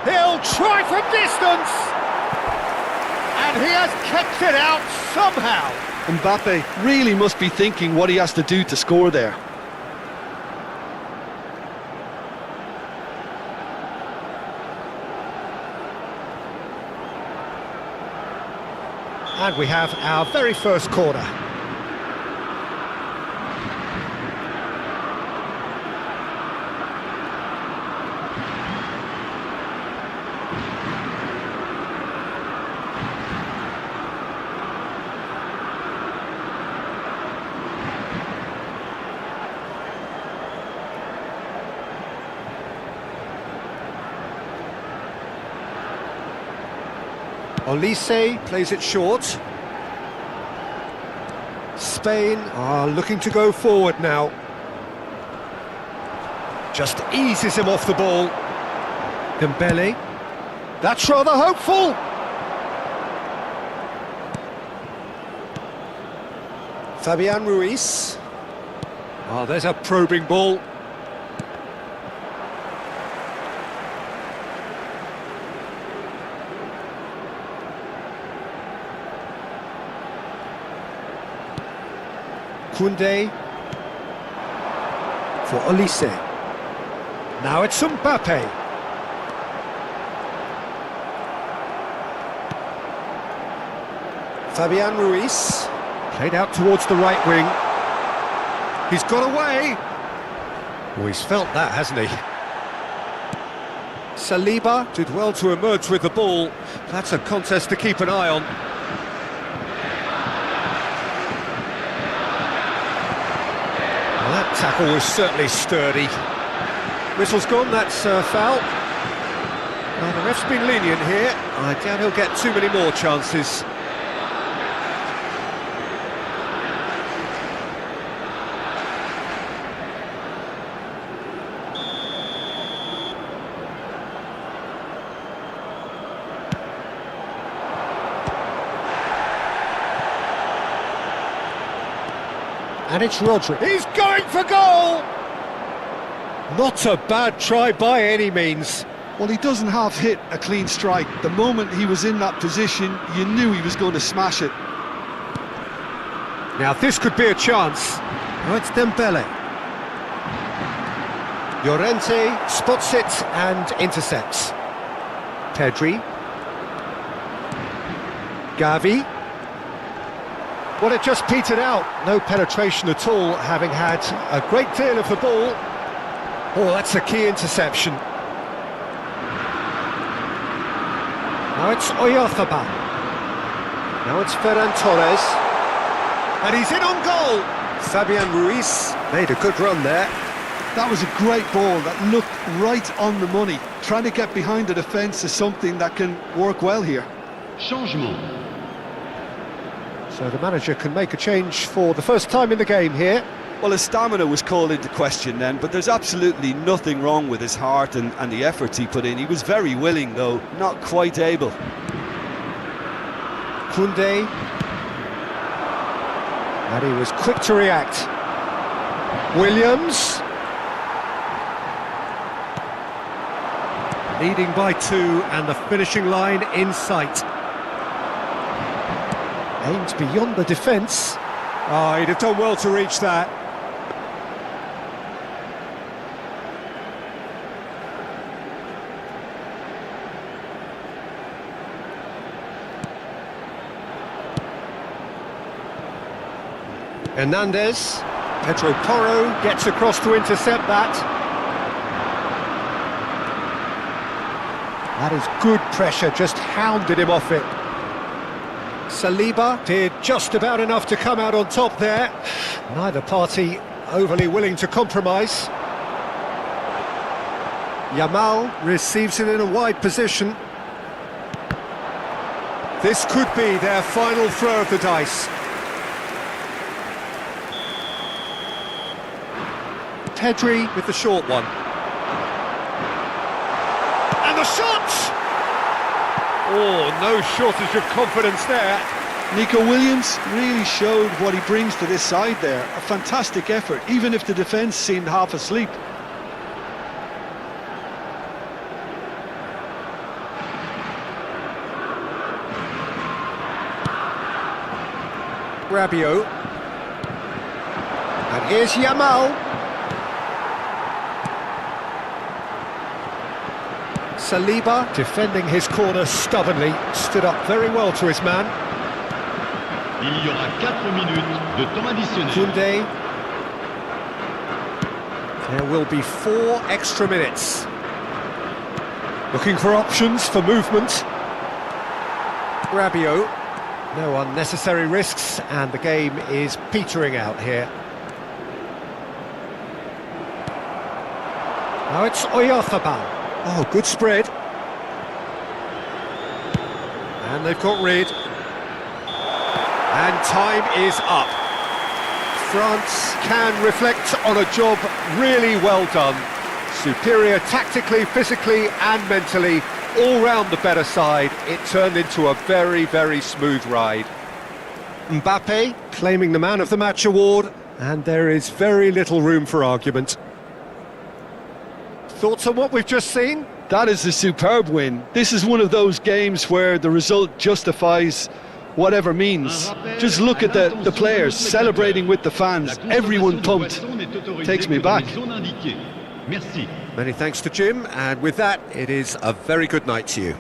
He'll try from distance. And he has kept it out somehow. Mbappe really must be thinking what he has to do to score there. And we have our very first corner. Olise plays it short. Spain are looking to go forward now. Just eases him off the ball. Dembele. That's rather hopeful. Fabian Ruiz. Oh, there's a probing ball. Koundé for Olise. Now it's Mbappe. Fabian Ruiz played out towards the right wing. He's got away. Well, he's felt that, hasn't he? Saliba did well to emerge with the ball. That's a contest to keep an eye on. Well, that tackle was certainly sturdy. Whistle's gone, that's a foul. Well, the ref's been lenient here. I doubt he'll get too many more chances. And it's Rodri. He's going for goal! Not a bad try by any means. Well, he doesn't half hit a clean strike. The moment he was in that position, you knew he was going to smash it. Now this could be a chance. Oh, it's Dembele. Llorente spots it and intercepts. Pedri. Gavi. Well, it just petered out. No penetration at all, having had a great deal of the ball. Oh, that's a key interception. Now it's Oyarzabal. Now it's Ferran Torres. And he's in on goal. Fabian Ruiz made a good run there. That was a great ball that looked right on the money. Trying to get behind the defence is something that can work well here. Changement. So the manager can make a change for the first time in the game here. Well, his stamina was called into question then, but there's absolutely nothing wrong with his heart and the efforts he put in. He was very willing, though, not quite able. Koundé. And he was quick to react. Williams. Leading by 2 and the finishing line in sight. Aims beyond the defence. Oh, he'd have done well to reach that. Hernandez. Pedro Porro gets across to intercept that. That is good pressure, just hounded him off it. Saliba did just about enough to come out on top there. Neither party overly willing to compromise. Yamal receives it in a wide position. This could be their final throw of the dice. Pedri with the short one. And the shot! Oh, no shortage of confidence there. Nico Williams really showed what he brings to this side there. A fantastic effort, even if the defence seemed half asleep. Rabiot. And here's Yamal. Saliba, defending his corner stubbornly, stood up very well to his man. Il y aura 4 minutes de temps additionnel. Koundé. There will be 4 extra minutes. Looking for options for movement. Rabiot. No unnecessary risks, and the game is petering out here. Now it's Oyarzabal. Oh, good spread. And they've got rid. And time is up. France can reflect on a job really well done. Superior tactically, physically and mentally. All round the better side. It turned into a very, very smooth ride. Mbappe claiming the Man of the Match award. And there is very little room for argument. Thoughts on what we've just seen? That is a superb win. This is one of those games where the result justifies whatever means. Just look at the players celebrating with the fans. Everyone pumped. Takes me back. Many thanks to Jim, and with that, it is a very good night to you.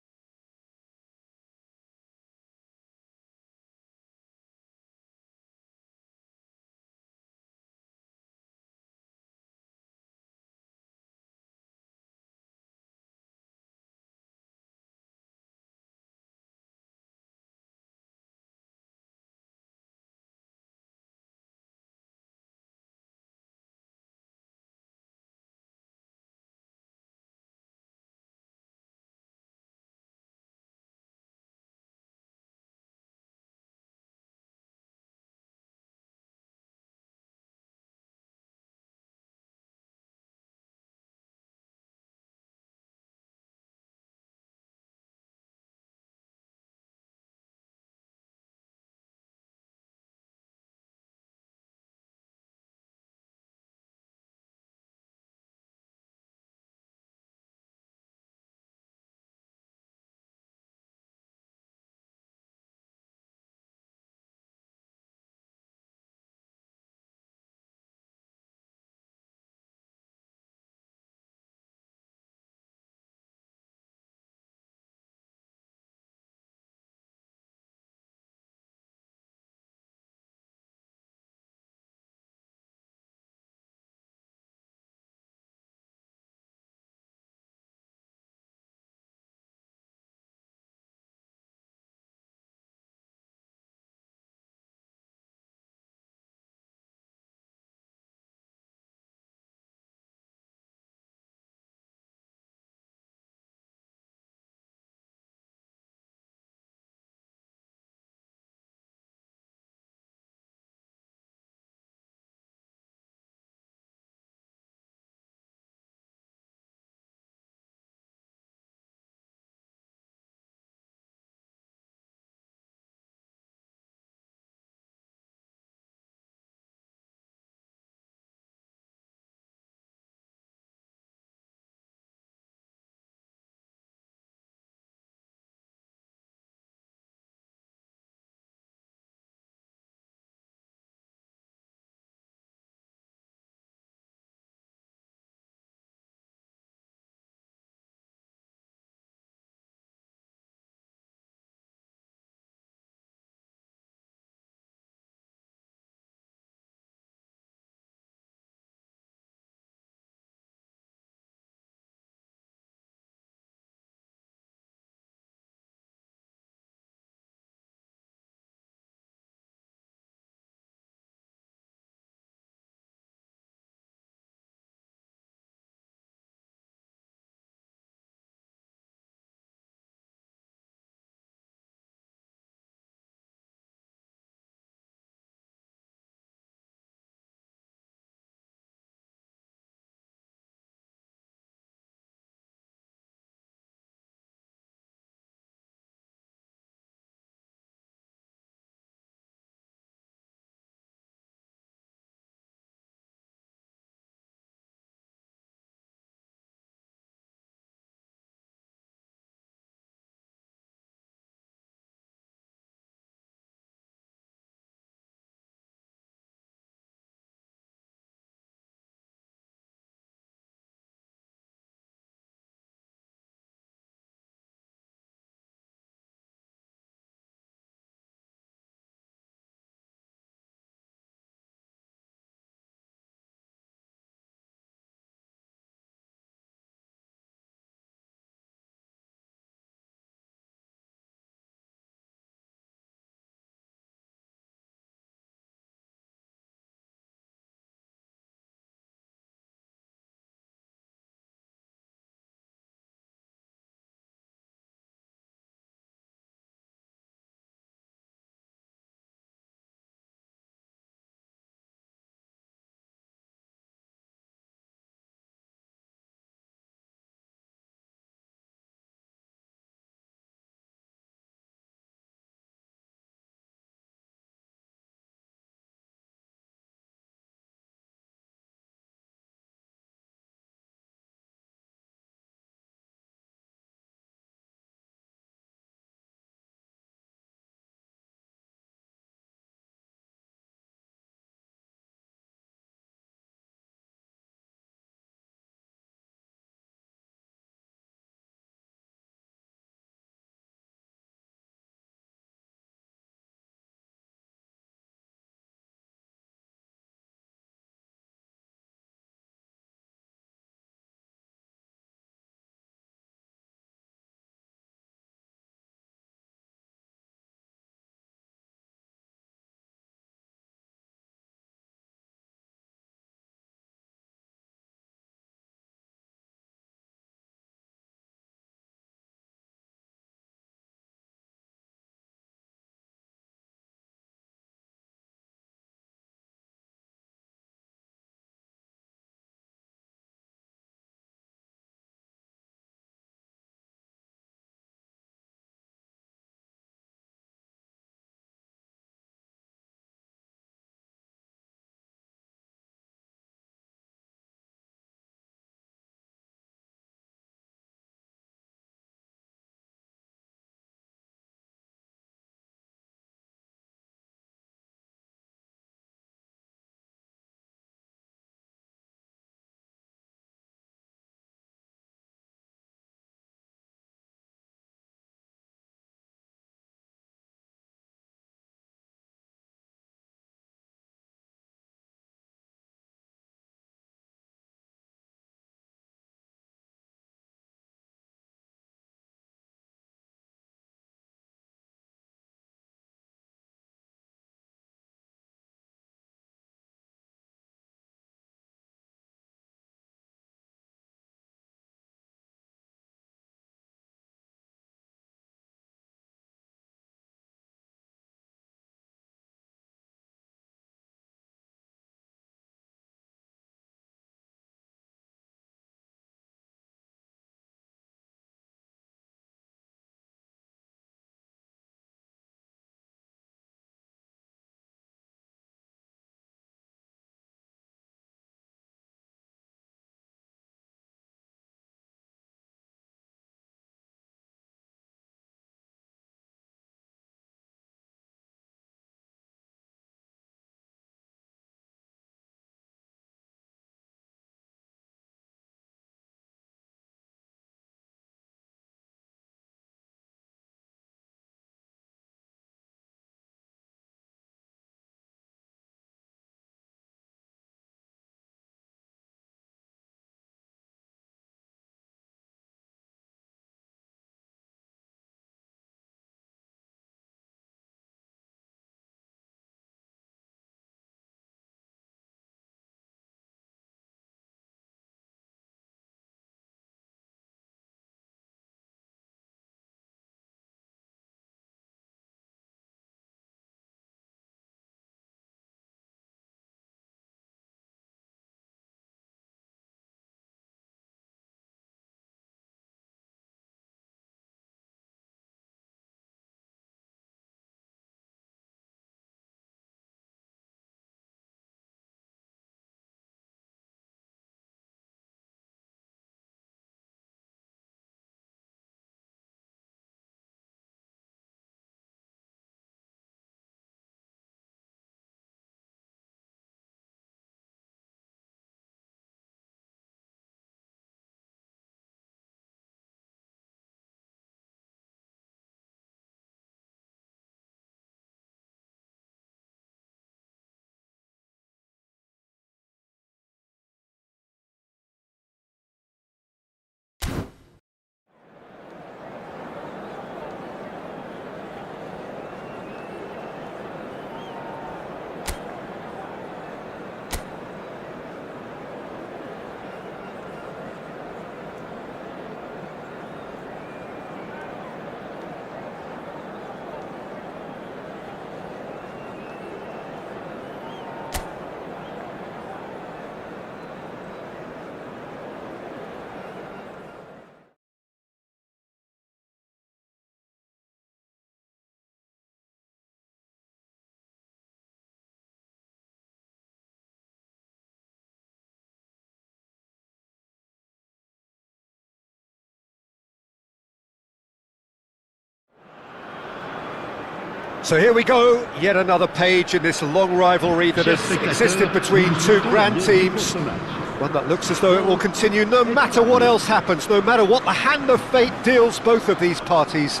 So here we go, yet another page in this long rivalry that has existed between two grand teams. One that looks as though it will continue no matter what else happens, no matter what the hand of fate deals both of these parties.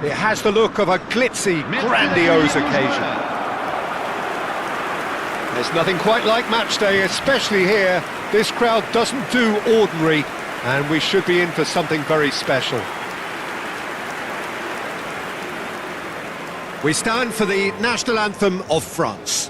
It has the look of a glitzy, grandiose occasion. There's nothing quite like match day, especially here. This crowd doesn't do ordinary, and we should be in for something very special. We stand for the national anthem of France.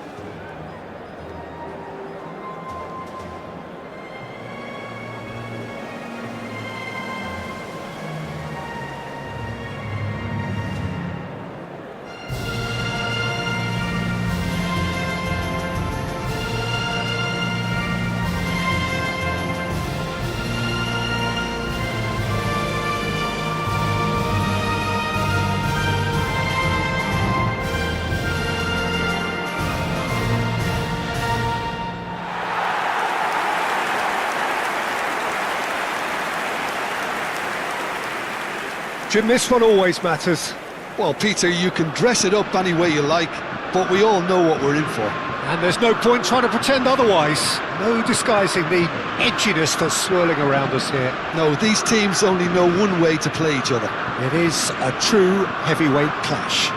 Jim, this one always matters. Well, Peter, you can dress it up any way you like, but we all know what we're in for. And there's no point trying to pretend otherwise. No disguising the edginess that's swirling around us here. No, these teams only know one way to play each other. It is a true heavyweight clash.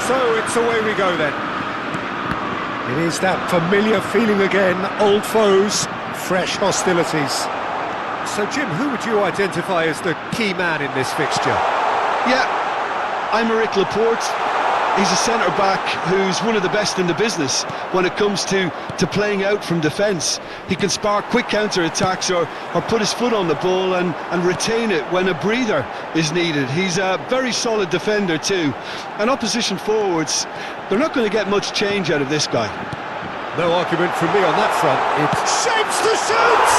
So it's away we go then. It is that familiar feeling again, old foes, fresh hostilities. So Jim, who would you identify as the key man in this fixture? Yeah, Aymeric Laporte. He's a centre-back who's one of the best in the business when it comes to playing out from defence. He can spark quick counter-attacks or put his foot on the ball and retain it when a breather is needed. He's a very solid defender too. And opposition forwards, they're not going to get much change out of this guy. No argument from me on that front. It shapes the shoots!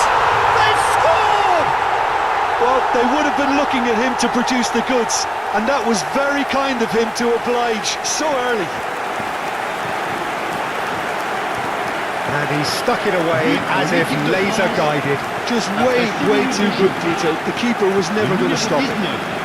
They've scored! Well, they would have been looking at him to produce the goods, and that was very kind of him to oblige so early. And he stuck it away as if laser guided. Just way too good, Peter. The keeper was never going to stop it.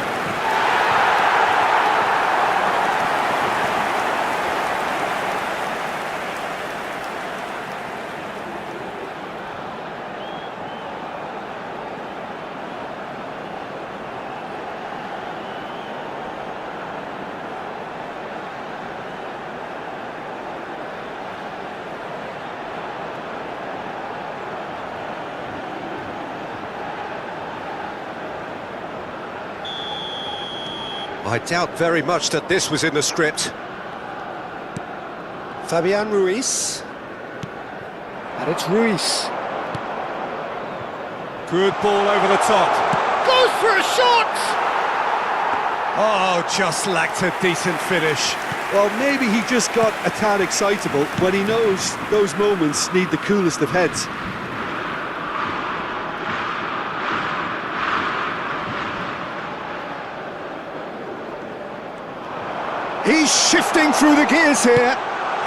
I doubt very much that this was in the script. Fabian Ruiz. And it's Ruiz. Good ball over the top. Goes for a shot! Oh, just lacked a decent finish. Well, maybe he just got a tad excitable when he knows those moments need the coolest of heads. He's shifting through the gears here.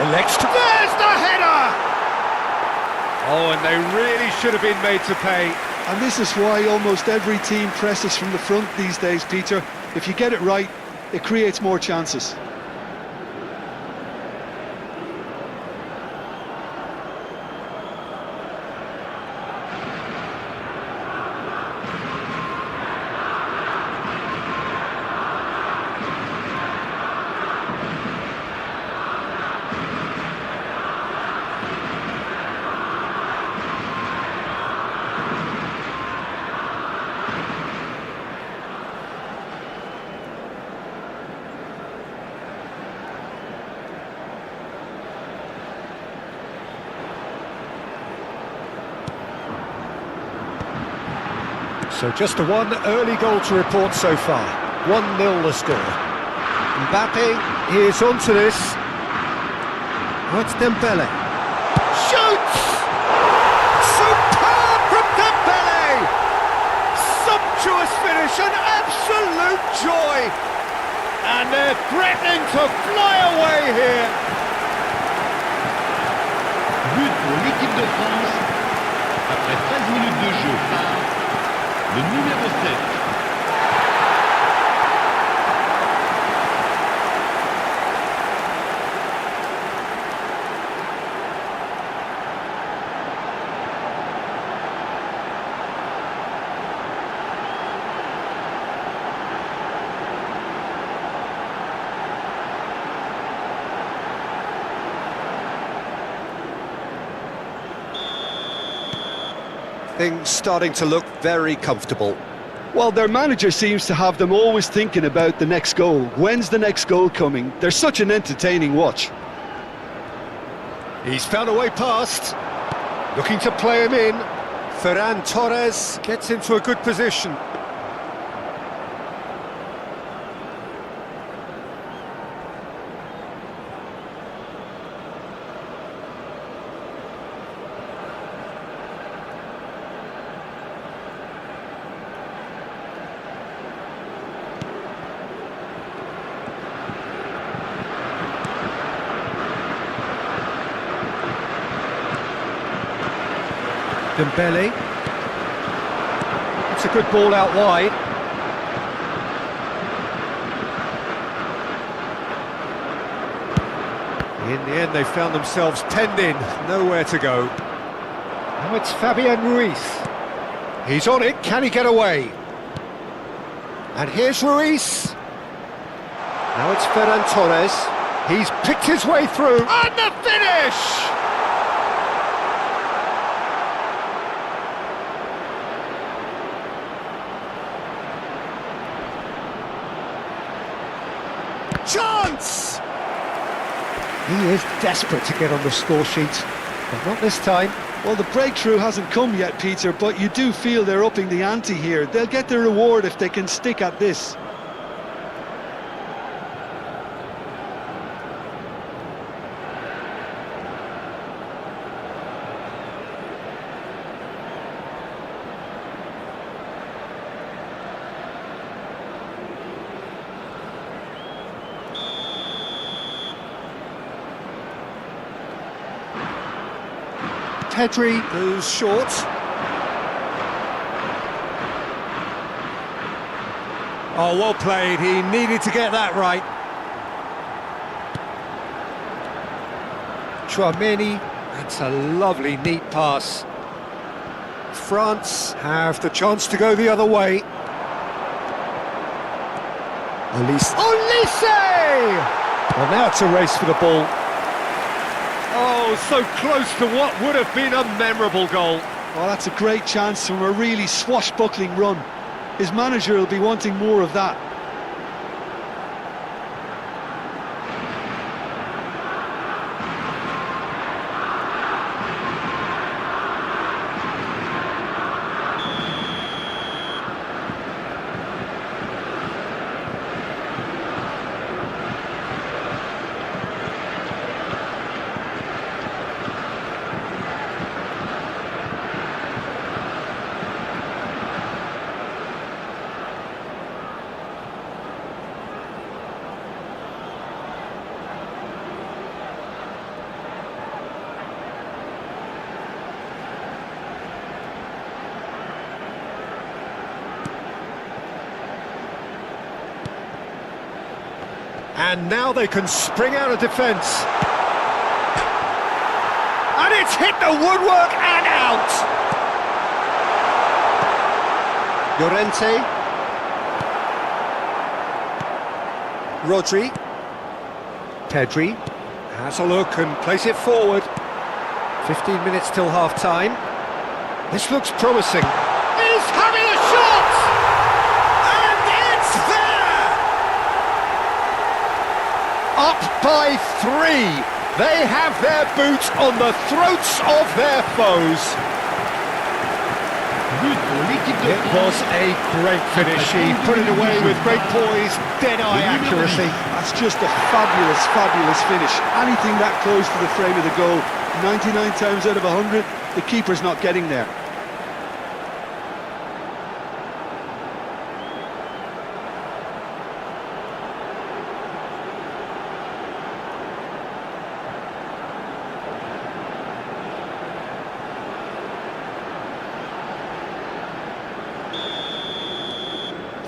Elects to... There's the header! Oh, and they really should have been made to pay. And this is why almost every team presses from the front these days, Peter. If you get it right, it creates more chances. So just the one early goal to report so far. 1-0 the score. Mbappe is onto this. Oh, it's Dembele. Shoots! Superb from Dembele! Sumptuous finish, an absolute joy! And they're threatening to fly away here. But pour l'équipe de France, après 13 minutes de jeu par le numéro 7. Things starting to look very comfortable. Well, their manager seems to have them always thinking about the next goal. When's the next goal coming? They're such an entertaining watch. He's found a way past. Looking to play him in. Ferran Torres gets into a good position. Dembele. It's a good ball out wide. In the end, they found themselves penned in, nowhere to go. Now it's Fabian Ruiz. He's on it, can he get away? And here's Ruiz. Now it's Ferran Torres. He's picked his way through. And the finish! Chance! He is desperate to get on the score sheet, but not this time. Well, the breakthrough hasn't come yet, Peter, but you do feel they're upping the ante here. They'll get their reward if they can stick at this. Pedri goes short. Oh, well played. He needed to get that right. Chouameni, that's a lovely, neat pass. France have the chance to go the other way. Olise! Well, now it's a race for the ball. Oh, so close to what would have been a memorable goal. Well, that's a great chance from a really swashbuckling run. His manager will be wanting more of that. And now they can spring out of defence. And it's hit the woodwork and out! Llorente. Rodri. Pedri has a look and plays it forward. 15 minutes till half-time. This looks promising. He's having a shot! And it's there! Up by 3. They have their boot on the throats of their foes. But pour l'équipe de It was a great finish. He put it away with great poise, dead-eye accuracy. That's just a fabulous, fabulous finish. Anything that close to the frame of the goal, 99 times out of 100, the keeper's not getting there.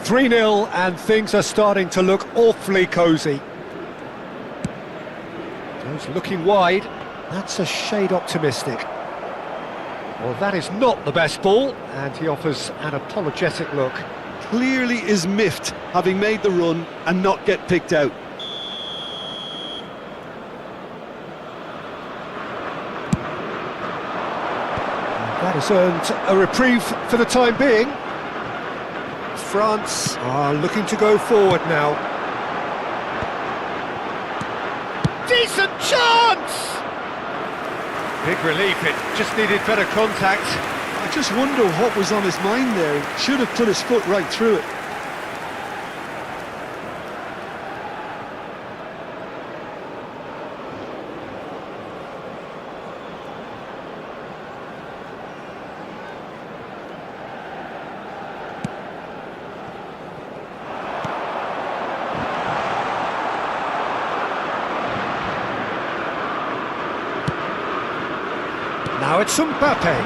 Three 0 and things are starting to look awfully cosy. Goes looking wide. That's a shade optimistic. Well, that is not the best ball, and he offers an apologetic look. Clearly is miffed, having made the run and not get picked out. That has earned a reprieve for the time being. France are looking to go forward now. Decent chance! Big relief, it just needed better contact. I just wonder what was on his mind there. He should have put his foot right through it. Now it's Mbappe.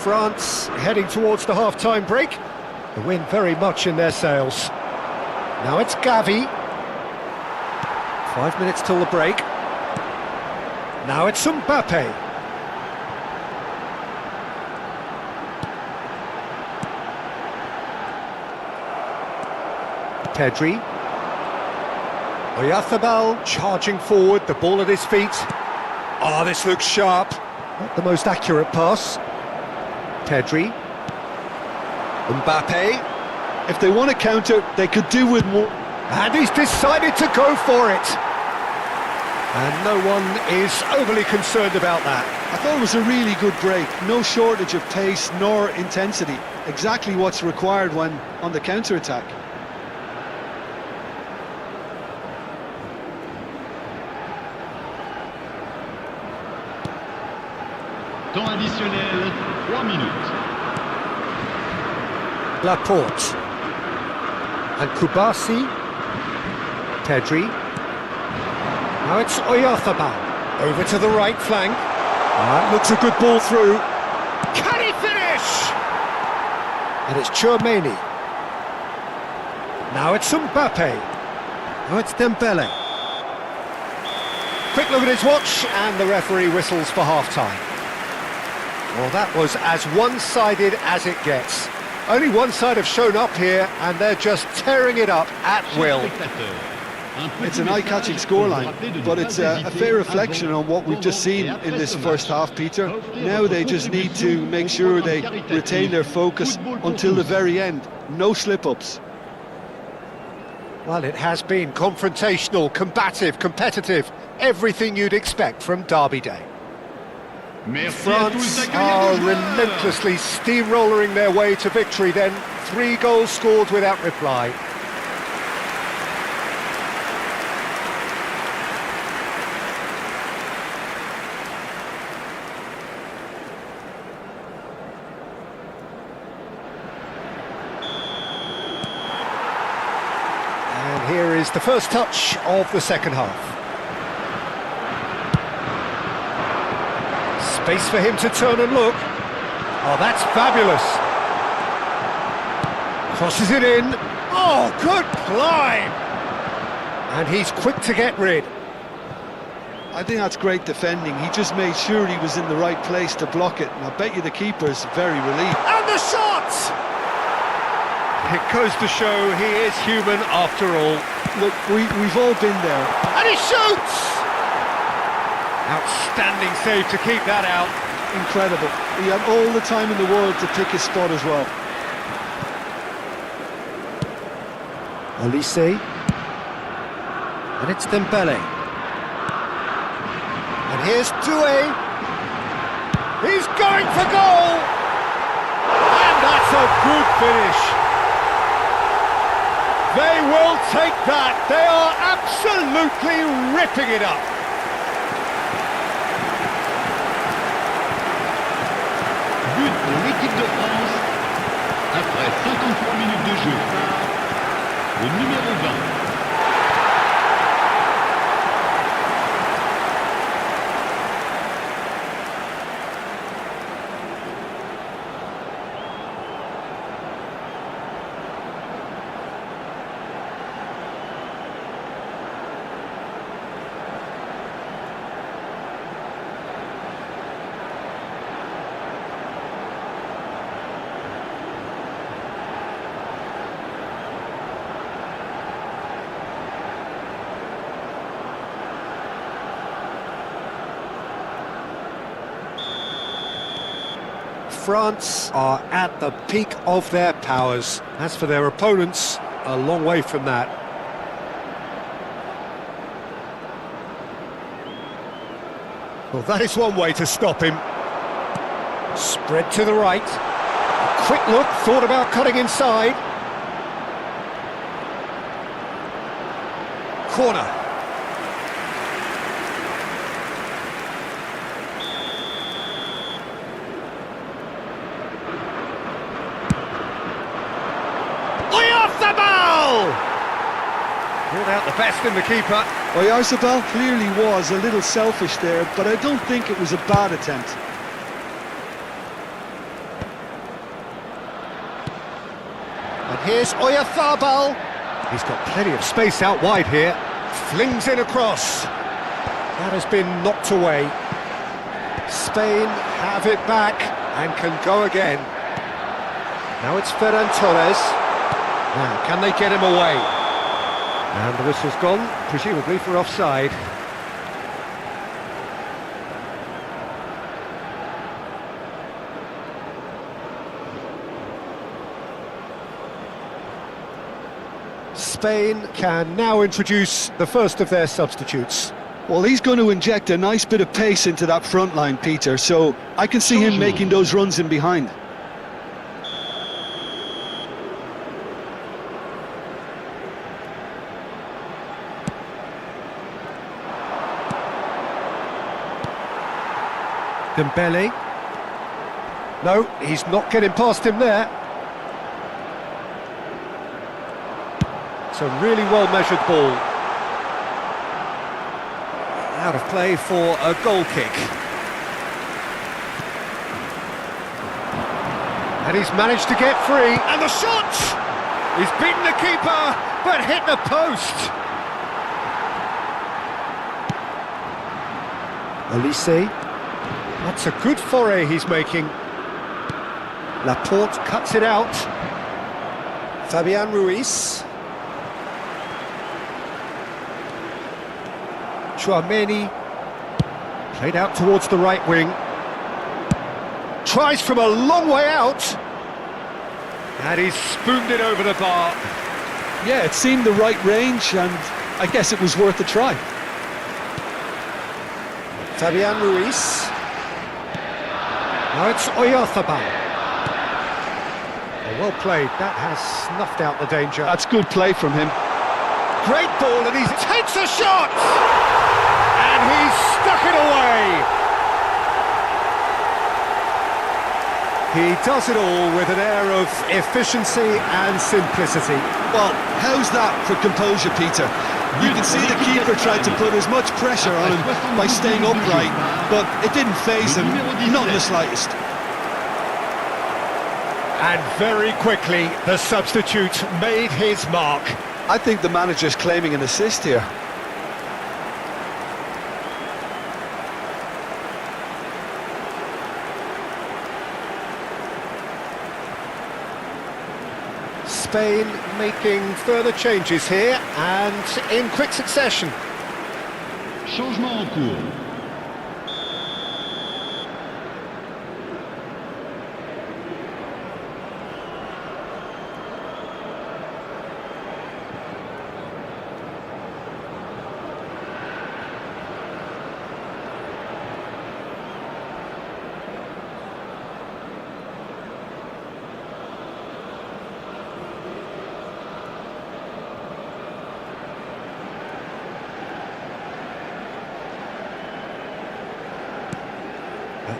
France heading towards the half-time break. The wind very much in their sails. Now it's Gavi. 5 minutes till the break. Now it's Mbappe. Pedri. Oyarzabal charging forward, the ball at his feet. Oh, this looks sharp. Not the most accurate pass. Pedri. Mbappe. If they want to counter, they could do with more. And he's decided to go for it. And no one is overly concerned about that. I thought it was a really good break. No shortage of pace nor intensity. Exactly what's required when on the counter-attack. Temps additionnel, 3 minutes. Laporte. And Kubasi. Pedri. Now it's Oyarzabal. Over to the right flank. That looks a good ball through. Can he finish? And it's Tchouaméni. Now it's Mbappe. Now it's Dembele. Quick look at his watch, and the referee whistles for half-time. Well, that was as one-sided as it gets. Only one side have shown up here, and they're just tearing it up at will. It's an eye-catching scoreline, but it's a fair reflection on what we've just seen in this first half, Peter. Now they just need to make sure they retain their focus until the very end. No slip-ups. Well, it has been confrontational, combative, competitive, everything you'd expect from Derby Day. France are relentlessly steamrolling their way to victory then. 3 goals scored without reply. And here is the first touch of the second half. Space for him to turn and look. Oh, that's fabulous. Crosses it in. Oh, good climb. And he's quick to get rid. I think that's great defending. He just made sure he was in the right place to block it. And I bet you the keeper's very relieved. And the shot! It goes to show he is human after all. Look, we've all been there. And he shoots! Outstanding save to keep that out. Incredible. He had all the time in the world to pick his spot as well. Olise. And it's Dembele. And here's Doué. He's going for goal! And that's a good finish. They will take that. They are absolutely ripping it up. But pour l'équipe de France, après 53 minutes de jeu, le numéro 20. France are at the peak of their powers. As for their opponents, a long way from that. Well, that is one way to stop him. Spread to the right. A quick look, thought about cutting inside. Corner. Brought out the best in the keeper. Oyarzabal clearly was a little selfish there, but I don't think it was a bad attempt. And here's Oyarzabal. He's got plenty of space out wide here. Flings in across. That has been knocked away. Spain have it back and can go again. Now it's Ferran Torres. Now, can they get him away? And the whistle's gone, presumably for offside. Spain can now introduce the first of their substitutes. Well, he's going to inject a nice bit of pace into that front line, Peter, so I can see him making those runs in behind. Dembele. No, he's not getting past him there. It's a really well-measured ball. Out of play for a goal kick. And he's managed to get free. And the shot! He's beaten the keeper, but hit the post. Olise. That's a good foray he's making. Laporte cuts it out. Fabian Ruiz. Chouameni. Played out towards the right wing. Tries from a long way out. And he's spooned it over the bar. Yeah, it seemed the right range, and I guess it was worth a try. Fabian Ruiz. Now it's Oyarzabal. Well played, that has snuffed out the danger. That's good play from him. Great ball, and he takes a shot! And he's stuck it away! He does it all with an air of efficiency and simplicity. Well, how's that for composure, Peter? You can see the keeper tried to put as much pressure on him by staying upright, but it didn't faze him, not in the slightest. And very quickly, the substitute made his mark. I think the manager's claiming an assist here. Spain making further changes here, and in quick succession. Changement en cours.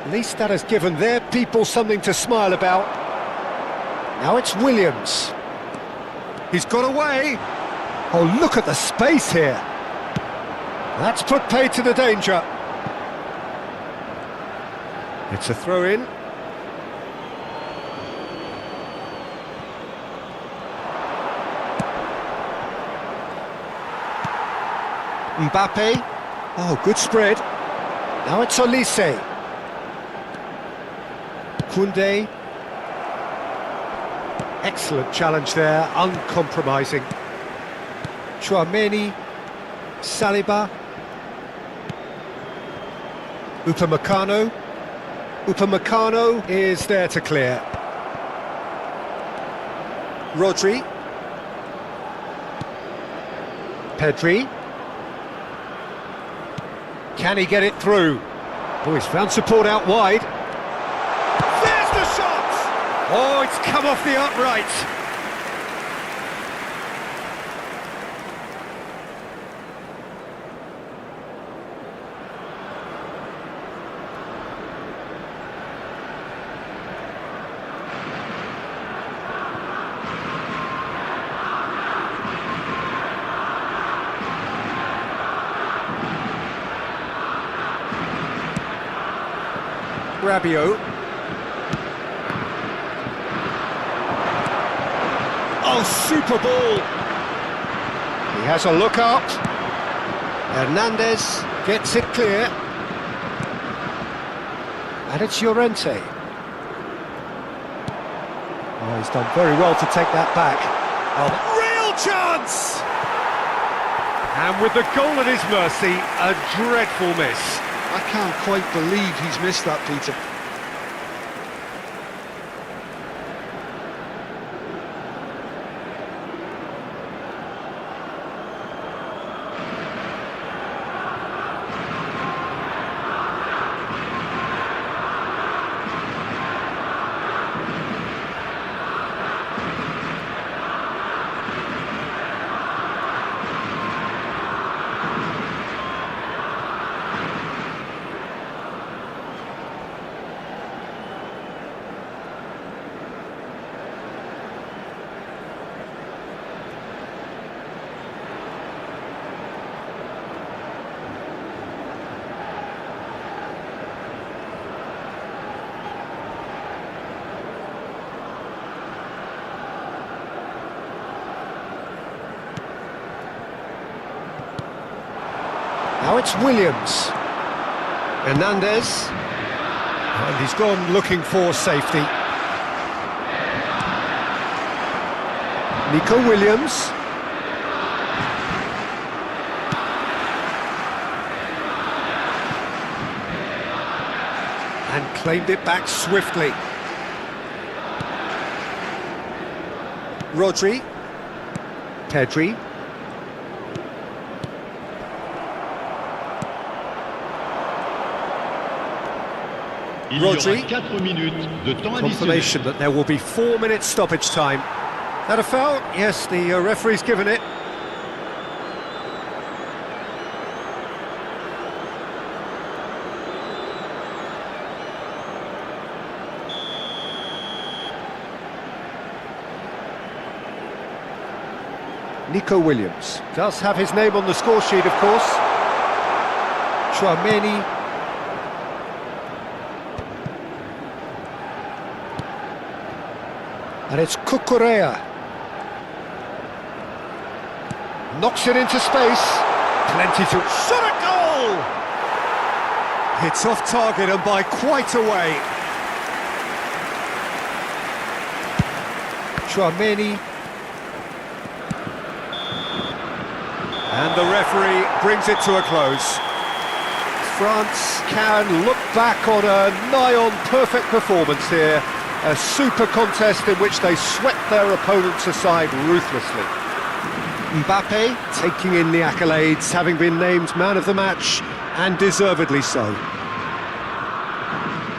At least that has given their people something to smile about. Now it's Williams. He's got away. Oh, look at the space here. That's put paid to the danger. It's a throw-in. Mbappe. Oh, good spread. Now it's Olise. Koundé. Excellent challenge there, uncompromising. Chouameni. Saliba. Upamecano. Upamecano is there to clear. Rodri. Pedri. Can he get it through? Oh, he's found support out wide. There's the shot! Oh, it's come off the upright. Rabiot. Oh, super ball! He has a look up. Hernandez gets it clear. And it's Llorente. Oh, he's done very well to take that back. Oh, real chance! And with the goal at his mercy, a dreadful miss. I can't quite believe he's missed that, Peter. Now it's Williams. Hernandez. And he's gone looking for safety. Nico Williams. And claimed it back swiftly. Rodri. Pedri. Il y aura Rodri. 4 minutes de temps Confirmation additionnel. that there will be 4 minutes stoppage time. That a foul? Yes, the referee's given it. Nico Williams does have his name on the score sheet, of course. Chouameni. And it's Cucurella. Knocks it into space. Plenty to... Shot a goal! It's off target and by quite a way. Chouameni. And the referee brings it to a close. France can look back on a nigh-on perfect performance here. A super contest in which they swept their opponents aside ruthlessly. Mbappe taking in the accolades, having been named man of the match, and deservedly so.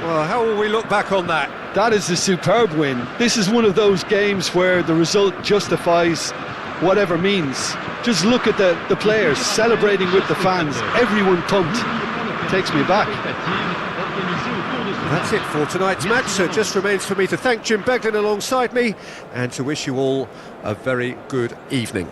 Well, how will we look back on that? That is a superb win. This is one of those games where the result justifies whatever means. Just look at the players celebrating with the fans. Everyone pumped. Takes me back. That's it for tonight's match, so it just remains for me to thank Jim Beglin alongside me and to wish you all a very good evening.